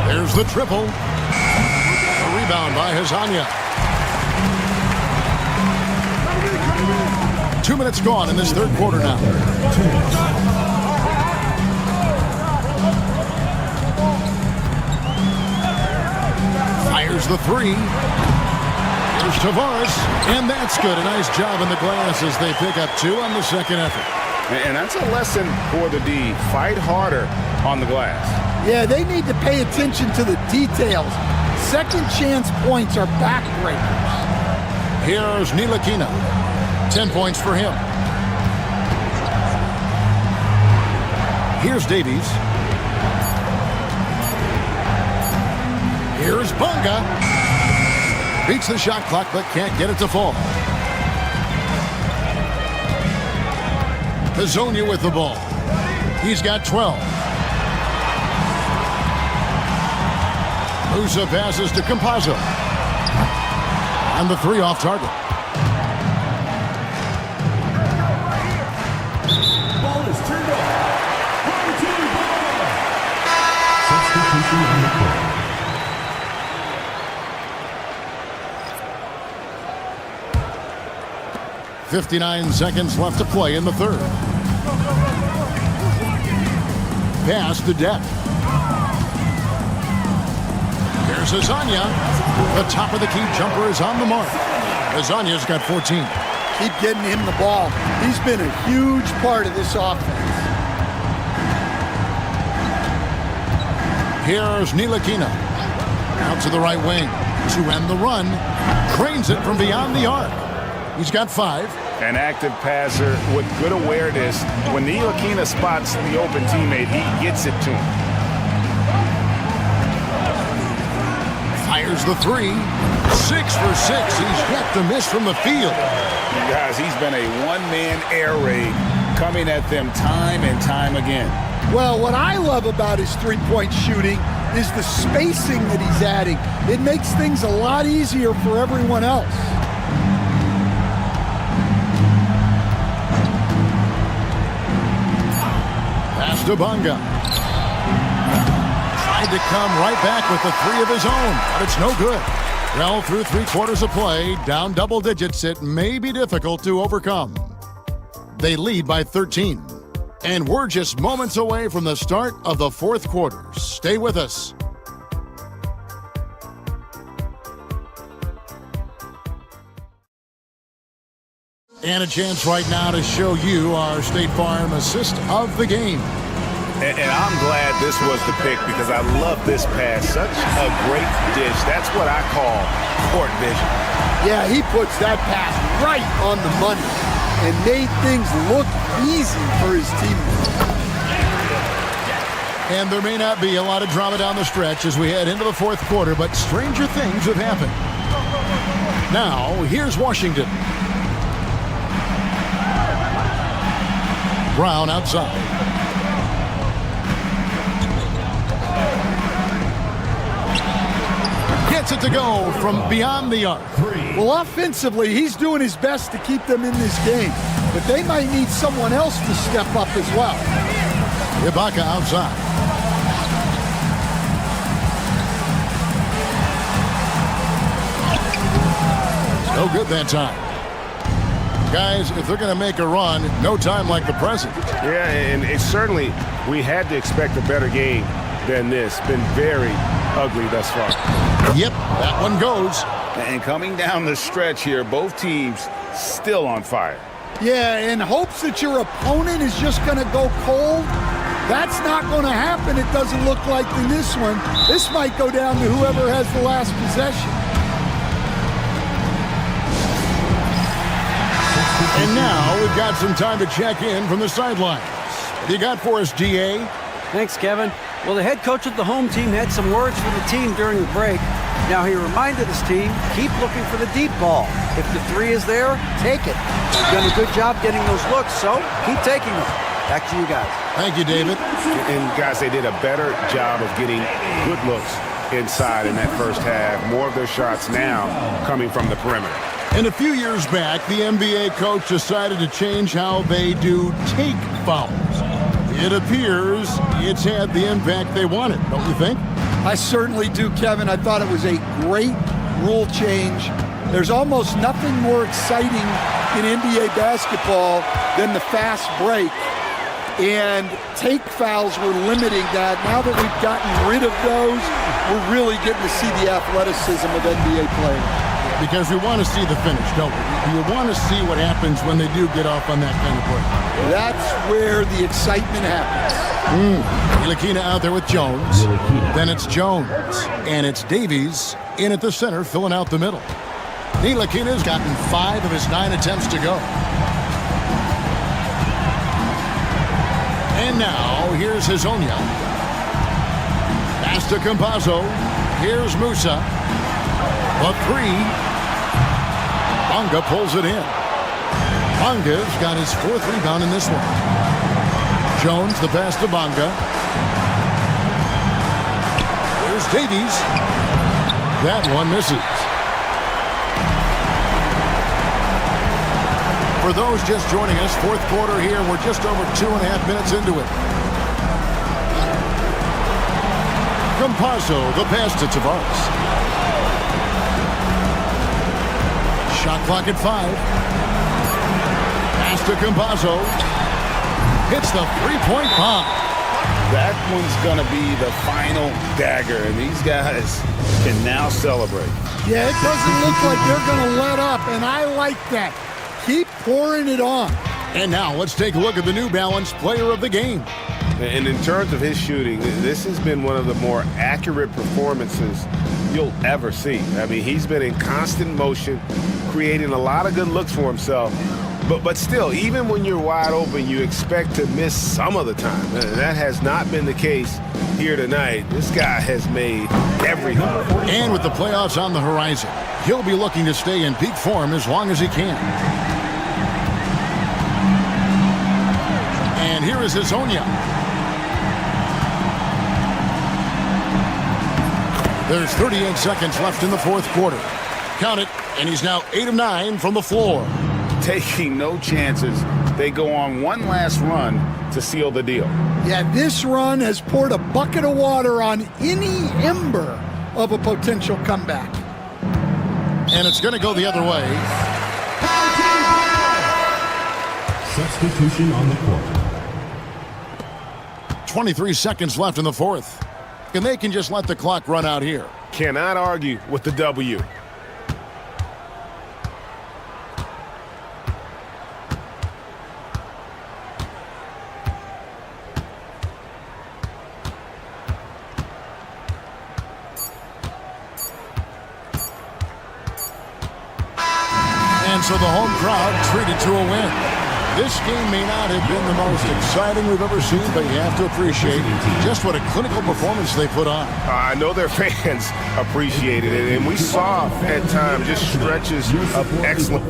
There's the triple. A rebound by Azania. 2 minutes gone in this third quarter now. Fires the three. Here's Tavares, and that's good. A nice job in the glass as they pick up 2 on the second effort. And that's a lesson for the D. Fight harder on the glass. Yeah, they need to pay attention to the details. Second chance points are backbreakers. Here's Ntilikina. 10 points for him. Here's Davies. Here's Bonga. Beats the shot clock, but can't get it to fall. Hazonia with the ball. He's got 12. Musa passes to Campazzo. And the 3 off target. Ball is turned over. Substitution on the court. 59 seconds left to play in the third. Pass to depth. Here's Azania. The top of the key jumper is on the mark. Azania's got 14. Keep getting him the ball. He's been a huge part of this offense. Here's Ntilikina. Out to the right wing. To end the run. Cranes it from beyond the arc. He's got 5. An active passer with good awareness. When Ntilikina spots the open teammate, he gets it to him. Fires the 3. 6 for 6. He's yet to miss from the field. You guys, he's been a one-man air raid coming at them time and time again. Well, what I love about his three-point shooting is the spacing that he's adding. It makes things a lot easier for everyone else. Pass to Bonga. Tried to come right back with the 3 of his own, but it's no good. Well, through 3 quarters of play, down double digits, it may be difficult to overcome. They lead by 13. And we're just moments away from the start of the fourth quarter. Stay with us. And a chance right now to show you our State Farm assist of the game. And I'm glad this was the pick because I love this pass. Such a great dish. That's what I call court vision. Yeah, he puts that pass right on the money and made things look easy for his teammates. And there may not be a lot of drama down the stretch as we head into the fourth quarter, but stranger things have happened. Now, here's Washington. Brown outside. Gets it to go from beyond the arc. Well, offensively, he's doing his best to keep them in this game, but they might need someone else to step up as well. Ibaka outside. No good that time. Guys, if they're going to make a run, no time like the present. Yeah, and it certainly, we had to expect a better game than this. Been very ugly thus far. Yep, that one goes. And coming down the stretch here, both teams still on fire. Yeah, in hopes that your opponent is just going to go cold, that's not going to happen. It doesn't look like in this one. This might go down to whoever has the last possession. And now we've got some time to check in from the sidelines. What do you got for us, GA? Thanks, Kevin. Well, the head coach of the home team had some words for the team during the break. Now he reminded his team, keep looking for the deep ball. If the three is there, take it. You've done a good job getting those looks, so keep taking them. Back to you guys. Thank you, David. And guys, they did a better job of getting good looks inside in that first half. More of their shots now coming from the perimeter. And a few years back, the NBA coach decided to change how they do take fouls. It appears it's had the impact they wanted, don't you think? I certainly do, Kevin. I thought it was a great rule change. There's almost nothing more exciting in NBA basketball than the fast break. And take fouls were limiting that. Now that we've gotten rid of those, we're really getting to see the athleticism of NBA players. Because we want to see the finish, don't we? We want to see what happens when they do get off on that kind of break. That's where the excitement happens. Ntilikina out there with Jones. Then it's Jones. And it's Davies in at the center, filling out the middle. Ntilikina's gotten 5 of his 9 attempts to go. And now, here's Hazonia. Pass to Campazzo. Here's Musa. A 3. Bonga pulls it in. Bonga's got his 4th rebound in this one. Jones, the pass to Bonga. Here's Davies. That one misses. For those just joining us, 4th quarter here. We're just over 2.5 minutes into it. Campazzo, the pass to Tavares. Shot clock at 5. Pass to Campazzo. Hits the 3-point bomb. That one's going to be the final dagger, and these guys can now celebrate. Yeah, it doesn't look like they're going to let up, and I like that. Keep pouring it on. And now let's take a look at the New Balance player of the game. And in terms of his shooting, this has been one of the more accurate performances you'll ever see. I mean, he's been in constant motion, creating a lot of good looks for himself. But still, even when you're wide open, you expect to miss some of the time. That has not been the case here tonight. This guy has made everything. And with the playoffs on the horizon, he'll be looking to stay in peak form as long as he can. And here is Hazonia. There's 38 seconds left in the 4th quarter. Count it, and he's now 8 of 9 from the floor. Taking no chances. They go on one last run to seal the deal. Yeah, this run has poured a bucket of water on any ember of a potential comeback. And it's going to go the other way. Substitution on the court. 23 seconds left in the 4th. And they can just let the clock run out here. Cannot argue with the W. And so the home crowd treated to a win. This game may not have been the most exciting we've ever seen, but you have to appreciate just what a clinical performance they put on. I know their fans appreciated it, and we saw at times just stretches of excellent.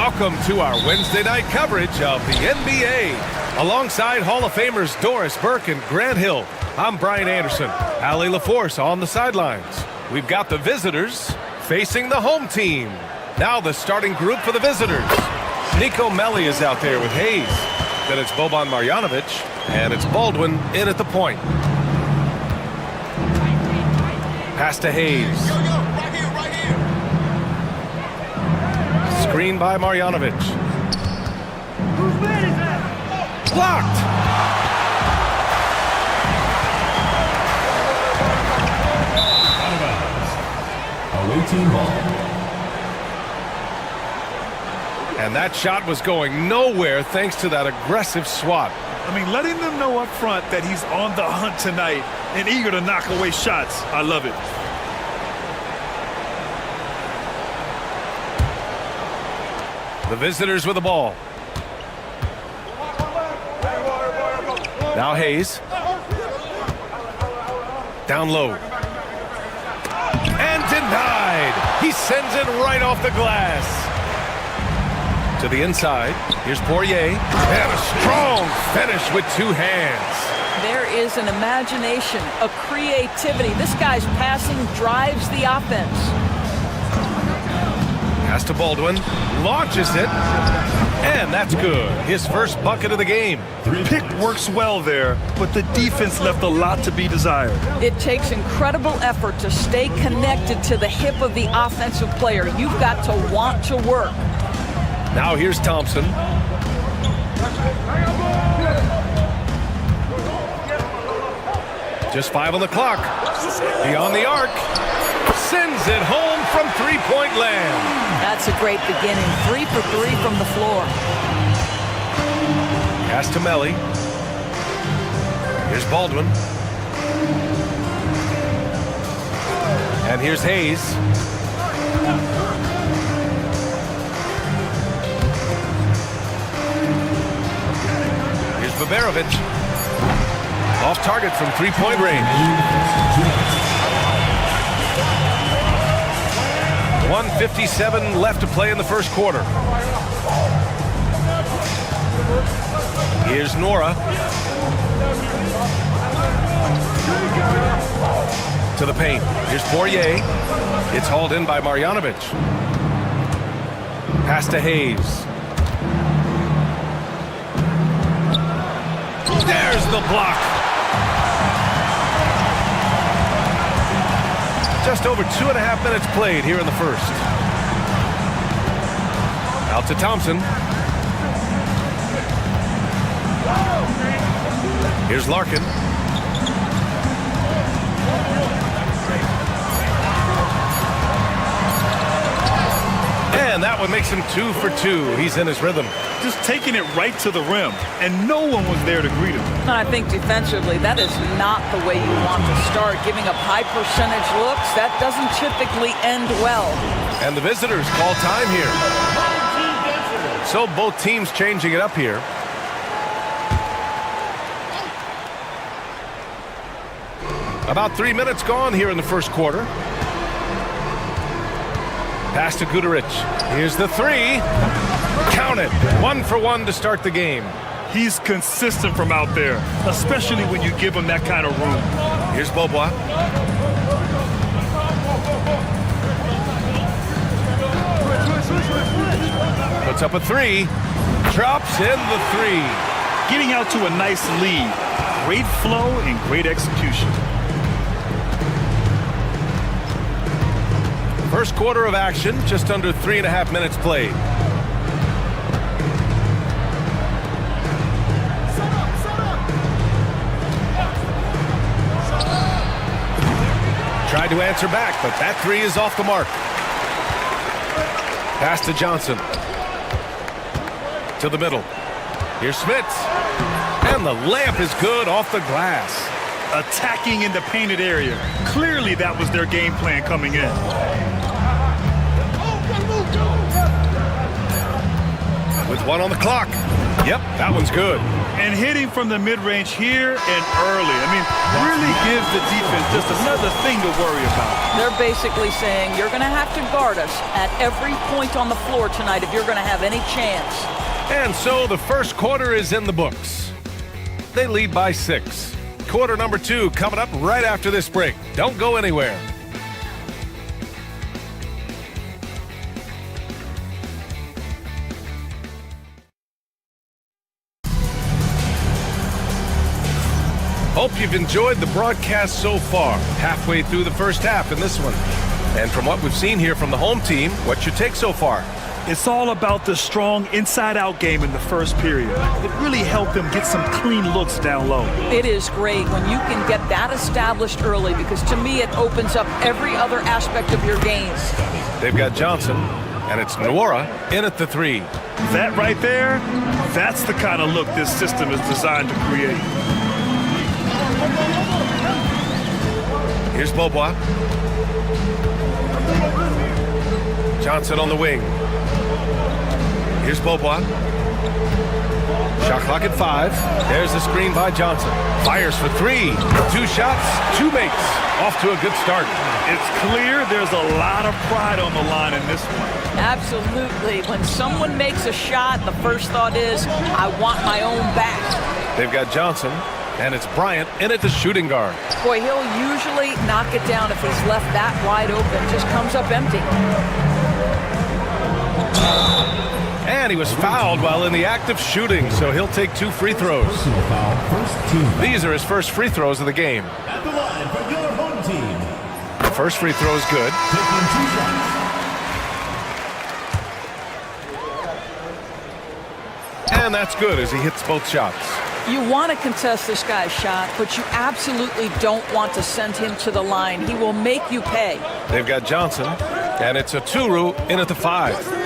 Welcome to our Wednesday night coverage of the NBA. Alongside Hall of Famers Doris Burke and Grant Hill, I'm Brian Anderson. Allie LaForce on the sidelines. We've got the visitors facing the home team. Now the starting group for the visitors. Nico Melli is out there with Hayes. Then it's Boban Marjanovic, and it's Baldwin in at the point. Pass to Hayes. Screen by Marjanovic. Blocked. Away team ball. And that shot was going nowhere thanks to that aggressive swat. I mean, letting them know up front that he's on the hunt tonight and eager to knock away shots. I love it. The visitors with the ball. Now Hayes. Down low. And denied. He sends it right off the glass. To the inside. Here's Poirier. And a strong finish with two hands. There is an imagination, a creativity. This guy's passing drives the offense. Pass to Baldwin, launches it, and that's good. His first bucket of the game. Pick works well there, but the defense left a lot to be desired. It takes incredible effort to stay connected to the hip of the offensive player. You've got to want to work. Now here's Thompson. Just 5 on the clock. Beyond the arc. Sends it home from three-point land. That's a great beginning. 3 for 3 from the floor. Pass to Melli. Here's Baldwin. And here's Hayes. Here's Baberovic. Off target from three-point range. 1:57 left to play in the first quarter. Here's Nora. To the paint. Here's Poirier. It's hauled in by Marjanovic. Pass to Hayes. There's the block. Just over 2.5 minutes played here in the first. Out to Thompson. Here's Larkin. And that one makes him 2 for 2. He's in his rhythm. Just taking it right to the rim, and no one was there to greet him. And I think defensively, that is not the way you want to start. Giving up high percentage looks, that doesn't typically end well. And the visitors call time here. So both teams changing it up here. About 3 minutes gone here in the first quarter. Pass to Guduric. Here's the three. Count it. 1 for 1 to start the game. He's consistent from out there, especially when you give him that kind of room. Here's Beaubois. Puts up a three. Drops in the three. Getting out to a nice lead. Great flow and great execution. First quarter of action, just under 3.5 minutes played. Tried to answer back, but that three is off the mark. Pass to Johnson. To the middle. Here's Smits. And the layup is good off the glass. Attacking in the painted area. Clearly that was their game plan coming in. With 1 on the clock. Yep, that one's good. And hitting from the mid-range here and early. I mean, really gives the defense just another thing to worry about. They're basically saying you're going to have to guard us at every point on the floor tonight if you're going to have any chance. And so the first quarter is in the books. They lead by 6. Quarter number 2 coming up right after this break. Don't go anywhere. Hope you've enjoyed the broadcast so far. Halfway through the first half in this one. And from what we've seen here from the home team, what's your take so far? It's all about the strong inside-out game in the first period. It really helped them get some clean looks down low. It is great when you can get that established early because to me it opens up every other aspect of your game. They've got Johnson, and it's Nwora in at the 3. That right there, that's the kind of look this system is designed to create. Here's Beaubois. Johnson on the wing. Here's Beaubois. Shot clock at 5. There's the screen by Johnson. Fires for 3. 2 shots, 2 makes. Off to a good start. It's clear there's a lot of pride on the line in this one. Absolutely. When someone makes a shot, the first thought is, I want my own back. They've got Johnson, and it's Bryant in at the shooting guard. Boy, he'll usually knock it down if he's left that wide open. Just comes up empty. And he was fouled while in the act of shooting, so he'll take 2 free throws. These are his first free throws of the game. At the line for your home team. The first free throw is good. Taking 2 shots. And that's good as he hits both shots. You want to contest this guy's shot, but you absolutely don't want to send him to the line. He will make you pay. They've got Johnson, and it's a Turu in at the 5.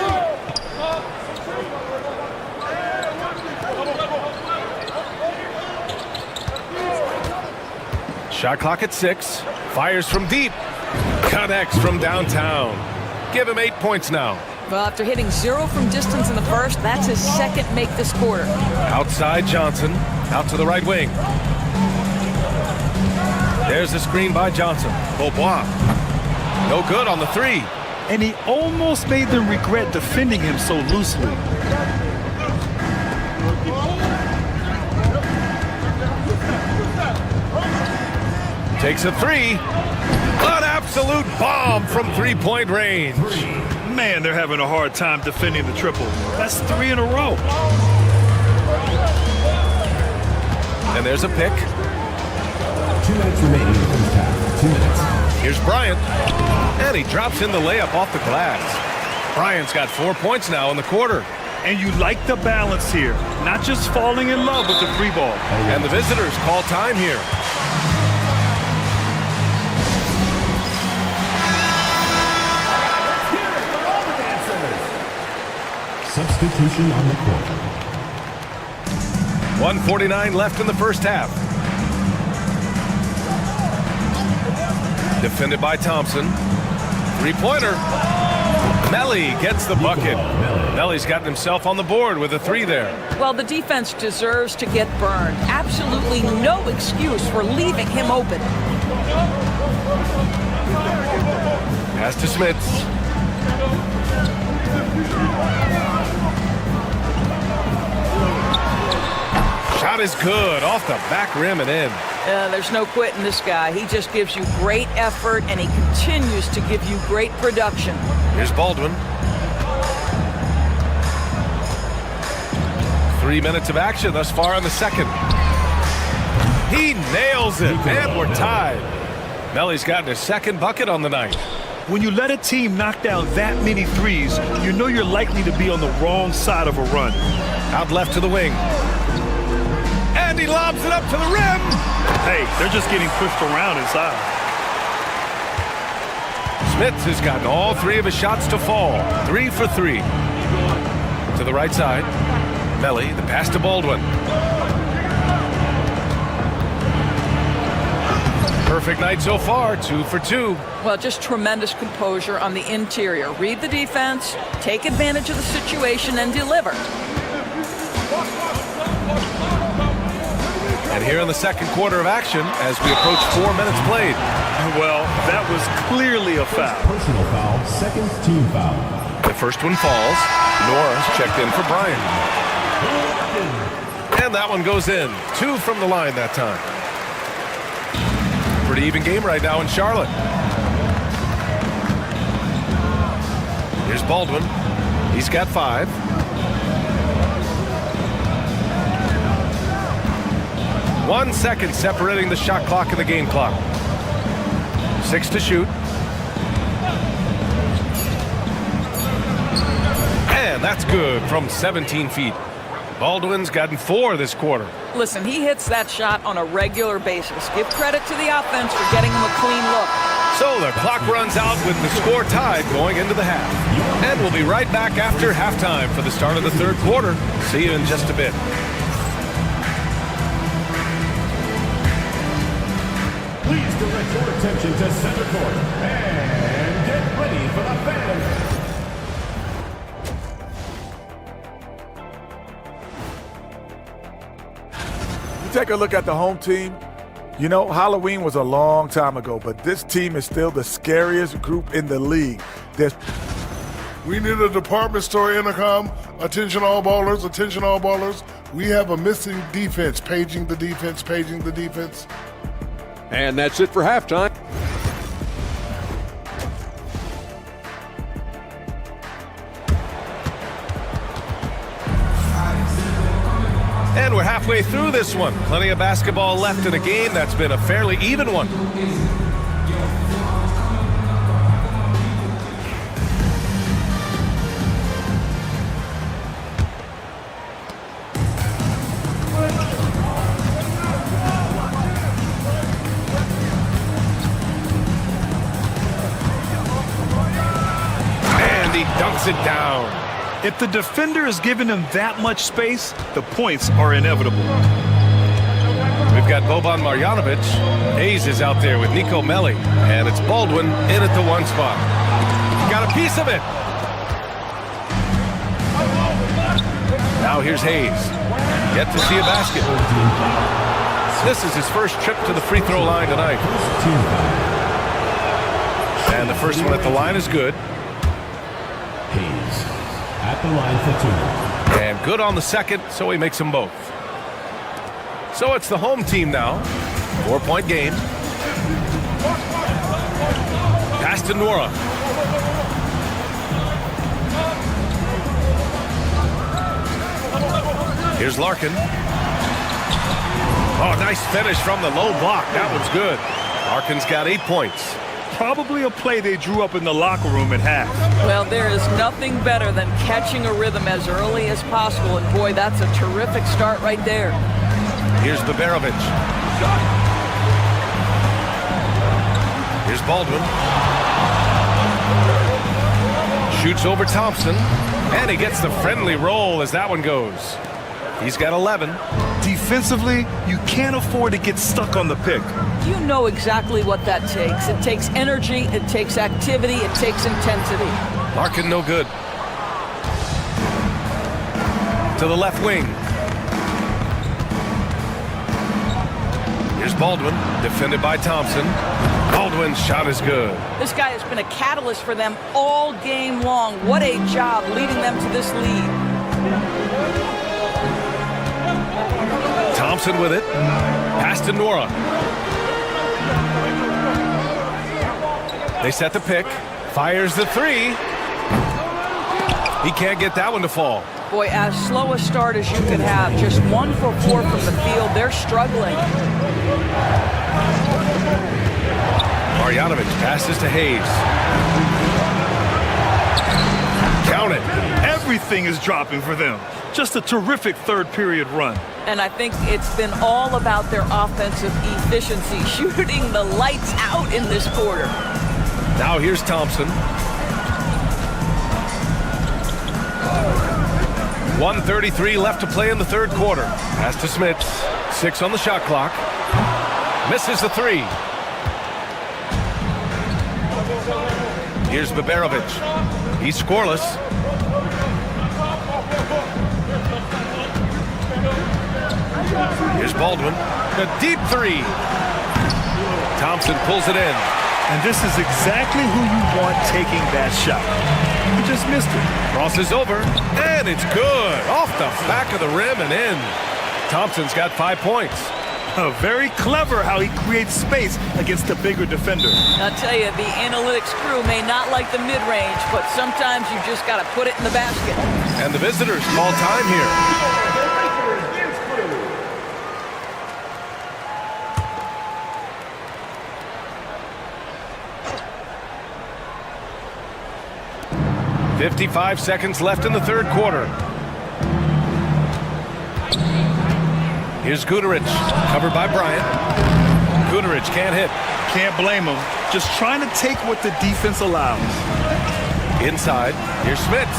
Shot clock at 6. Fires from deep. Connects from downtown. Give him 8 points now. Well, after hitting 0 from distance in the first, that's his second make this quarter. Outside Johnson. Out to the right wing. There's the screen by Johnson. Beaubois. No good on the 3. And he almost made them regret defending him so loosely. Takes a 3. An absolute bomb from three-point range. Man, they're having a hard time defending the triple. That's 3 in a row. And there's a pick. 2 minutes remaining in the first half. 2 minutes. Here's Bryant. And he drops in the layup off the glass. Bryant's got 4 points now in the quarter. And you like the balance here. Not just falling in love with the 3 ball. And the visitors call time here. Substitution on the court. 1:49 left in the first half. Defended by Thompson. 3-pointer. Melly gets the bucket. Melly's gotten himself on the board with a 3 there. Well, the defense deserves to get burned. Absolutely no excuse for leaving him open. Pass to Smits. Shot is good, off the back rim and in. There's no quitting this guy. He just gives you great effort, and he continues to give you great production. Here's Baldwin. 3 minutes of action thus far in the second. He nails it, and we're tied. Melly's gotten his second bucket on the night. When you let a team knock down that many threes, you know you're likely to be on the wrong side of a run. Out left to the wing. And he lobs it up to the rim. Hey, they're just getting pushed around inside. Smits has gotten all 3 of his shots to fall. 3 for 3. To the right side. Melly, the pass to Baldwin. Perfect night so far, 2 for 2. Well, just tremendous composure on the interior. Read the defense, take advantage of the situation, and deliver. And here in the second quarter of action as we approach 4 minutes played. Well, that was clearly a foul. Personal foul, second team foul. The first one falls. Nora's checked in for Brian. And that one goes in. 2 from the line that time. Pretty even game right now in Charlotte. Here's Baldwin. He's got 5. One second separating the shot clock and the game clock. 6 to shoot. And that's good from 17 feet. Baldwin's gotten 4 this quarter. Listen, he hits that shot on a regular basis. Give credit to the offense for getting him a clean look. So the clock runs out with the score tied going into the half. And we'll be right back after halftime for the start of the third quarter. See you in just a bit. Please direct your attention to center court and get ready for the fans. You take a look at the home team. You know, Halloween was a long time ago, but this team is still the scariest group in the league. We need a department store intercom. Attention all ballers, attention all ballers. We have a missing defense. Paging the defense, paging the defense. And that's it for halftime. And we're halfway through this one. Plenty of basketball left in a game that's been a fairly even one. And he dunks it down. If the defender is giving him that much space, the points are inevitable. We've got Boban Marjanovic. Hayes is out there with Nico Melli. And it's Baldwin in at the 1 spot. Got a piece of it. Now here's Hayes. Yet to see a basket. This is his first trip to the free throw line tonight. And the first one at the line is good. Hayes at the line for 2. And good on the second, so he makes them both. So it's the home team now. 4-point game. Pass to Nora. Here's Larkin. Oh, nice finish from the low block. That one's good. Larkin's got 8 points. Probably a play they drew up in the locker room at half. Well, there is nothing better than catching a rhythm as early as possible. And boy, that's a terrific start right there. Here's Baberovic. Here's Baldwin. Shoots over Thompson. And he gets the friendly roll as that one goes. He's got 11. Defensively, you can't afford to get stuck on the pick. You know exactly what that takes. It takes energy, it takes activity, it takes intensity. Larkin no good. To the left wing. Here's Baldwin, defended by Thompson. Baldwin's shot is good. This guy has been a catalyst for them all game long. What a job leading them to this lead. Thompson with it. Pass to Nora. They set the pick. Fires the 3. He can't get that one to fall. Boy, as slow a start as you could have. Just 1 for 4 from the field. They're struggling. Marjanovic passes to Hayes. Count it. Everything is dropping for them. Just a terrific third period run. And I think it's been all about their offensive efficiency, shooting the lights out in this quarter. Now here's Thompson. 1:33 left to play in the third quarter. Pass to Smits. 6 on the shot clock. Misses the 3. Here's Baberovic. He's scoreless. Here's Baldwin. A deep three. Thompson pulls it in. And this is exactly who you want taking that shot. He just missed it. Crosses over, and it's good. Off the back of the rim and in. Thompson's got 5 points. Very clever how he creates space against the bigger defender. I'll tell you, the analytics crew may not like the mid-range, but sometimes you just got to put it in the basket. And the visitors call time here. .55 seconds left in the third quarter. Here's Guterich, covered by Bryant. Guterich can't hit. Can't blame him. Just trying to take what the defense allows. Inside, here's Smits.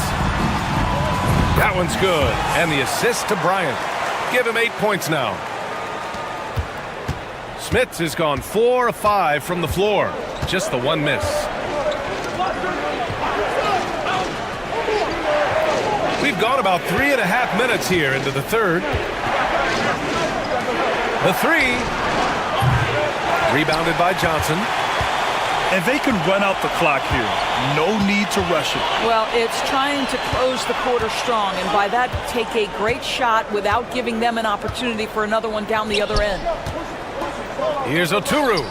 That one's good. And the assist to Bryant. Give him 8 points now. Smits has gone 4 of 5 from the floor. Just the one miss. We've gone about 3.5 minutes here into the third. The three. Rebounded by Johnson. And they can run out the clock here. No need to rush it. Well, it's trying to close the quarter strong, and by that, take a great shot without giving them an opportunity for another one down the other end. Here's Oturu.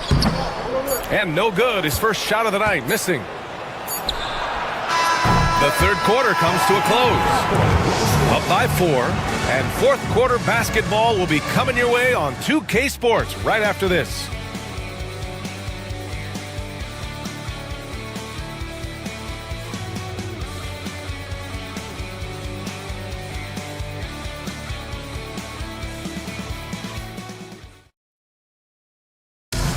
And no good. His first shot of the night, missing. The third quarter comes to a close. Up by 4, and fourth quarter basketball will be coming your way on 2K Sports right after this.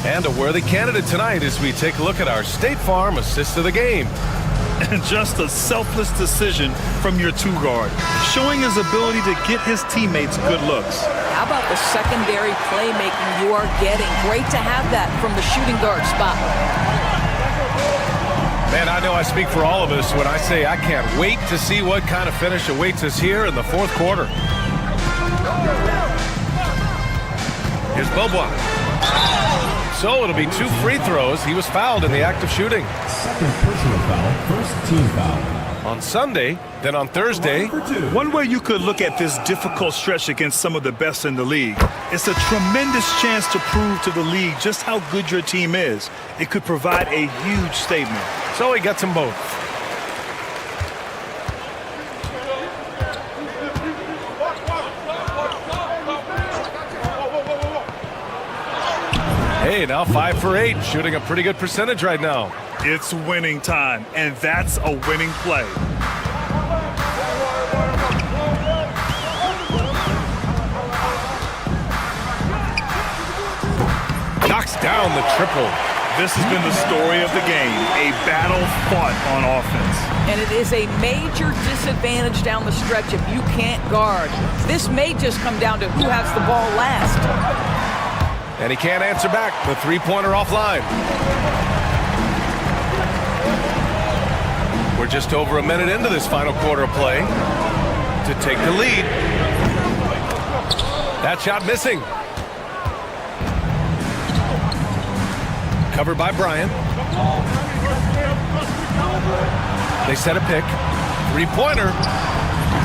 And a worthy candidate tonight as we take a look at our State Farm assist of the game. And just a selfless decision from your two-guard, showing his ability to get his teammates good looks. How about the secondary playmaking you are getting? Great to have that from the shooting guard spot. Man, I know I speak for all of us when I say I can't wait to see what kind of finish awaits us here in the fourth quarter. Here's Beaubois. So it'll be 2 free throws. He was fouled in the act of shooting. Second personal foul, first team foul. On Sunday, then on Thursday. One way you could look at this difficult stretch against some of the best in the league, it's a tremendous chance to prove to the league just how good your team is. It could provide a huge statement. So he gets them both. Hey, now 5 for 8, shooting a pretty good percentage right now. It's winning time, and that's a winning play. Knocks down the triple. This has been the story of the game, a battle fought on offense. And it is a major disadvantage down the stretch if you can't guard. This may just come down to who has the ball last. And he can't answer back. The three-pointer offline. We're just over a minute into this final quarter of play to take the lead. That shot missing. Covered by Bryant. They set a pick. Three-pointer.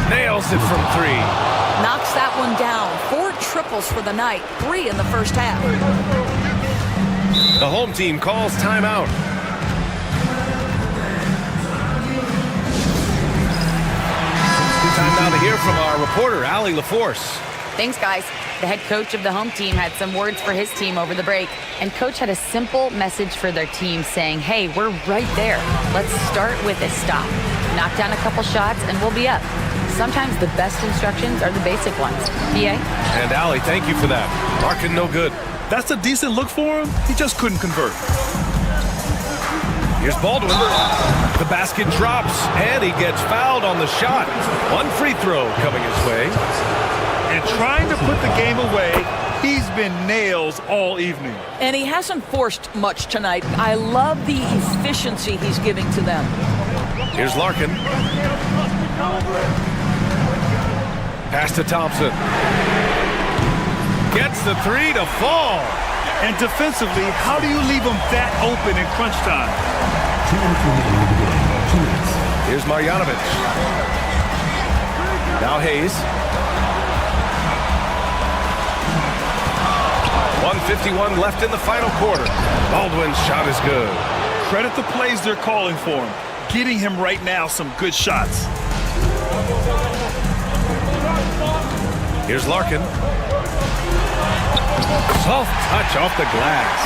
Nails it from 3. Knocks that one down. 4 triples for the night. 3 in the first half. The home team calls timeout. Time now to hear from our reporter, Allie LaForce. Thanks, guys. The head coach of the home team had some words for his team over the break, and coach had a simple message for their team saying, hey, we're right there. Let's start with a stop. Knock down a couple shots, and we'll be up. Sometimes the best instructions are the basic ones. PA? And Allie, thank you for that. Marking no good. That's a decent look for him. He just couldn't convert. Here's Baldwin. The basket drops, and he gets fouled on the shot. 1 free throw coming his way. And trying to put the game away, he's been nails all evening. And he hasn't forced much tonight. I love the efficiency he's giving to them. Here's Larkin. Pass to Thompson. Gets the three to fall. And defensively, how do you leave them that open in crunch time? 2 minutes remaining in the game. 2 minutes. Here's Marjanovic. Now Hayes. 1:51 left in the final quarter. Baldwin's shot is good. Credit the plays they're calling for him. Getting him right now some good shots. Here's Larkin. Soft touch off the glass.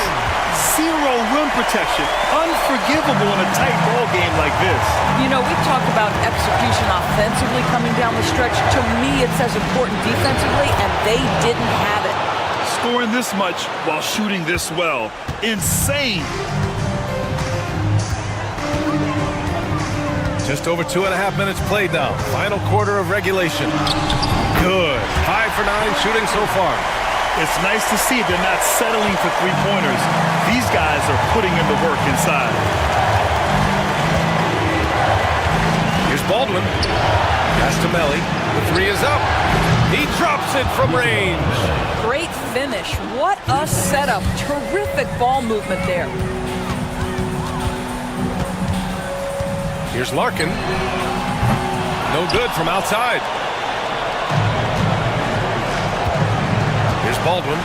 Zero rim protection. Unforgivable in a tight ball game like this. You know, we talk about execution offensively coming down the stretch. To me, it's as important defensively, and they didn't have it. Scoring this much while shooting this well. Insane. Just over 2.5 minutes played now. Final quarter of regulation. Good. 5 for 9 shooting so far. It's nice to see they're not settling for three-pointers. These guys are putting in the work inside. Here's Baldwin. Pass to Melly. The three is up. He drops it from range. Great finish. What a setup. Terrific ball movement there. Here's Larkin. No good from outside. Here's Baldwin.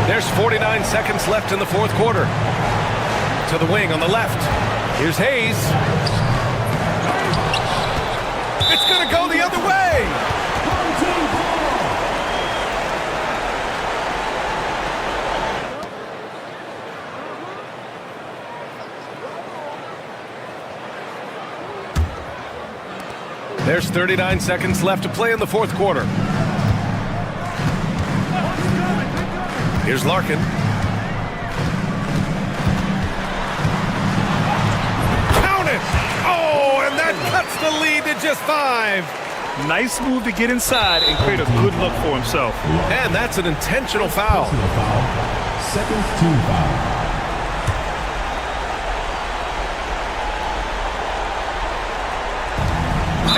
There's 49 seconds left in the fourth quarter. To the wing on the left. Here's Hayes. It's going to go the other way. There's 39 seconds left to play in the fourth quarter. Here's Larkin. Count it! Oh, and that cuts the lead to just 5. Nice move to get inside and create a good look for himself. And that's an intentional foul. Second team foul.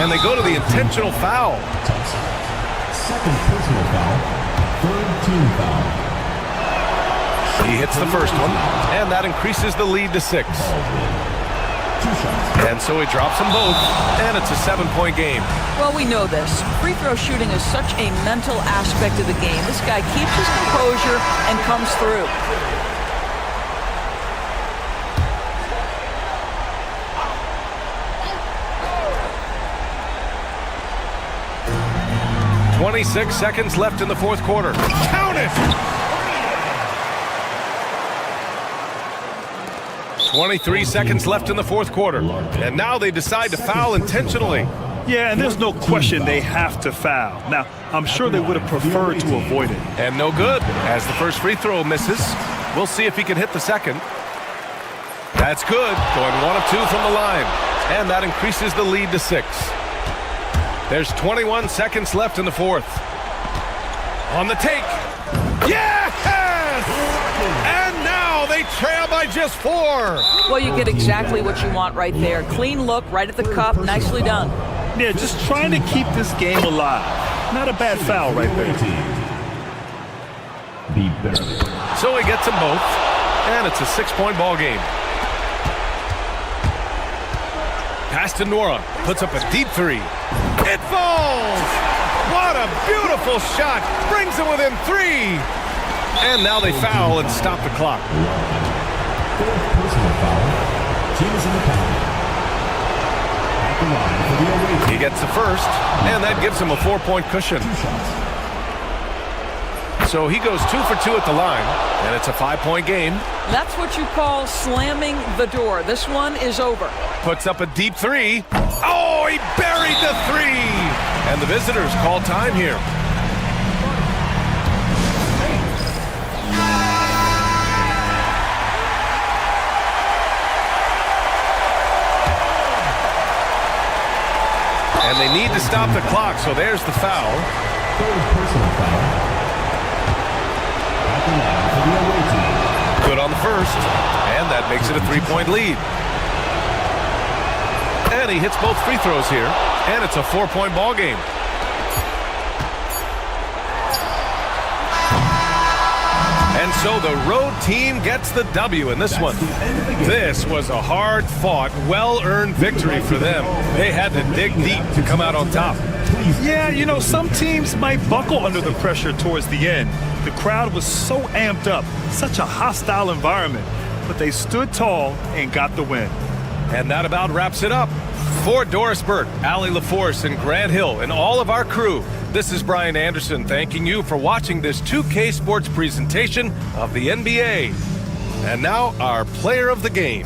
And they go to the intentional foul. Second personal foul. Third team foul. He hits the first one, and that increases the lead to 6. And so he drops them both, and it's a 7-point game. Well, we know this. Free throw shooting is such a mental aspect of the game. This guy keeps his composure and comes through. .26 seconds left in the fourth quarter. Count it! 23 seconds left in the fourth quarter. And now they decide to foul intentionally. Yeah, and there's no question they have to foul. Now, I'm sure they would have preferred to avoid it. And no good, as the first free throw misses. We'll see if he can hit the second. That's good, going 1 of 2 from the line. And that increases the lead to 6. There's 21 seconds left in the fourth. On the take. Yes! And now they trail by just 4. Well, you get exactly what you want right there. Clean look, right at the cup. Nicely done. Yeah, just trying to keep this game alive. Not a bad foul right there. So he gets them both, and it's a 6-point ball game. Pass to Noron. Puts up a deep 3. It falls! What a beautiful shot! Brings them within 3! And now they foul and stop the clock. Fourth personal foul. Team is in the penalty. At the line for the away team. He gets the first, and that gives him a 4-point cushion. So he goes 2 for 2 at the line, and it's a 5-point game. That's what you call slamming the door. This one is over. Puts up a deep 3. Oh, he buried the 3! And the visitors call time here. And they need to stop the clock, so there's the foul. Third personal foul. At the line for the away team. Good on the first, and that makes it a 3-point lead. And he hits both free throws here, and it's a 4-point ball game. And so the road team gets the W in this one. This was a hard-fought, well-earned victory for them. They had to dig deep to come out on top. Yeah, you know, some teams might buckle under the pressure towards the end. The crowd was so amped up, such a hostile environment, but they stood tall and got the win. And that about wraps it up. For Dorisburg, Allie LaForce, and Grant Hill, and all of our crew, this is Brian Anderson thanking you for watching this 2K Sports presentation of the NBA. And now, our player of the game.